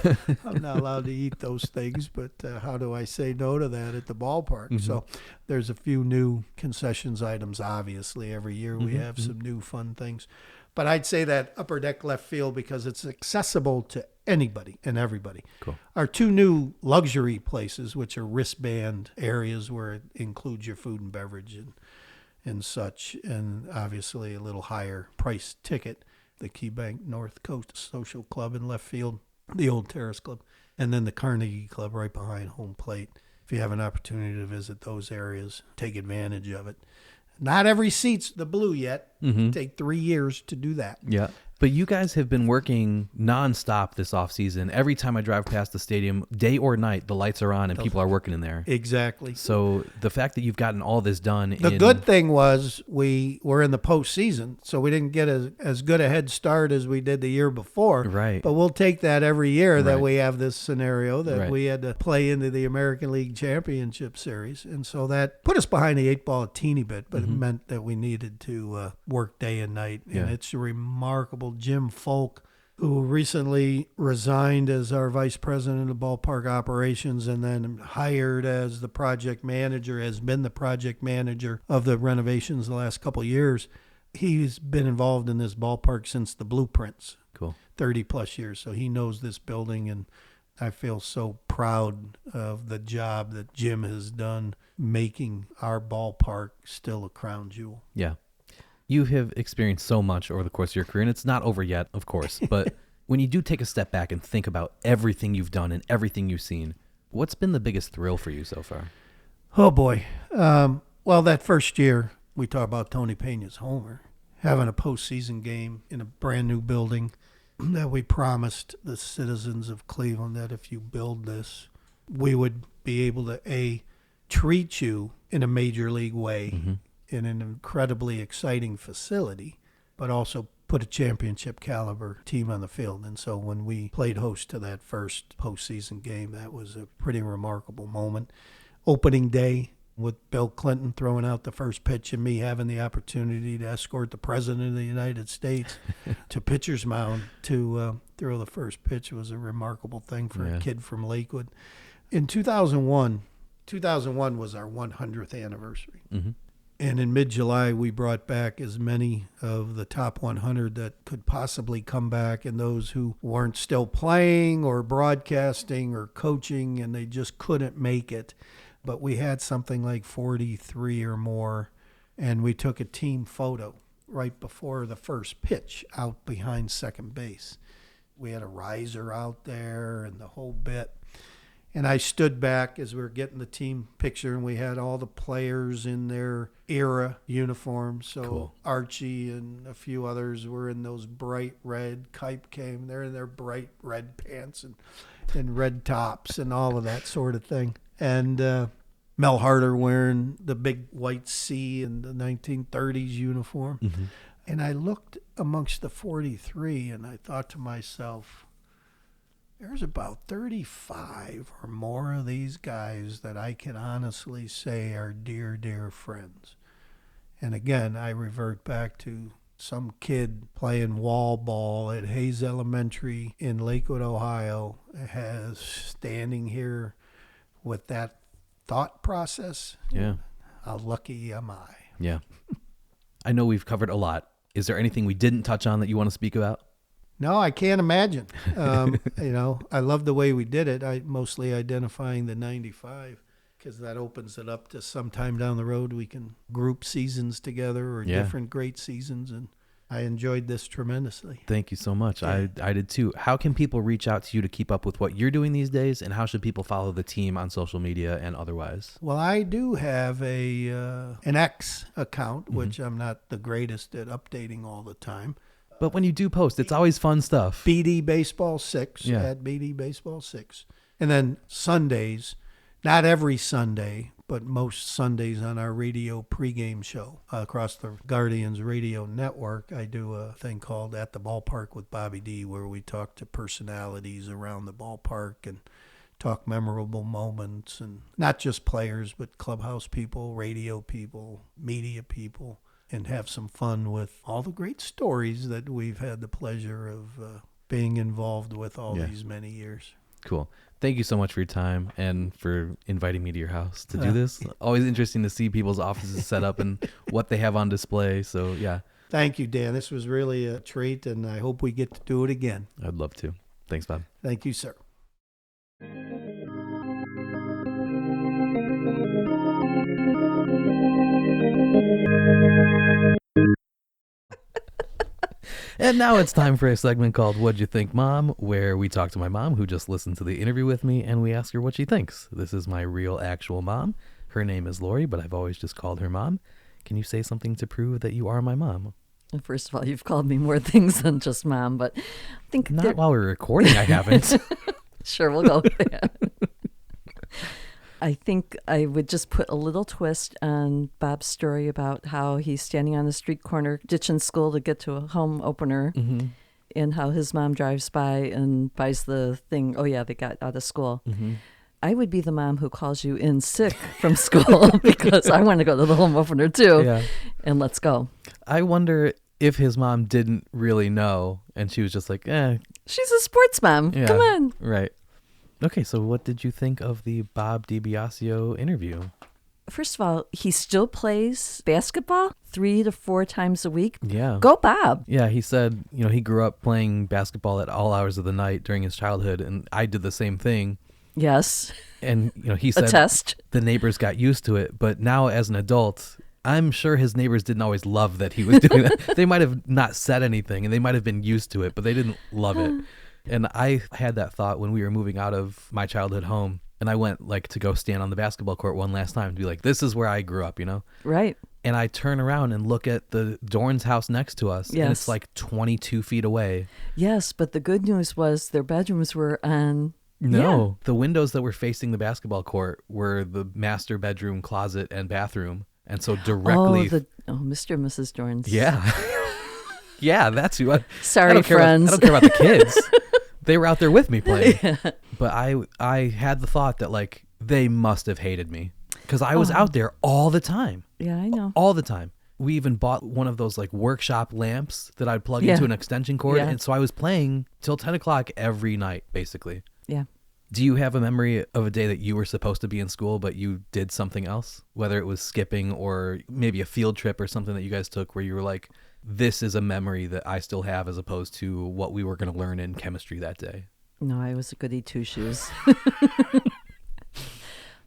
Speaker 2: I'm not allowed to eat those things, but how do I say no to that at the ballpark? So there's a few new concessions items, obviously. Every year we have some new fun things. But I'd say that upper deck left field because it's accessible to anybody and everybody.
Speaker 1: Cool.
Speaker 2: Our two new luxury places, which are wristband areas where it includes your food and beverage and such, and obviously a little higher price ticket, the Key Bank North Coast Social Club in left field, the old Terrace Club, and then the Carnegie Club right behind home plate. If you have an opportunity to visit those areas, take advantage of it. Not every seat's the blue yet. Take 3 years to do that.
Speaker 1: Yeah. But you guys have been working nonstop this offseason. Every time I drive past the stadium, day or night, the lights are on and people are working in there.
Speaker 2: Exactly.
Speaker 1: So the fact that you've gotten all this done.
Speaker 2: The good thing was we were in the postseason, so we didn't get as good a head start as we did the year before.
Speaker 1: Right.
Speaker 2: But we'll take that every year that
Speaker 1: Right.
Speaker 2: we have this scenario that
Speaker 1: Right.
Speaker 2: we had to play into the American League Championship Series. And so that put us behind the 8-ball a teeny bit, but it meant that we needed to work day and night.
Speaker 1: Yeah.
Speaker 2: And it's remarkable. Jim Folk, who recently resigned as our vice president of ballpark operations and then hired as the project manager, has been the project manager of the renovations the last couple of years. He's been involved in this ballpark since the blueprints.
Speaker 1: Cool.
Speaker 2: 30 plus years. So he knows this building, and I feel so proud of the job that Jim has done making our ballpark still a crown jewel.
Speaker 1: Yeah. You have experienced so much over the course of your career, and it's not over yet, of course. But when you do take a step back and think about everything you've done and everything you've seen, what's been the biggest thrill for you so far?
Speaker 2: Oh, boy. Well, that first year, we talked about Tony Peña's homer, having a postseason game in a brand new building that we promised the citizens of Cleveland that if you build this, we would be able to, A, treat you in a major league way in an incredibly exciting facility, but also put a championship caliber team on the field. And so when we played host to that first postseason game, that was a pretty remarkable moment. Opening day with Bill Clinton throwing out the first pitch and me having the opportunity to escort the President of the United States to pitcher's mound to throw the first pitch was a remarkable thing for a kid from Lakewood. In 2001 was our 100th anniversary. And in mid-July, we brought back as many of the top 100 that could possibly come back, and those who weren't still playing or broadcasting or coaching, and they just couldn't make it. But we had something like 43 or more, and we took a team photo right before the first pitch out behind second base. We had a riser out there and the whole bit. And I stood back as we were getting the team picture, and we had all the players in their era uniforms. So
Speaker 1: Cool.
Speaker 2: Archie and a few others were in those bright red. Kipe came. They're in their bright red pants and red tops and all of that sort of thing. And Mel Harder wearing the big white C in the 1930s uniform. And I looked amongst the 43, and I thought to myself, there's about 35 or more of these guys that I can honestly say are dear, dear friends. And again, I revert back to some kid playing wall ball at Hayes Elementary in Lakewood, Ohio, has standing here with that thought process.
Speaker 1: Yeah.
Speaker 2: How lucky am I?
Speaker 1: Yeah. I know we've covered a lot. Is there anything we didn't touch on that you want to speak about?
Speaker 2: No, I can't imagine. I love the way we did it. I mostly identifying the 95 because that opens it up to sometime down the road we can group seasons together or different great seasons. And I enjoyed this tremendously.
Speaker 1: Thank you so much.
Speaker 2: Yeah.
Speaker 1: I did too. How can people reach out to you to keep up with what you're doing these days, and how should people follow the team on social media and otherwise?
Speaker 2: Well, I do have an X account, which I'm not the greatest at updating all the time.
Speaker 1: But when you do post, it's always fun stuff.
Speaker 2: BD Baseball 6 at BD Baseball 6. And then Sundays, not every Sunday, but most Sundays on our radio pregame show across the Guardians radio network, I do a thing called At the Ballpark with Bobby D, where we talk to personalities around the ballpark and talk memorable moments, and not just players, but clubhouse people, radio people, media people, and have some fun with all the great stories that we've had the pleasure of being involved with all these many years.
Speaker 1: Cool. Thank you so much for your time and for inviting me to your house to do this. Always interesting to see people's offices set up and what they have on display. So, yeah.
Speaker 2: Thank you, Dan. This was really a treat, and I hope we get to do it again.
Speaker 1: I'd love to. Thanks, Bob.
Speaker 2: Thank you, sir.
Speaker 1: And now it's time for a segment called What'd You Think, Mom?, where we talk to my mom, who just listened to the interview with me, and we ask her what she thinks. This is my real, actual mom. Her name is Lori, but I've always just called her Mom. Can you say something to prove that you are my mom?
Speaker 4: First of all, you've called me more things than just Mom, but I think
Speaker 1: Not while we're recording, I haven't.
Speaker 4: Sure, we'll go with that. I think I would just put a little twist on Bob's story about how he's standing on the street corner ditching school to get to a home opener, and how his mom drives by and buys the thing. Oh, yeah, they got out of school. I would be the mom who calls you in sick from school because I want to go to the home opener too.
Speaker 1: Yeah.
Speaker 4: And let's go.
Speaker 1: I wonder if his mom didn't really know and she was just like,
Speaker 4: She's a sports mom.
Speaker 1: yeah,
Speaker 4: Come on.
Speaker 1: Right. Okay, so what did you think of the Bob DiBiasio interview?
Speaker 4: First of all, he still plays basketball 3 to 4 times a week.
Speaker 1: Yeah.
Speaker 4: Go Bob.
Speaker 1: Yeah, he said, he grew up playing basketball at all hours of the night during his childhood, and I did the same thing.
Speaker 4: Yes.
Speaker 1: And, he said
Speaker 4: Attest.
Speaker 1: the neighbors got used to it, but now as an adult, I'm sure his neighbors didn't always love that he was doing that. They might have not said anything, and they might have been used to it, but they didn't love it. And I had that thought when we were moving out of my childhood home, and I went to go stand on the basketball court one last time to be like, this is where I grew up,
Speaker 4: Right.
Speaker 1: And I turn around and look at the Dorn's house next to us, and it's 22 feet away.
Speaker 4: Yes, but the good news was their bedrooms were on...
Speaker 1: No, the windows that were facing the basketball court were the master bedroom, closet, and bathroom. And so directly...
Speaker 4: Mr. and Mrs. Dorn's.
Speaker 1: Yeah. Yeah, that's who
Speaker 4: Sorry, friends.
Speaker 1: I don't care about the kids. They were out there with me playing. Yeah. But I had the thought that they must have hated me because I was out there all the time.
Speaker 4: Yeah, I know.
Speaker 1: All the time. We even bought one of those workshop lamps that I'd plug into an extension cord.
Speaker 4: Yeah.
Speaker 1: And so I was playing till 10 o'clock every night, basically.
Speaker 4: Yeah.
Speaker 1: Do you have a memory of a day that you were supposed to be in school, but you did something else? Whether it was skipping or maybe a field trip or something that you guys took where you were like, this is a memory that I still have as opposed to what we were going to learn in chemistry that day.
Speaker 4: No, I was a goody two-shoes.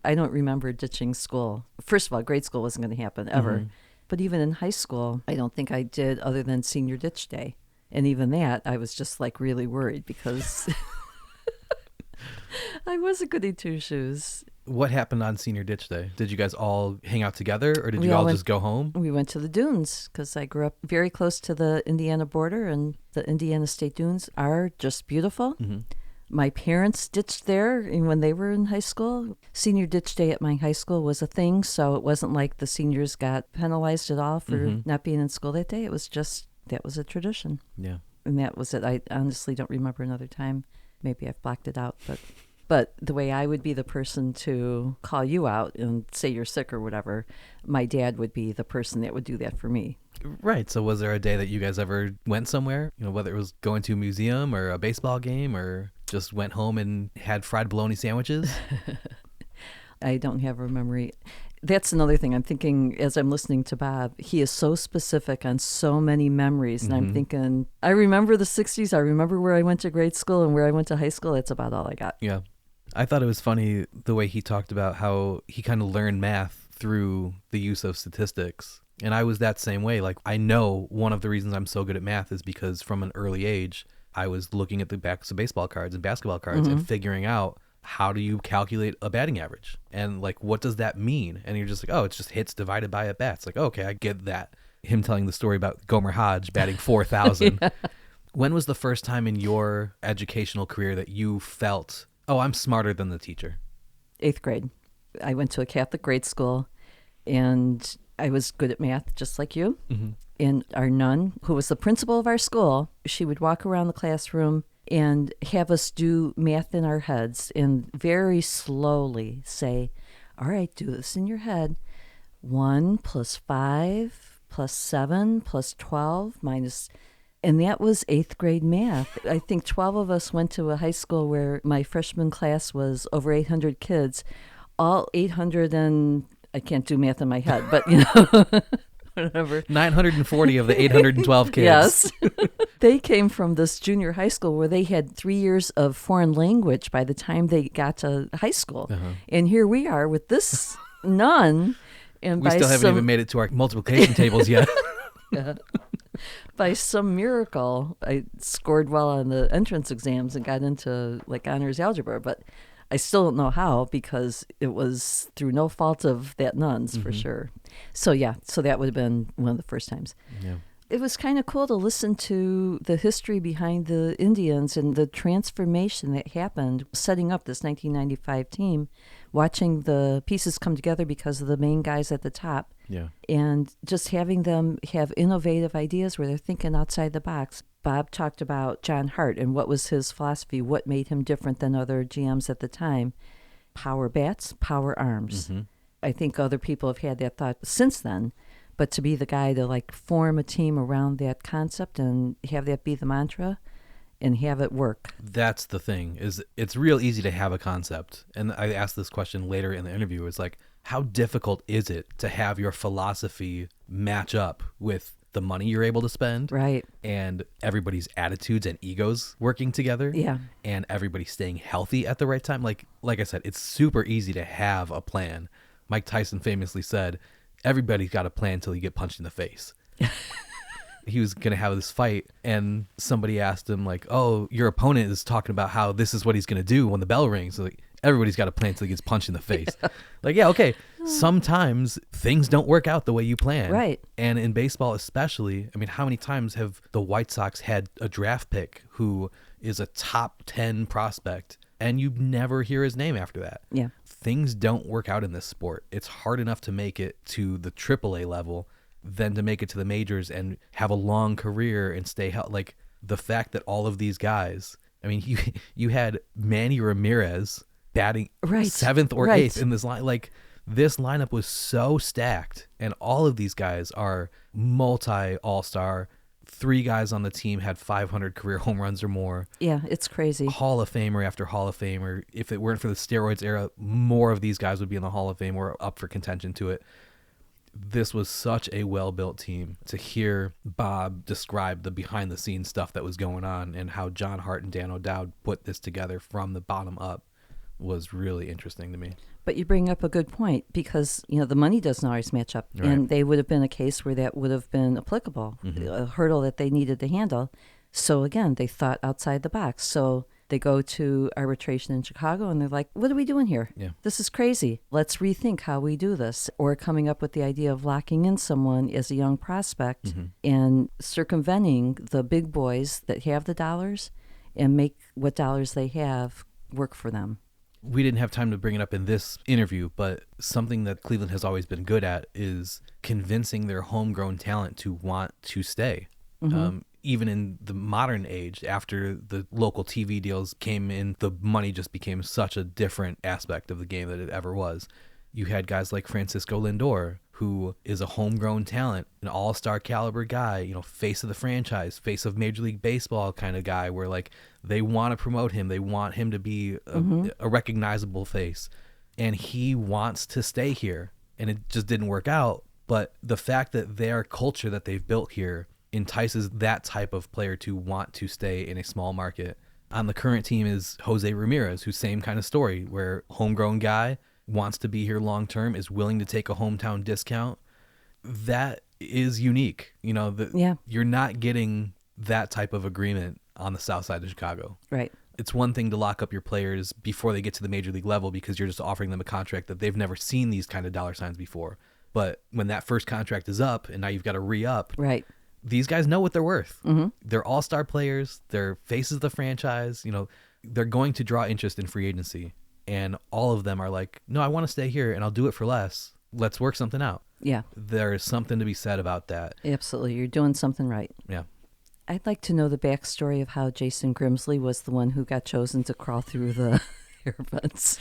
Speaker 4: I don't remember ditching school. First of all, grade school wasn't going to happen ever. But even in high school, I don't think I did other than senior ditch day. And even that, I was just really worried because I was a goody two-shoes.
Speaker 1: What happened on senior ditch day? Did you guys all hang out together or did you all just go home?
Speaker 4: We went to the dunes because I grew up very close to the Indiana border, and the Indiana State Dunes are just beautiful. My parents ditched there when they were in high school. Senior ditch day at my high school was a thing, so it wasn't like the seniors got penalized at all for not being in school that day. It was just, that was a tradition.
Speaker 1: Yeah.
Speaker 4: And that was it. I honestly don't remember another time. Maybe I've blocked it out, But the way I would be the person to call you out and say you're sick or whatever, my dad would be the person that would do that for me.
Speaker 1: Right. So was there a day that you guys ever went somewhere? Whether it was going to a museum or a baseball game or just went home and had fried bologna sandwiches?
Speaker 4: I don't have a memory. That's another thing. I'm thinking as I'm listening to Bob, he is so specific on so many memories. And I'm thinking, I remember the 60s. I remember where I went to grade school and where I went to high school. That's about all I got.
Speaker 1: Yeah. I thought it was funny the way he talked about how he kind of learned math through the use of statistics. And I was that same way. Like, I know one of the reasons I'm so good at math is because from an early age, I was looking at the backs of baseball cards and basketball cards and figuring out, how do you calculate a batting average? And like, what does that mean? And you're just like, oh, it's just hits divided by at bats. Like, okay, I get that. Him telling the story about Gomer Hodge batting 4,000. Yeah. When was the first time in your educational career that you felt, oh, I'm smarter than the teacher?
Speaker 4: 8th grade. I went to a Catholic grade school, and I was good at math, just like you. Mm-hmm. And our nun, who was the principal of our school, she would walk around the classroom and have us do math in our heads and very slowly say, all right, do this in your head. 1 + 5 + 7 + 12 minus... And that was 8th grade math. I think 12 of us went to a high school where my freshman class was over 800 kids. All 800 and... I can't do math in my head, but, you know... Whatever.
Speaker 1: 940 of the 812 kids.
Speaker 4: Yes. They came from this junior high school where they had 3 years of foreign language by the time they got to high school. Uh-huh. And here we are with this nun. And
Speaker 1: we still haven't even made it to our multiplication tables yet.
Speaker 4: Yeah. By some miracle, I scored well on the entrance exams and got into like honors algebra, but I still don't know how, because it was through no fault of that nun's for sure. So yeah, so that would have been one of the first times. Yeah. It was kind of cool to listen to the history behind the Indians and the transformation that happened setting up this 1995 team, watching the pieces come together because of the main guys at the top.
Speaker 1: Yeah.
Speaker 4: And just having them have innovative ideas where they're thinking outside the box. Bob talked about John Hart and what was his philosophy, what made him different than other GMs at the time. Power bats, power arms. Mm-hmm. I think other people have had that thought since then, but to be the guy to like form a team around that concept and have that be the mantra and have it work.
Speaker 1: That's the thing, is it's real easy to have a concept. And I asked this question later in the interview. It's like, how difficult is it to have your philosophy match up with the money you're able to spend,
Speaker 4: right? And
Speaker 1: everybody's attitudes and egos working together,
Speaker 4: yeah,
Speaker 1: and everybody staying healthy at the right time. Like I said, it's super easy to have a plan. Mike Tyson famously said, "Everybody's got a plan until you get punched in the face." He was gonna have this fight, and somebody asked him like, "Oh, your opponent is talking about how this is what he's gonna do when the bell rings." So like, everybody's got a plan until he gets punched in the face. Yeah. Like, yeah, okay. Sometimes things don't work out the way you plan.
Speaker 4: Right.
Speaker 1: And in baseball especially, I mean, how many times have the White Sox had a draft pick who is a top 10 prospect and you never hear his name after that?
Speaker 4: Yeah.
Speaker 1: Things don't work out in this sport. It's hard enough to make it to the AAA level than to make it to the majors and have a long career and stay healthy. Like, the fact that all of these guys, I mean, you had Manny Ramirez batting
Speaker 4: right.
Speaker 1: 7th or 8th in this line. Like, this lineup was so stacked, and all of these guys are multi-all-star. 3 guys on the team had 500 career home runs or more.
Speaker 4: Yeah, it's crazy.
Speaker 1: Hall of Famer after Hall of Famer. If it weren't for the steroids era, more of these guys would be in the Hall of Fame or up for contention to it. This was such a well-built team. To hear Bob describe the behind-the-scenes stuff that was going on and how John Hart and Dan O'Dowd put this together from the bottom up was really interesting to me.
Speaker 4: But you bring up a good point, because, you know, the money doesn't always match up. Right. And they would have been a case where that would have been applicable, a hurdle that they needed to handle. So again, they thought outside the box. So they go to arbitration in Chicago and they're like, what are we doing here?
Speaker 1: Yeah.
Speaker 4: This is crazy. Let's rethink how we do this. Or coming up with the idea of locking in someone as a young prospect and circumventing the big boys that have the dollars and make what dollars they have work for them.
Speaker 1: We didn't have time to bring it up in this interview, but something that Cleveland has always been good at is convincing their homegrown talent to want to stay. Even in the modern age, after the local TV deals came in, the money just became such a different aspect of the game that it ever was. You had guys like Francisco Lindor, who is a homegrown talent, an all-star caliber guy, you know, face of the franchise, face of Major League Baseball kind of guy, where like they want to promote him. They want him to be a recognizable face, and he wants to stay here, and it just didn't work out. But the fact that their culture that they've built here entices that type of player to want to stay in a small market On the current team is Jose Ramirez, who's same kind of story, where homegrown guy wants to be here long term, is willing to take a hometown discount. That is unique. You know, you're not getting that type of agreement on the south side of Chicago.
Speaker 4: Right.
Speaker 1: It's one thing to lock up your players before they get to the major league level because you're just offering them a contract that they've never seen these kind of dollar signs before. But when that first contract is up and now you've got to re-up,
Speaker 4: right,
Speaker 1: these guys know what they're worth.
Speaker 4: Mm-hmm.
Speaker 1: They're all-star players. They're faces of the franchise. You know, they're going to draw interest in free agency. And all of them are like, no, I want to stay here and I'll do it for less. Let's work something out.
Speaker 4: Yeah.
Speaker 1: There is something to be said about that.
Speaker 4: Absolutely. You're doing something right.
Speaker 1: Yeah.
Speaker 4: I'd like to know the backstory of how Jason Grimsley was the one who got chosen to crawl through the air vents.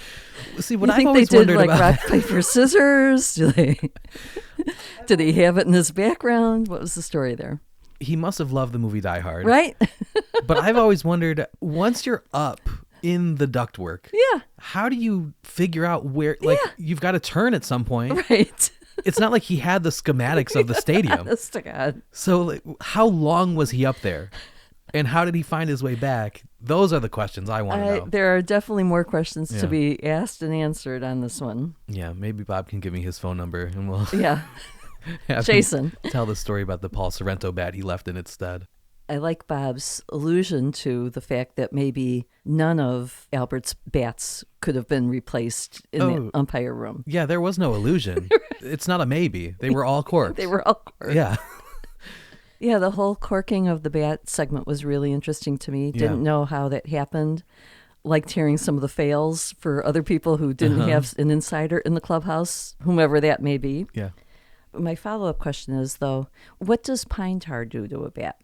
Speaker 1: See, what
Speaker 4: you
Speaker 1: I've
Speaker 4: think
Speaker 1: always
Speaker 4: they did
Speaker 1: wondered
Speaker 4: like
Speaker 1: about...
Speaker 4: rock, paper, scissors? Did he have it in his background? What was the story there?
Speaker 1: He must have loved the movie Die Hard.
Speaker 4: Right?
Speaker 1: But I've always wondered, once you're up in the ductwork,
Speaker 4: yeah,
Speaker 1: how do you figure out where, like, you've got to turn at some point.
Speaker 4: Right.
Speaker 1: It's not like he had the schematics of the stadium.
Speaker 4: Honest to God.
Speaker 1: So like, how long was he up there? And how did he find his way back? Those are the questions I want to know.
Speaker 4: There are definitely more questions to be asked and answered on this one.
Speaker 1: Yeah, maybe Bob can give me his phone number and we'll
Speaker 4: have Jason
Speaker 1: tell the story about the Paul Sorrento bat he left in its stead.
Speaker 4: I like Bob's allusion to the fact that maybe none of Albert's bats could have been replaced in the umpire room.
Speaker 1: Yeah, there was no illusion. It's not a maybe. They were all corked.
Speaker 4: They were all corked.
Speaker 1: Yeah.
Speaker 4: Yeah, the whole corking of the bat segment was really interesting to me. Didn't know how that happened. Liked hearing some of the fails for other people who didn't have an insider in the clubhouse, whomever that may be.
Speaker 1: Yeah.
Speaker 4: My follow-up question is, though, what does pine tar do to a bat?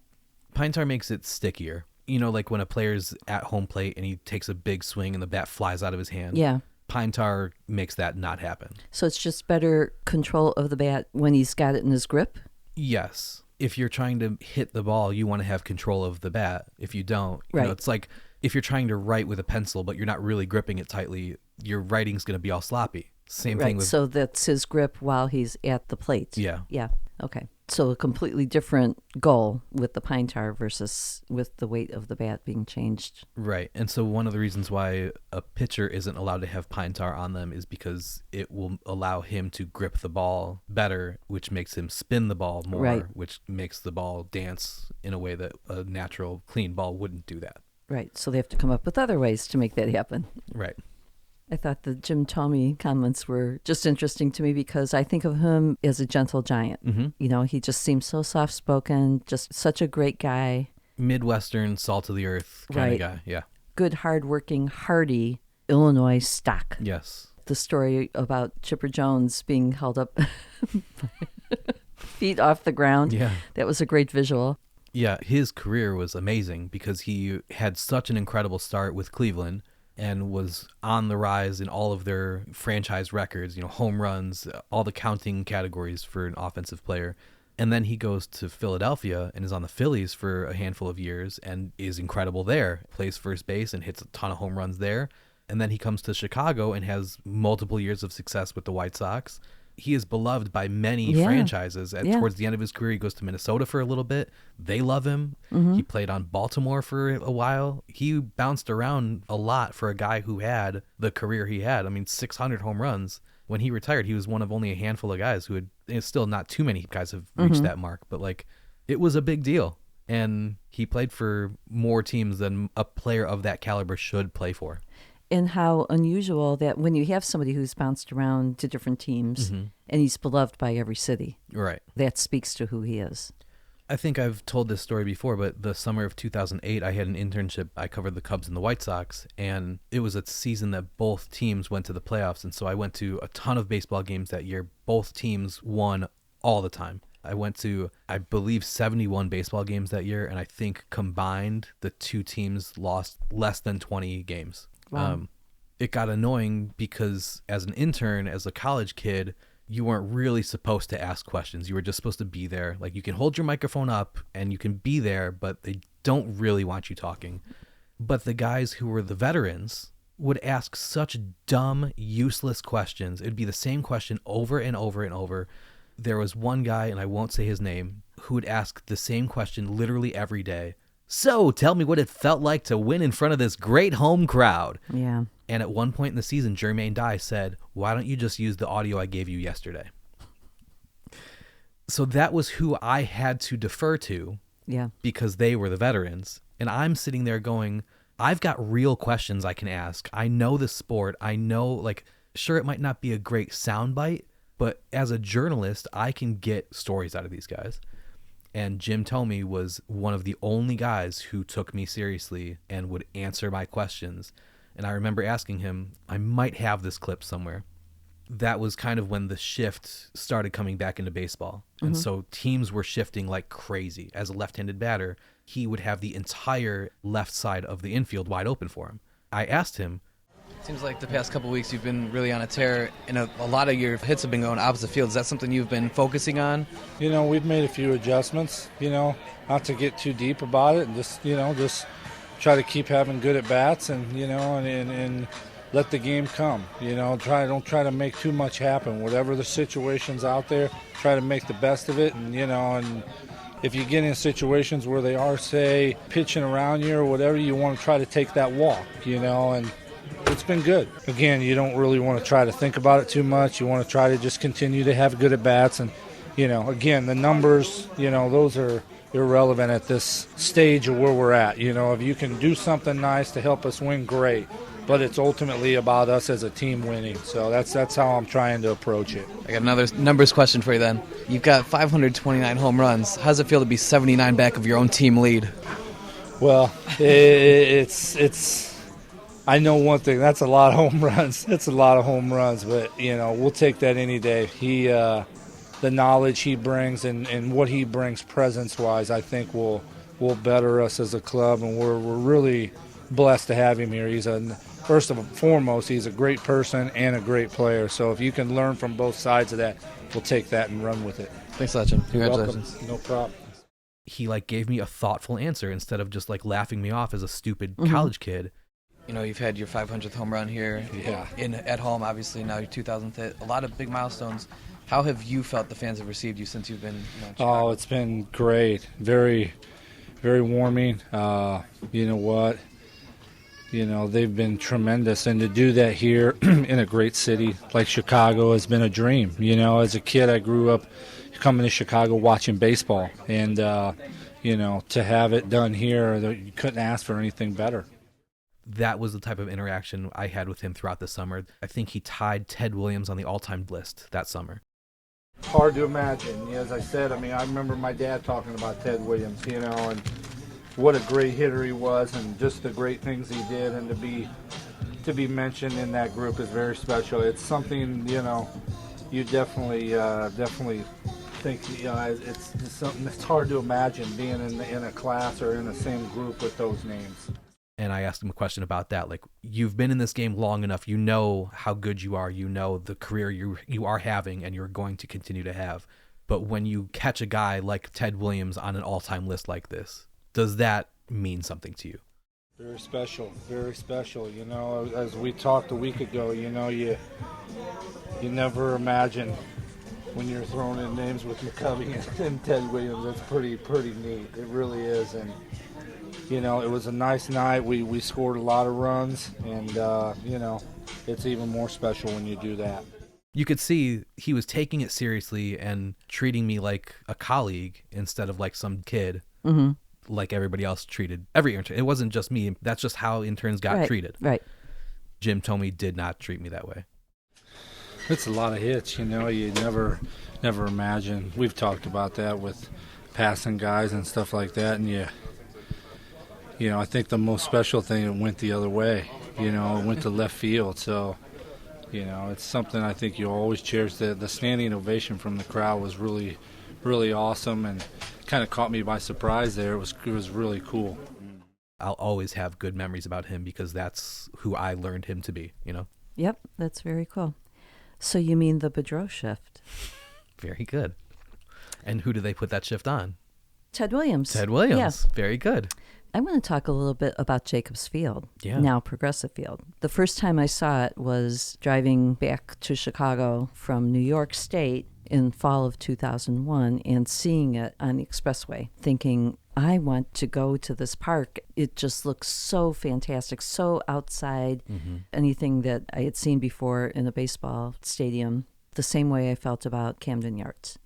Speaker 1: Pine tar makes it stickier. You know, like when a player's at home plate and he takes a big swing and the bat flies out of his hand.
Speaker 4: Yeah.
Speaker 1: Pine tar makes that not happen.
Speaker 4: So it's just better control of the bat when he's got it in his grip?
Speaker 1: Yes. If you're trying to hit the ball, you want to have control of the bat. If you don't, you know, it's like if you're trying to write with a pencil, but you're not really gripping it tightly, your writing's going to be all sloppy. Same thing with...
Speaker 4: So that's his grip while he's at the plate.
Speaker 1: Yeah.
Speaker 4: Yeah. Okay. So a completely different goal with the pine tar versus with the weight of the bat being changed.
Speaker 1: Right. And so one of the reasons why a pitcher isn't allowed to have pine tar on them is because it will allow him to grip the ball better, which makes him spin the ball more, which makes the ball dance in a way that a natural, clean ball wouldn't do that.
Speaker 4: Right. So they have to come up with other ways to make that happen.
Speaker 1: Right.
Speaker 4: I thought the Jim Thome comments were just interesting to me because I think of him as a gentle giant.
Speaker 1: Mm-hmm.
Speaker 4: You know, he just seems so soft-spoken, just such a great guy.
Speaker 1: Midwestern, salt of the earth kind of guy. Yeah.
Speaker 4: Good, hardworking, hardy Illinois stock.
Speaker 1: Yes.
Speaker 4: The story about Chipper Jones being held up feet off the ground.
Speaker 1: Yeah.
Speaker 4: That was a great visual.
Speaker 1: Yeah, his career was amazing because he had such an incredible start with Cleveland and was on the rise in all of their franchise records, you know, home runs, all the counting categories for an offensive player. And then he goes to Philadelphia and is on the Phillies for a handful of years and is incredible there. Plays first base and hits a ton of home runs there. And then he comes to Chicago and has multiple years of success with the White Sox. He is beloved by many franchises. Towards the end of his career, he goes to Minnesota for a little bit. They love him. Mm-hmm. He played on Baltimore for a while. He bounced around a lot for a guy who had the career he had. I mean, 600 home runs. When he retired, he was one of only a handful of guys who had, it's still not too many guys have reached that mark, but like it was a big deal. And he played for more teams than a player of that caliber should play for.
Speaker 4: And how unusual that when you have somebody who's bounced around to different teams and he's beloved by every city.
Speaker 1: Right.
Speaker 4: That speaks to who he is.
Speaker 1: I think I've told this story before, but the summer of 2008, I had an internship. I covered the Cubs and the White Sox, and it was a season that both teams went to the playoffs. And so I went to a ton of baseball games that year. Both teams won all the time. I went to, I believe, 71 baseball games that year, and I think combined, the two teams lost less than 20 games.
Speaker 4: Wow.
Speaker 1: It got annoying because as an intern, as a college kid, you weren't really supposed to ask questions. You were just supposed to be there. Like, you can hold your microphone up and you can be there, but they don't really want you talking. But the guys who were the veterans would ask such dumb, useless questions. It'd be the same question over and over and over. There was one guy, and I won't say his name, who would ask the same question literally every day. So tell me what it felt like to win in front of this great home crowd.
Speaker 4: Yeah.
Speaker 1: And at one point in the season, Jermaine Dye said, why don't you just use the audio I gave you yesterday? So that was who I had to defer to.
Speaker 4: Yeah.
Speaker 1: Because they were the veterans. And I'm sitting there going, I've got real questions I can ask. I know the sport. I know, like, sure, it might not be a great soundbite, but as a journalist, I can get stories out of these guys. And Jim Thome was one of the only guys who took me seriously and would answer my questions. And I remember asking him, I might have this clip somewhere. That was kind of when the shift started coming back into baseball. And so teams were shifting like crazy. As a left-handed batter, he would have the entire left side of the infield wide open for him. I asked him,
Speaker 5: Seems like the past couple of weeks you've been really on a tear, and a lot of your hits have been going opposite field. Is that something you've been focusing on?
Speaker 6: We've made a few adjustments, not to get too deep about it, and just try to keep having good at-bats and, and let the game come. Don't try to make too much happen. Whatever the situation's out there, try to make the best of it, and, and if you get in situations where they are, say, pitching around you or whatever, you want to try to take that walk, and it's been good. Again, you don't really want to try to think about it too much. You want to try to just continue to have good at-bats. And, again, the numbers, those are irrelevant at this stage of where we're at. If you can do something nice to help us win, great. But it's ultimately about us as a team winning. So that's how I'm trying to approach it.
Speaker 5: I got another numbers question for you then. You've got 529 home runs. How does it feel to be 79 back of your own team lead?
Speaker 6: Well, it's I know one thing, that's a lot of home runs. It's a lot of home runs, but, we'll take that any day. The knowledge he brings and what he brings presence-wise, I think will better us as a club, and we're really blessed to have him here. First and foremost, he's a great person and a great player. So if you can learn from both sides of that, we'll take that and run with it.
Speaker 5: Thanks, Jim. Congratulations.
Speaker 6: No problem.
Speaker 1: he gave me a thoughtful answer instead of just laughing me off as a stupid college kid.
Speaker 5: You've had your 500th home run here at home, obviously, now your 2000th hit. A lot of big milestones. How have you felt the fans have received you since you've been in Chicago?
Speaker 6: Oh, it's been great. Very, very warming. You know what? They've been tremendous. And to do that here in a great city like Chicago has been a dream. As a kid, I grew up coming to Chicago watching baseball. And, to have it done here, you couldn't ask for anything better.
Speaker 1: That was the type of interaction I had with him throughout the summer. I think he tied Ted Williams on the all-time list that summer.
Speaker 6: Hard to imagine. As I said, I remember my dad talking about Ted Williams, and what a great hitter he was and just the great things he did, and to be mentioned in that group is very special. It's something, you definitely think, it's something that's hard to imagine being in a class or in the same group with those names.
Speaker 1: And I asked him a question about that. You've been in this game long enough. You know how good you are. You know the career you are having and you're going to continue to have. But when you catch a guy like Ted Williams on an all-time list like this, does that mean something to you?
Speaker 6: Very special, very special. As we talked a week ago, you never imagine when you're throwing in names with McCovey and Ted Williams. It's pretty neat. It really is. And it was a nice night. We scored a lot of runs, and, it's even more special when you do that.
Speaker 1: You could see he was taking it seriously and treating me like a colleague instead of like some kid, like everybody else treated every intern. It wasn't just me. That's just how interns got treated.
Speaker 4: Right.
Speaker 1: Jim Thome did not treat me that way.
Speaker 6: It's a lot of hits, you never imagine. We've talked about that with passing guys and stuff like that, and I think the most special thing, it went the other way. It went to left field. So, it's something I think you'll always cherish. The standing ovation from the crowd was really, really awesome and kind of caught me by surprise there. It was really cool.
Speaker 1: I'll always have good memories about him because that's who I learned him to be,
Speaker 4: Yep, that's very cool. So you mean the Boudreaux shift?
Speaker 1: Very good. And who do they put that shift on?
Speaker 4: Ted Williams.
Speaker 1: Ted Williams.
Speaker 4: Yeah.
Speaker 1: Very good.
Speaker 4: I want to talk a little bit about Jacobs Field,
Speaker 1: Yeah.
Speaker 4: now Progressive Field. The first time I saw it was driving back to Chicago from New York State in fall of 2001 and seeing it on the expressway, thinking, I want to go to this park. It just looks so fantastic, so outside anything that I had seen before in a baseball stadium, the same way I felt about Camden Yards.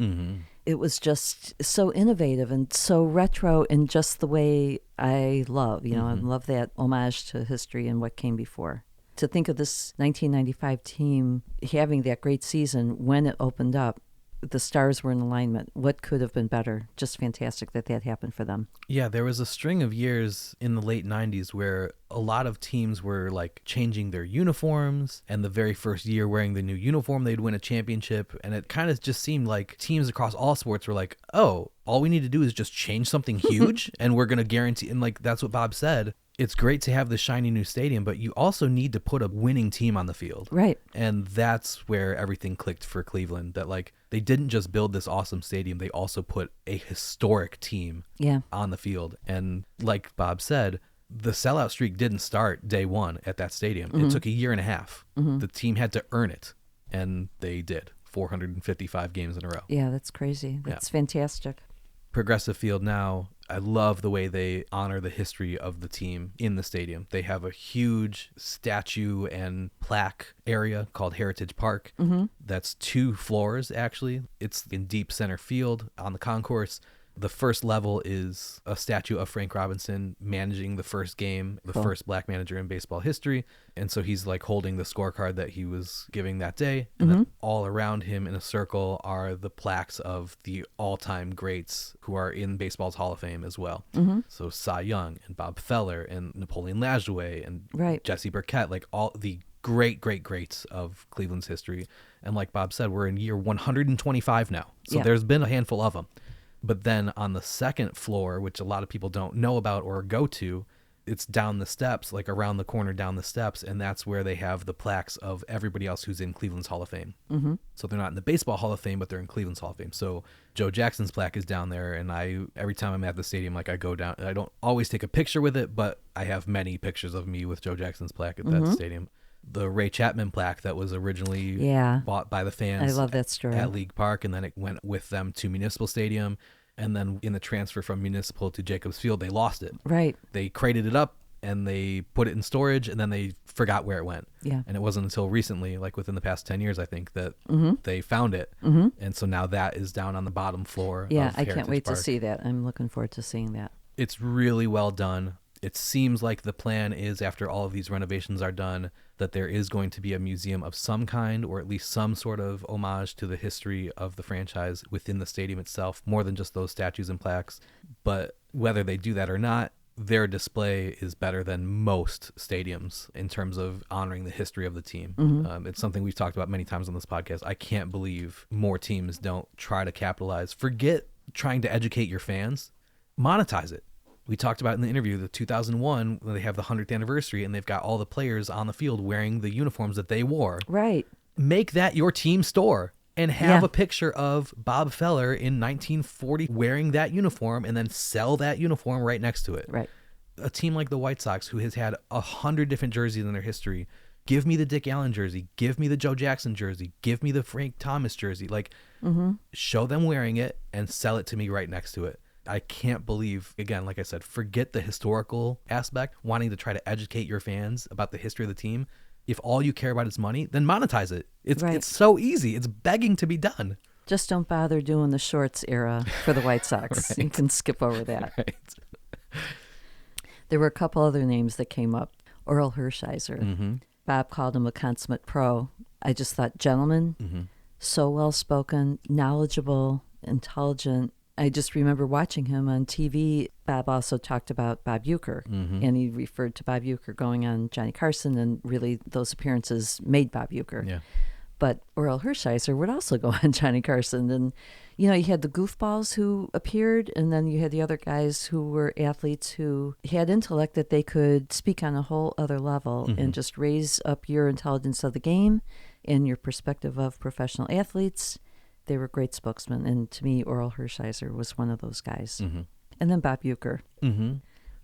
Speaker 4: It was just so innovative and so retro in just the way I love. You know, I love that homage to history and what came before. To think of this 1995 team having that great season when it opened up, the stars were in alignment. What could have been better? Just fantastic that happened for them.
Speaker 1: Yeah, there was a string of years in the late 90s where a lot of teams were like changing their uniforms, and the very first year wearing the new uniform, they'd win a championship. And it kind of just seemed like teams across all sports were like, oh, all we need to do is just change something huge and we're going to guarantee. And like, that's what Bob said. It's great to have the shiny new stadium, but you also need to put a winning team on the field.
Speaker 4: Right.
Speaker 1: And that's where everything clicked for Cleveland, that like they didn't just build this awesome stadium, they also put a historic team on the field. And like Bob said, the sellout streak didn't start day one at that stadium. It took a year and a half. The team had to earn it, and they did. 455 games in a row.
Speaker 4: Yeah, that's crazy. That's fantastic.
Speaker 1: Progressive Field now, I love the way they honor the history of the team in the stadium. They have a huge statue and plaque area called Heritage Park. That's 2 floors, actually. It's in deep center field on the concourse. The first level is a statue of Frank Robinson managing the first game, the first black manager in baseball history. And so he's like holding the scorecard that he was giving that day. And then all around him in a circle are the plaques of the all-time greats who are in baseball's Hall of Fame as well. So Cy Young and Bob Feller and Napoleon Lajoie and Jesse Burkett, like all the greats of Cleveland's history. And like Bob said, we're in year 125 now. So there's been a handful of them. But then on the second floor, which a lot of people don't know about or go to, it's down the steps, like around the corner down the steps, and that's where they have the plaques of everybody else who's in Cleveland's Hall of Fame. So they're not in the Baseball Hall of Fame, but they're in Cleveland's Hall of Fame. So Joe Jackson's plaque is down there, and every time I'm at the stadium, like I go down, I don't always take a picture with it, but I have many pictures of me with Joe Jackson's plaque at that stadium. The Ray Chapman plaque that was originally bought by the fans
Speaker 4: I love that story.
Speaker 1: at League Park, and then it went with them to Municipal Stadium. And then in the transfer from Municipal to Jacobs Field, they lost it.
Speaker 4: Right.
Speaker 1: They crated it up and they put it in storage, and then they forgot where it went.
Speaker 4: Yeah.
Speaker 1: And it wasn't until recently, like within the past 10 years, I think, that they found it. And so now that is down on the bottom floor.
Speaker 4: Yeah,
Speaker 1: of
Speaker 4: I can't
Speaker 1: Heritage
Speaker 4: wait
Speaker 1: Park.
Speaker 4: to see that. I'm looking forward to seeing that.
Speaker 1: It's really well done. It seems like the plan is, after all of these renovations are done, that there is going to be a museum of some kind, or at least some sort of homage to the history of the franchise within the stadium itself, more than just those statues and plaques. But whether they do that or not, their display is better than most stadiums in terms of honoring the history of the team. It's something we've talked about many times on this podcast. I can't believe more teams don't try to capitalize. Forget trying to educate your fans. Monetize it. We talked about in the interview, the 2001, when they have the 100th anniversary and they've got all the players on the field wearing the uniforms that they wore.
Speaker 4: Right.
Speaker 1: Make that your team store and have a picture of Bob Feller in 1940 wearing that uniform, and then sell that uniform right next to it.
Speaker 4: Right.
Speaker 1: A team like the White Sox, who has had 100 different jerseys in their history, give me the Dick Allen jersey, give me the Joe Jackson jersey, give me the Frank Thomas jersey. Like, show them wearing it and sell it to me right next to it. I can't believe, again, like I said, forget the historical aspect, wanting to try to educate your fans about the history of the team. If all you care about is money, then monetize it. It's so easy. It's begging to be done.
Speaker 4: Just don't bother doing the shorts era for the White Sox. You can skip over that. There were a couple other names that came up. Oral Hershiser. Bob called him a consummate pro. I just thought, gentleman, so well-spoken, knowledgeable, intelligent. I just remember watching him on TV. Bob also talked about Bob Uecker, and he referred to Bob Uecker going on Johnny Carson, and really those appearances made Bob Uecker.
Speaker 1: Yeah.
Speaker 4: But Oral Hershiser would also go on Johnny Carson. And, you know, you had the goofballs who appeared, and then you had the other guys who were athletes who had intellect that they could speak on a whole other level and just raise up your intelligence of the game and your perspective of professional athletes. They were great spokesmen, and to me, Oral Hershiser was one of those guys. And then Bob Uecker. You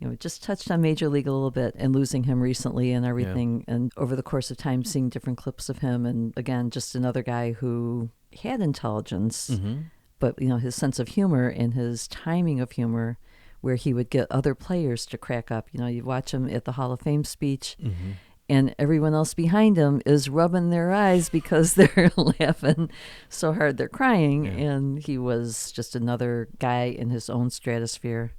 Speaker 4: know, just touched on Major League a little bit and losing him recently and everything. And over the course of time, seeing different clips of him. And again, just another guy who had intelligence, but, his sense of humor and his timing of humor, where he would get other players to crack up. You watch him at the Hall of Fame speech, and everyone else behind him is rubbing their eyes because they're laughing so hard they're crying. Yeah. And he was just another guy in his own stratosphere.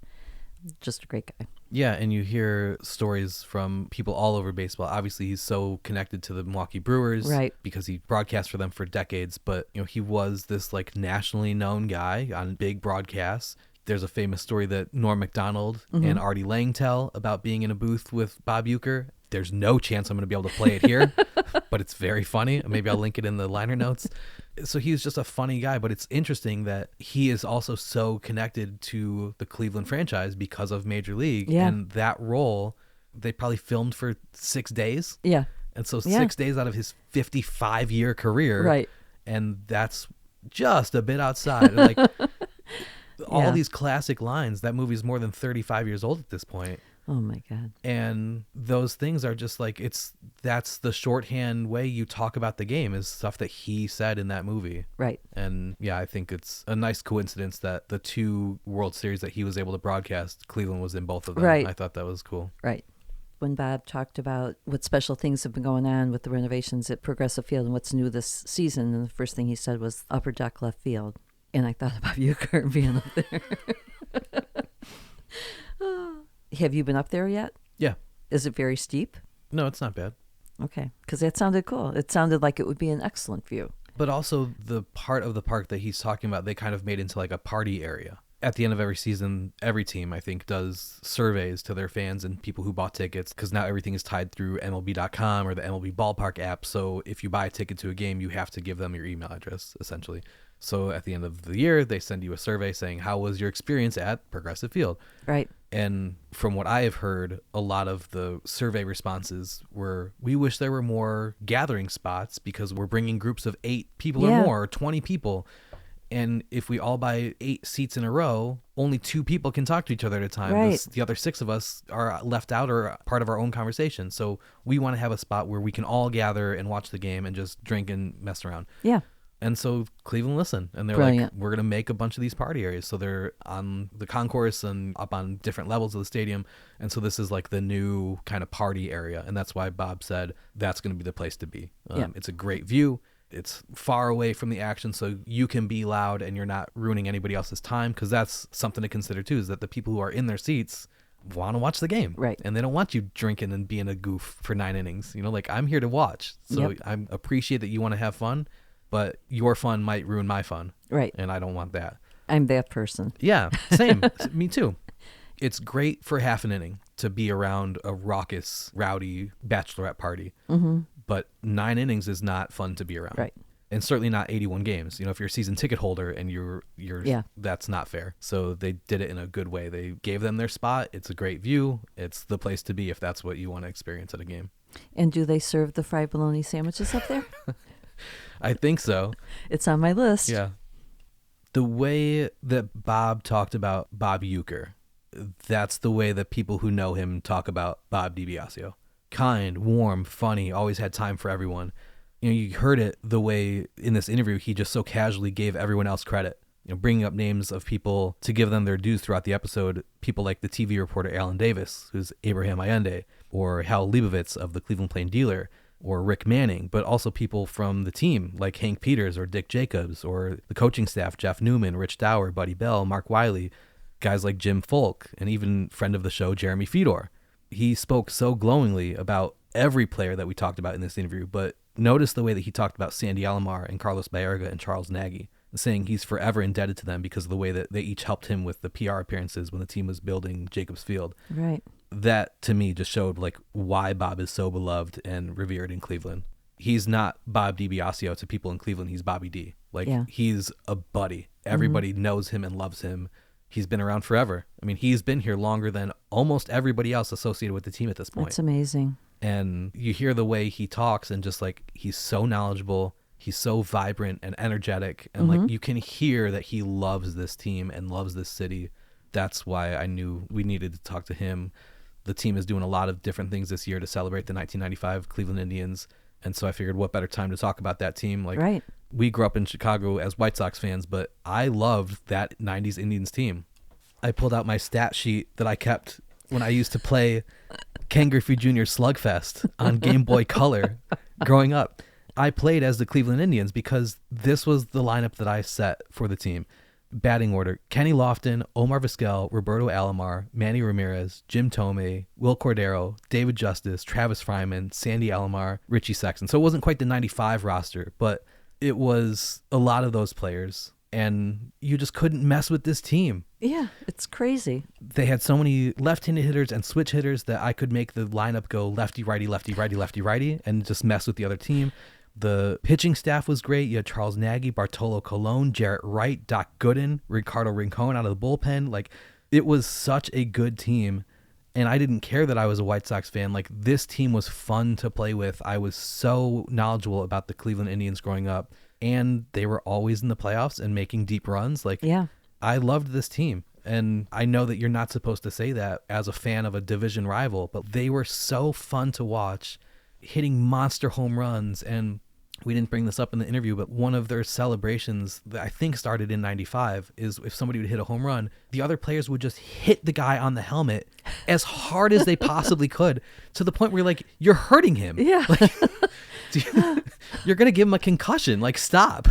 Speaker 4: Just a great guy.
Speaker 1: Yeah, and you hear stories from people all over baseball. Obviously, he's so connected to the Milwaukee Brewers,
Speaker 4: right?
Speaker 1: Because he broadcast for them for decades. But he was this like nationally known guy on big broadcasts. There's a famous story that Norm Macdonald and Artie Lang tell about being in a booth with Bob Uecker. There's no chance I'm going to be able to play it here, but it's very funny. Maybe I'll link it in the liner notes. So he's just a funny guy, but it's interesting that he is also so connected to the Cleveland franchise because of Major League.
Speaker 4: Yeah.
Speaker 1: And that role, they probably filmed for 6 days.
Speaker 4: Yeah.
Speaker 1: And so 6 days out of his 55-year career.
Speaker 4: Right.
Speaker 1: And that's just a bit outside. Like all these classic lines, that movie's more than 35 years old at this point.
Speaker 4: Oh my God.
Speaker 1: And those things are just like, that's the shorthand way you talk about the game, is stuff that he said in that movie.
Speaker 4: Right.
Speaker 1: And yeah, I think it's a nice coincidence that the 2 World Series that he was able to broadcast, Cleveland was in both of them.
Speaker 4: Right.
Speaker 1: I thought that was cool.
Speaker 4: Right. When Bob talked about what special things have been going on with the renovations at Progressive Field and what's new this season, and the first thing he said was upper deck left field. And I thought about Uecker being up there. Have you been up there yet?
Speaker 1: Yeah.
Speaker 4: Is it very steep?
Speaker 1: No, it's not bad.
Speaker 4: Okay, because that sounded cool. It sounded like it would be an excellent view.
Speaker 1: But also the part of the park that he's talking about, they kind of made into like a party area. At the end of every season, every team, I think, does surveys to their fans and people who bought tickets, because now everything is tied through MLB.com or the MLB Ballpark app. So if you buy a ticket to a game, you have to give them your email address, essentially. So at the end of the year, they send you a survey saying, how was your experience at Progressive Field?
Speaker 4: Right.
Speaker 1: And from what I have heard, a lot of the survey responses were, we wish there were more gathering spots because we're bringing groups of 8 people or more, or 20 people. And if we all buy 8 seats in a row, only 2 people can talk to each other at a time.
Speaker 4: Right.
Speaker 1: The other 6 of us are left out or part of our own conversation. So we want to have a spot where we can all gather and watch the game and just drink and mess around.
Speaker 4: Yeah.
Speaker 1: And so Cleveland listened, and they're
Speaker 4: Brilliant.
Speaker 1: like, we're going to make a bunch of these party areas. So they're on the concourse and up on different levels of the stadium. And so this is like the new kind of party area. And that's why Bob said that's going to be the place to be. It's a great view. It's far away from the action, so you can be loud and you're not ruining anybody else's time, because that's something to consider too, is that the people who are in their seats want to watch the game.
Speaker 4: Right.
Speaker 1: And they don't want you drinking and being a goof for 9 innings. Like, I'm here to watch. So I appreciate that you want to have fun, but your fun might ruin my fun.
Speaker 4: Right.
Speaker 1: And I don't want that.
Speaker 4: I'm that person.
Speaker 1: Yeah, same. Me too. It's great for half an inning to be around a raucous, rowdy bachelorette party. Mm-hmm. But 9 innings is not fun to be around.
Speaker 4: Right.
Speaker 1: And certainly not 81 games. If you're a season ticket holder and you're that's not fair. So they did it in a good way. They gave them their spot. It's a great view. It's the place to be if that's what you want to experience at a game.
Speaker 4: And do they serve the fried bologna sandwiches up there?
Speaker 1: I think so.
Speaker 4: It's on my list.
Speaker 1: Yeah. The way that Bob talked about Bob Uecker, that's the way that people who know him talk about Bob DiBiasio. Kind, warm, funny, always had time for everyone. You heard it the way in this interview he just so casually gave everyone else credit. Bringing up names of people to give them their dues throughout the episode. People like the TV reporter Alan Davis, who's Abraham Allende, or Hal Leibovitz of the Cleveland Plain Dealer, or Rick Manning, but also people from the team like Hank Peters or Dick Jacobs, or the coaching staff, Jeff Newman, Rich Dower, Buddy Bell, Mark Wiley, guys like Jim Folk, and even friend of the show, Jeremy Fedor. He spoke so glowingly about every player that we talked about in this interview, but notice the way that he talked about Sandy Alomar and Carlos Baerga and Charles Nagy, saying he's forever indebted to them because of the way that they each helped him with the PR appearances when the team was building Jacobs Field.
Speaker 4: Right.
Speaker 1: That, to me, just showed like why Bob is so beloved and revered in Cleveland. He's not Bob DiBiasio to people in Cleveland. He's Bobby D. He's a buddy. Everybody knows him and loves him. He's been around forever. I mean, he's been here longer than almost everybody else associated with the team at this point.
Speaker 4: That's amazing.
Speaker 1: And you hear the way he talks, and just like, he's so knowledgeable. He's so vibrant and energetic. And like, you can hear that he loves this team and loves this city. That's why I knew we needed to talk to him. The team is doing a lot of different things this year to celebrate the 1995 Cleveland Indians. And so I figured what better time to talk about that team. Like,
Speaker 4: Right.
Speaker 1: we grew up in Chicago as White Sox fans, but I loved that 90s Indians team. I pulled out my stat sheet that I kept when I used to play Ken Griffey Jr. Slugfest on Game Boy Color growing up. I played as the Cleveland Indians because this was the lineup that I set for the team. Batting order: Kenny Lofton, Omar Vizquel, Roberto Alomar, Manny Ramirez, Jim Thome, Will Cordero, David Justice, Travis Fryman, Sandy Alomar, Richie Sexton. So it wasn't quite the 95 roster, but it was a lot of those players, and you just couldn't mess with this team.
Speaker 4: Yeah, it's crazy.
Speaker 1: They had so many left-handed hitters and switch hitters that I could make the lineup go lefty, righty, lefty, righty, lefty, righty, and just mess with the other team. The pitching staff was great. You had Charles Nagy, Bartolo Colon, Jarrett Wright, Doc Gooden, Ricardo Rincon out of the bullpen. Like, it was such a good team. And I didn't care that I was a White Sox fan. Like, this team was fun to play with. I was so knowledgeable about the Cleveland Indians growing up. And they were always in the playoffs and making deep runs. Like,
Speaker 4: Yeah.
Speaker 1: I loved this team. And I know that you're not supposed to say that as a fan of a division rival, but they were so fun to watch, hitting monster home runs. And we didn't bring this up in the interview, but one of their celebrations that I think started in 95 is if somebody would hit a home run, the other players would just hit the guy on the helmet as hard as they possibly could, to the point where you're like, you're hurting him.
Speaker 4: Yeah.
Speaker 1: Like, you're going to give him a concussion. Like, stop.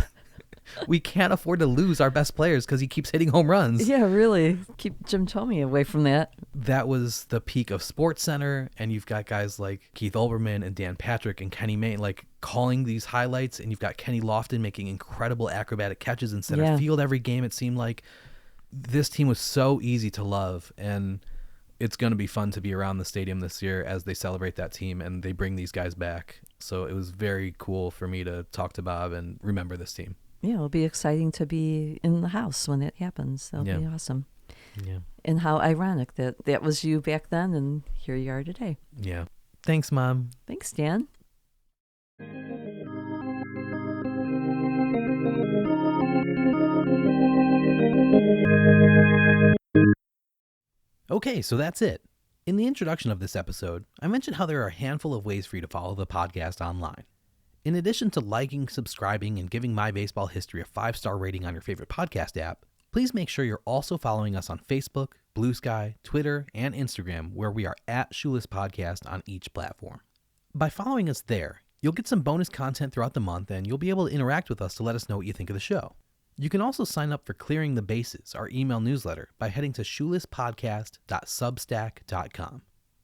Speaker 1: We can't afford to lose our best players because he keeps hitting home runs.
Speaker 4: Yeah, really. Keep Jim Thome away from that.
Speaker 1: That was the peak of Sports Center, and you've got guys like Keith Olbermann and Dan Patrick and Kenny Mayne like calling these highlights, and you've got Kenny Lofton making incredible acrobatic catches in center field every game. It seemed like this team was so easy to love, and it's going to be fun to be around the stadium this year as they celebrate that team and they bring these guys back. So it was very cool for me to talk to Bob and remember this team.
Speaker 4: Yeah, it'll be exciting to be in the house when that happens. That'll be awesome.
Speaker 1: Yeah.
Speaker 4: And how ironic that that was you back then and here you are today.
Speaker 1: Yeah. Thanks, Mom.
Speaker 4: Thanks, Dan.
Speaker 1: Okay, so that's it. In the introduction of this episode, I mentioned how there are a handful of ways for you to follow the podcast online. In addition to liking, subscribing, and giving My Baseball History a 5-star rating on your favorite podcast app, please make sure you're also following us on Facebook, Blue Sky, Twitter, and Instagram, where we are at Shoeless Podcast on each platform. By following us there, you'll get some bonus content throughout the month, and you'll be able to interact with us to let us know what you think of the show. You can also sign up for Clearing the Bases, our email newsletter, by heading to shoelesspodcast.substack.com.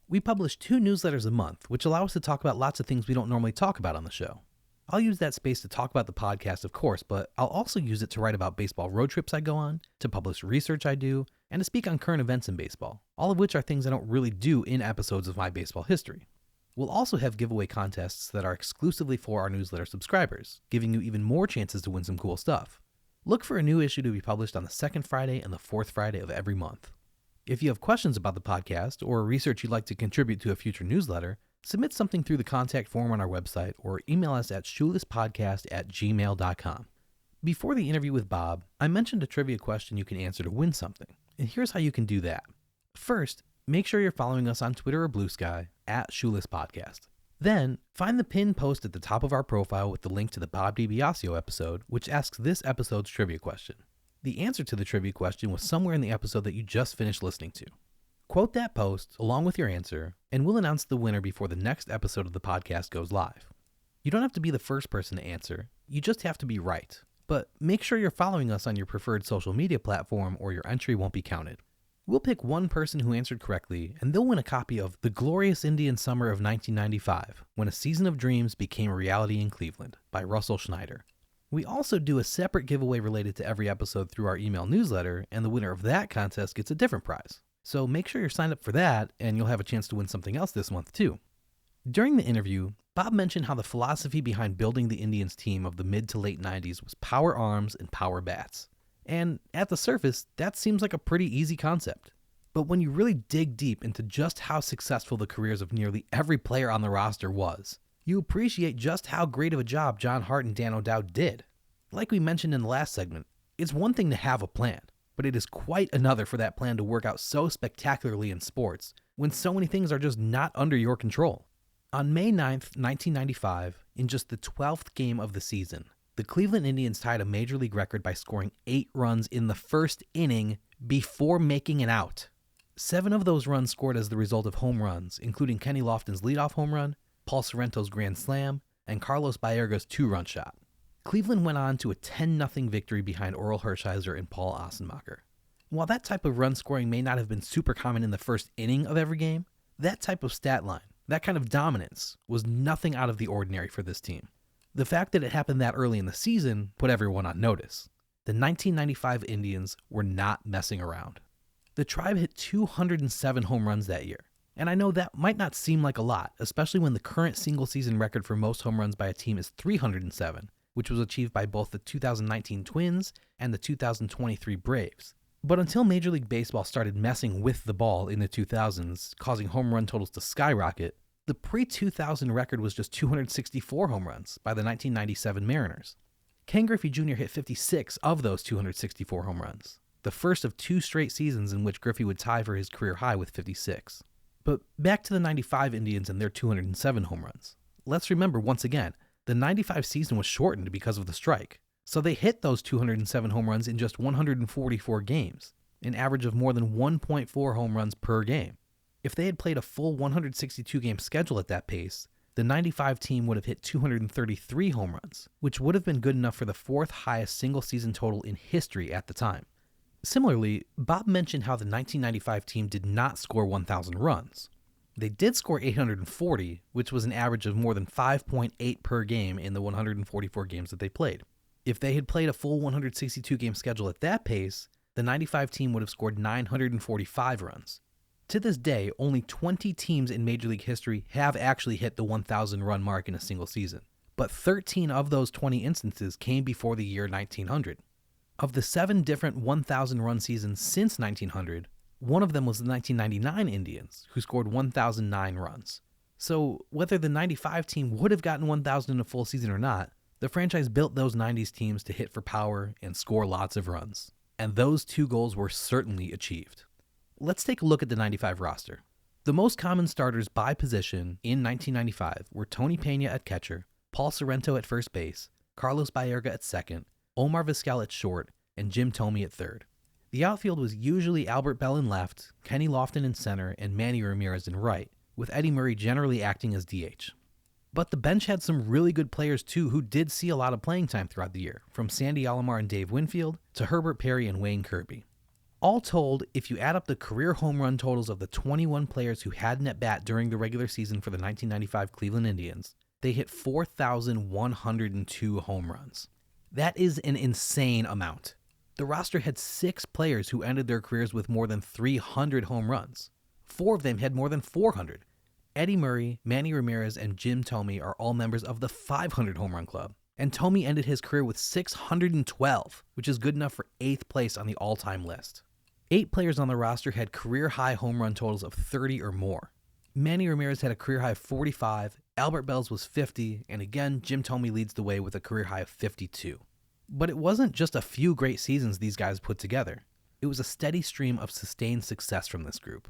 Speaker 1: We publish 2 newsletters a month, which allow us to talk about lots of things we don't normally talk about on the show. I'll use that space to talk about the podcast, of course, but I'll also use it to write about baseball road trips I go on, to publish research I do, and to speak on current events in baseball, all of which are things I don't really do in episodes of My Baseball History. We'll also have giveaway contests that are exclusively for our newsletter subscribers, giving you even more chances to win some cool stuff. Look for a new issue to be published on the 2nd Friday and the 4th Friday of every month. If you have questions about the podcast or research you'd like to contribute to a future newsletter, submit something through the contact form on our website or email us at shoelesspodcast@gmail.com. Before the interview with Bob, I mentioned a trivia question you can answer to win something, and here's how you can do that. First, make sure you're following us on Twitter or Blue Sky at Shoeless Podcast. Then, find the pinned post at the top of our profile with the link to the Bob DiBiasio episode, which asks this episode's trivia question. The answer to the trivia question was somewhere in the episode that you just finished listening to. Quote that post along with your answer, and we'll announce the winner before the next episode of the podcast goes live. You don't have to be the first person to answer, you just have to be right. But make sure you're following us on your preferred social media platform or your entry won't be counted. We'll pick one person who answered correctly, and they'll win a copy of The Glorious Indian Summer of 1995, When a Season of Dreams Became a Reality in Cleveland, by Russell Schneider. We also do a separate giveaway related to every episode through our email newsletter, and the winner of that contest gets a different prize. So make sure you're signed up for that, and you'll have a chance to win something else this month too. During the interview, Bob mentioned how the philosophy behind building the Indians team of the mid to late 90s was power arms and power bats. And at the surface, that seems like a pretty easy concept. But when you really dig deep into just how successful the careers of nearly every player on the roster was, you appreciate just how great of a job John Hart and Dan O'Dowd did. Like we mentioned in the last segment, it's one thing to have a plan, but it is quite another for that plan to work out so spectacularly in sports when so many things are just not under your control. On May 9th, 1995, In just the 12th game of the season, the Cleveland Indians tied a major league record by scoring 8 runs in the first inning before making it out. 7 of those runs scored as the result of home runs, including Kenny Lofton's leadoff home run, Paul Sorrento's grand slam, and Carlos Baerga's 2-run shot. Cleveland went on to a 10-0 victory behind Oral Hershiser and Paul Ossenmacher. While that type of run scoring may not have been super common in the first inning of every game, that type of stat line, that kind of dominance, was nothing out of the ordinary for this team. The fact that it happened that early in the season put everyone on notice. The 1995 Indians were not messing around. The Tribe hit 207 home runs that year, and I know that might not seem like a lot, especially when the current single-season record for most home runs by a team is 307, which was achieved by both the 2019 Twins and the 2023 Braves. But until Major League Baseball started messing with the ball in the 2000s, causing home run totals to skyrocket, the pre-2000 record was just 264 home runs by the 1997 Mariners. Ken Griffey Jr. hit 56 of those 264 home runs, the first of 2 straight seasons in which Griffey would tie for his career high with 56. But back to the 95 Indians and their 207 home runs. Let's remember once again, the 95 season was shortened because of the strike. So they hit those 207 home runs in just 144 games, an average of more than 1.4 home runs per game. If they had played a full 162-game schedule at that pace, the 95 team would have hit 233 home runs, which would have been good enough for the 4th highest single-season total in history at the time. Similarly, Bob mentioned how the 1995 team did not score 1,000 runs. They did score 840, which was an average of more than 5.8 per game in the 144 games that they played. If they had played a full 162-game schedule at that pace, the 95 team would have scored 945 runs. To this day, only 20 teams in Major League history have actually hit the 1,000-run mark in a single season, but 13 of those 20 instances came before the year 1900. Of the 7 different 1,000-run seasons since 1900, one of them was the 1999 Indians, who scored 1,009 runs. So whether the 95 team would have gotten 1,000 in a full season or not, the franchise built those 90s teams to hit for power and score lots of runs, and those 2 goals were certainly achieved. Let's take a look at the 95 roster. The most common starters by position in 1995 were Tony Pena at catcher, Paul Sorrento at first base, Carlos Baerga at second, Omar Vizquel at short, and Jim Thome at third. The outfield was usually Albert Bell in left, Kenny Lofton in center, and Manny Ramirez in right, with Eddie Murray generally acting as DH. But the bench had some really good players too who did see a lot of playing time throughout the year, from Sandy Alomar and Dave Winfield to Herbert Perry and Wayne Kirby. All told, if you add up the career home run totals of the 21 players who had an at-bat during the regular season for the 1995 Cleveland Indians, they hit 4,102 home runs. That is an insane amount. The roster had 6 players who ended their careers with more than 300 home runs. 4 of them had more than 400. Eddie Murray, Manny Ramirez, and Jim Thome are all members of the 500 home run club, and Thome ended his career with 612, which is good enough for 8th place on the all-time list. 8 players on the roster had career-high home run totals of 30 or more. Manny Ramirez had a career-high of 45, Albert Bell's was 50, and again, Jim Thome leads the way with a career-high of 52. But it wasn't just a few great seasons these guys put together. It was a steady stream of sustained success from this group.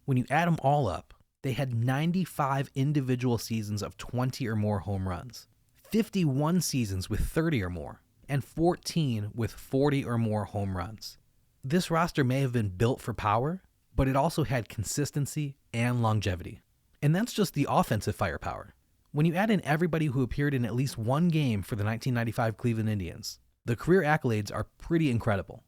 Speaker 1: When you add them all up, they had 95 individual seasons of 20 or more home runs, 51 seasons with 30 or more, and 14 with 40 or more home runs. This roster may have been built for power, but it also had consistency and longevity. And that's just the offensive firepower. When you add in everybody who appeared in at least one game for the 1995 Cleveland Indians, the career accolades are pretty incredible.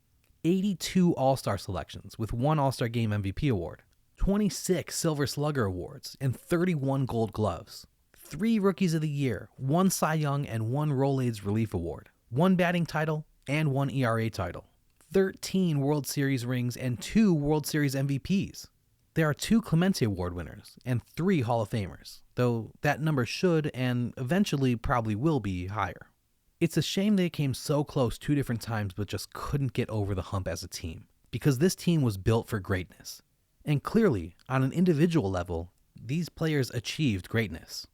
Speaker 1: 82 All-Star selections with 1 All-Star Game MVP award, 26 Silver Slugger awards, and 31 Gold Gloves, 3 Rookies of the Year, 1 Cy Young and 1 Rolaids Relief Award, 1 batting title, and 1 ERA title, 13 World Series rings, and 2 World Series MVPs. There are 2 Clemente Award winners and 3 Hall of Famers, though that number should and eventually probably will be higher. It's a shame they came so close 2 different times but just couldn't get over the hump as a team, because this team was built for greatness. And clearly, on an individual level, these players achieved greatness.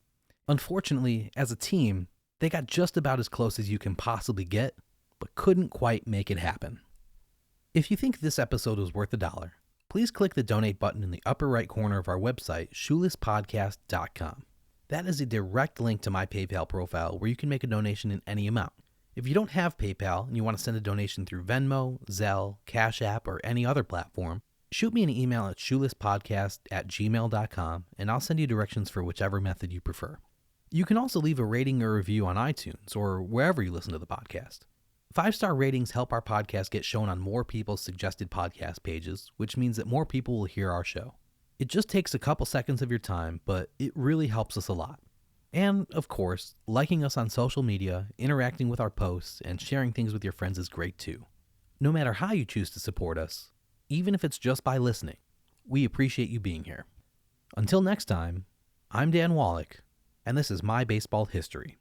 Speaker 1: Unfortunately, as a team, they got just about as close as you can possibly get, but couldn't quite make it happen. If you think this episode was worth $1, please click the donate button in the upper right corner of our website, shoelesspodcast.com. That is a direct link to my PayPal profile where you can make a donation in any amount. If you don't have PayPal and you want to send a donation through Venmo, Zelle, Cash App, or any other platform, shoot me an email at shoelesspodcast@gmail.com and I'll send you directions for whichever method you prefer. You can also leave a rating or review on iTunes or wherever you listen to the podcast. 5-star ratings help our podcast get shown on more people's suggested podcast pages, which means that more people will hear our show. It just takes a couple seconds of your time, but it really helps us a lot. And, of course, liking us on social media, interacting with our posts, and sharing things with your friends is great too. No matter how you choose to support us, even if it's just by listening, we appreciate you being here. Until next time, I'm Dan Wallach, and this is My Baseball History.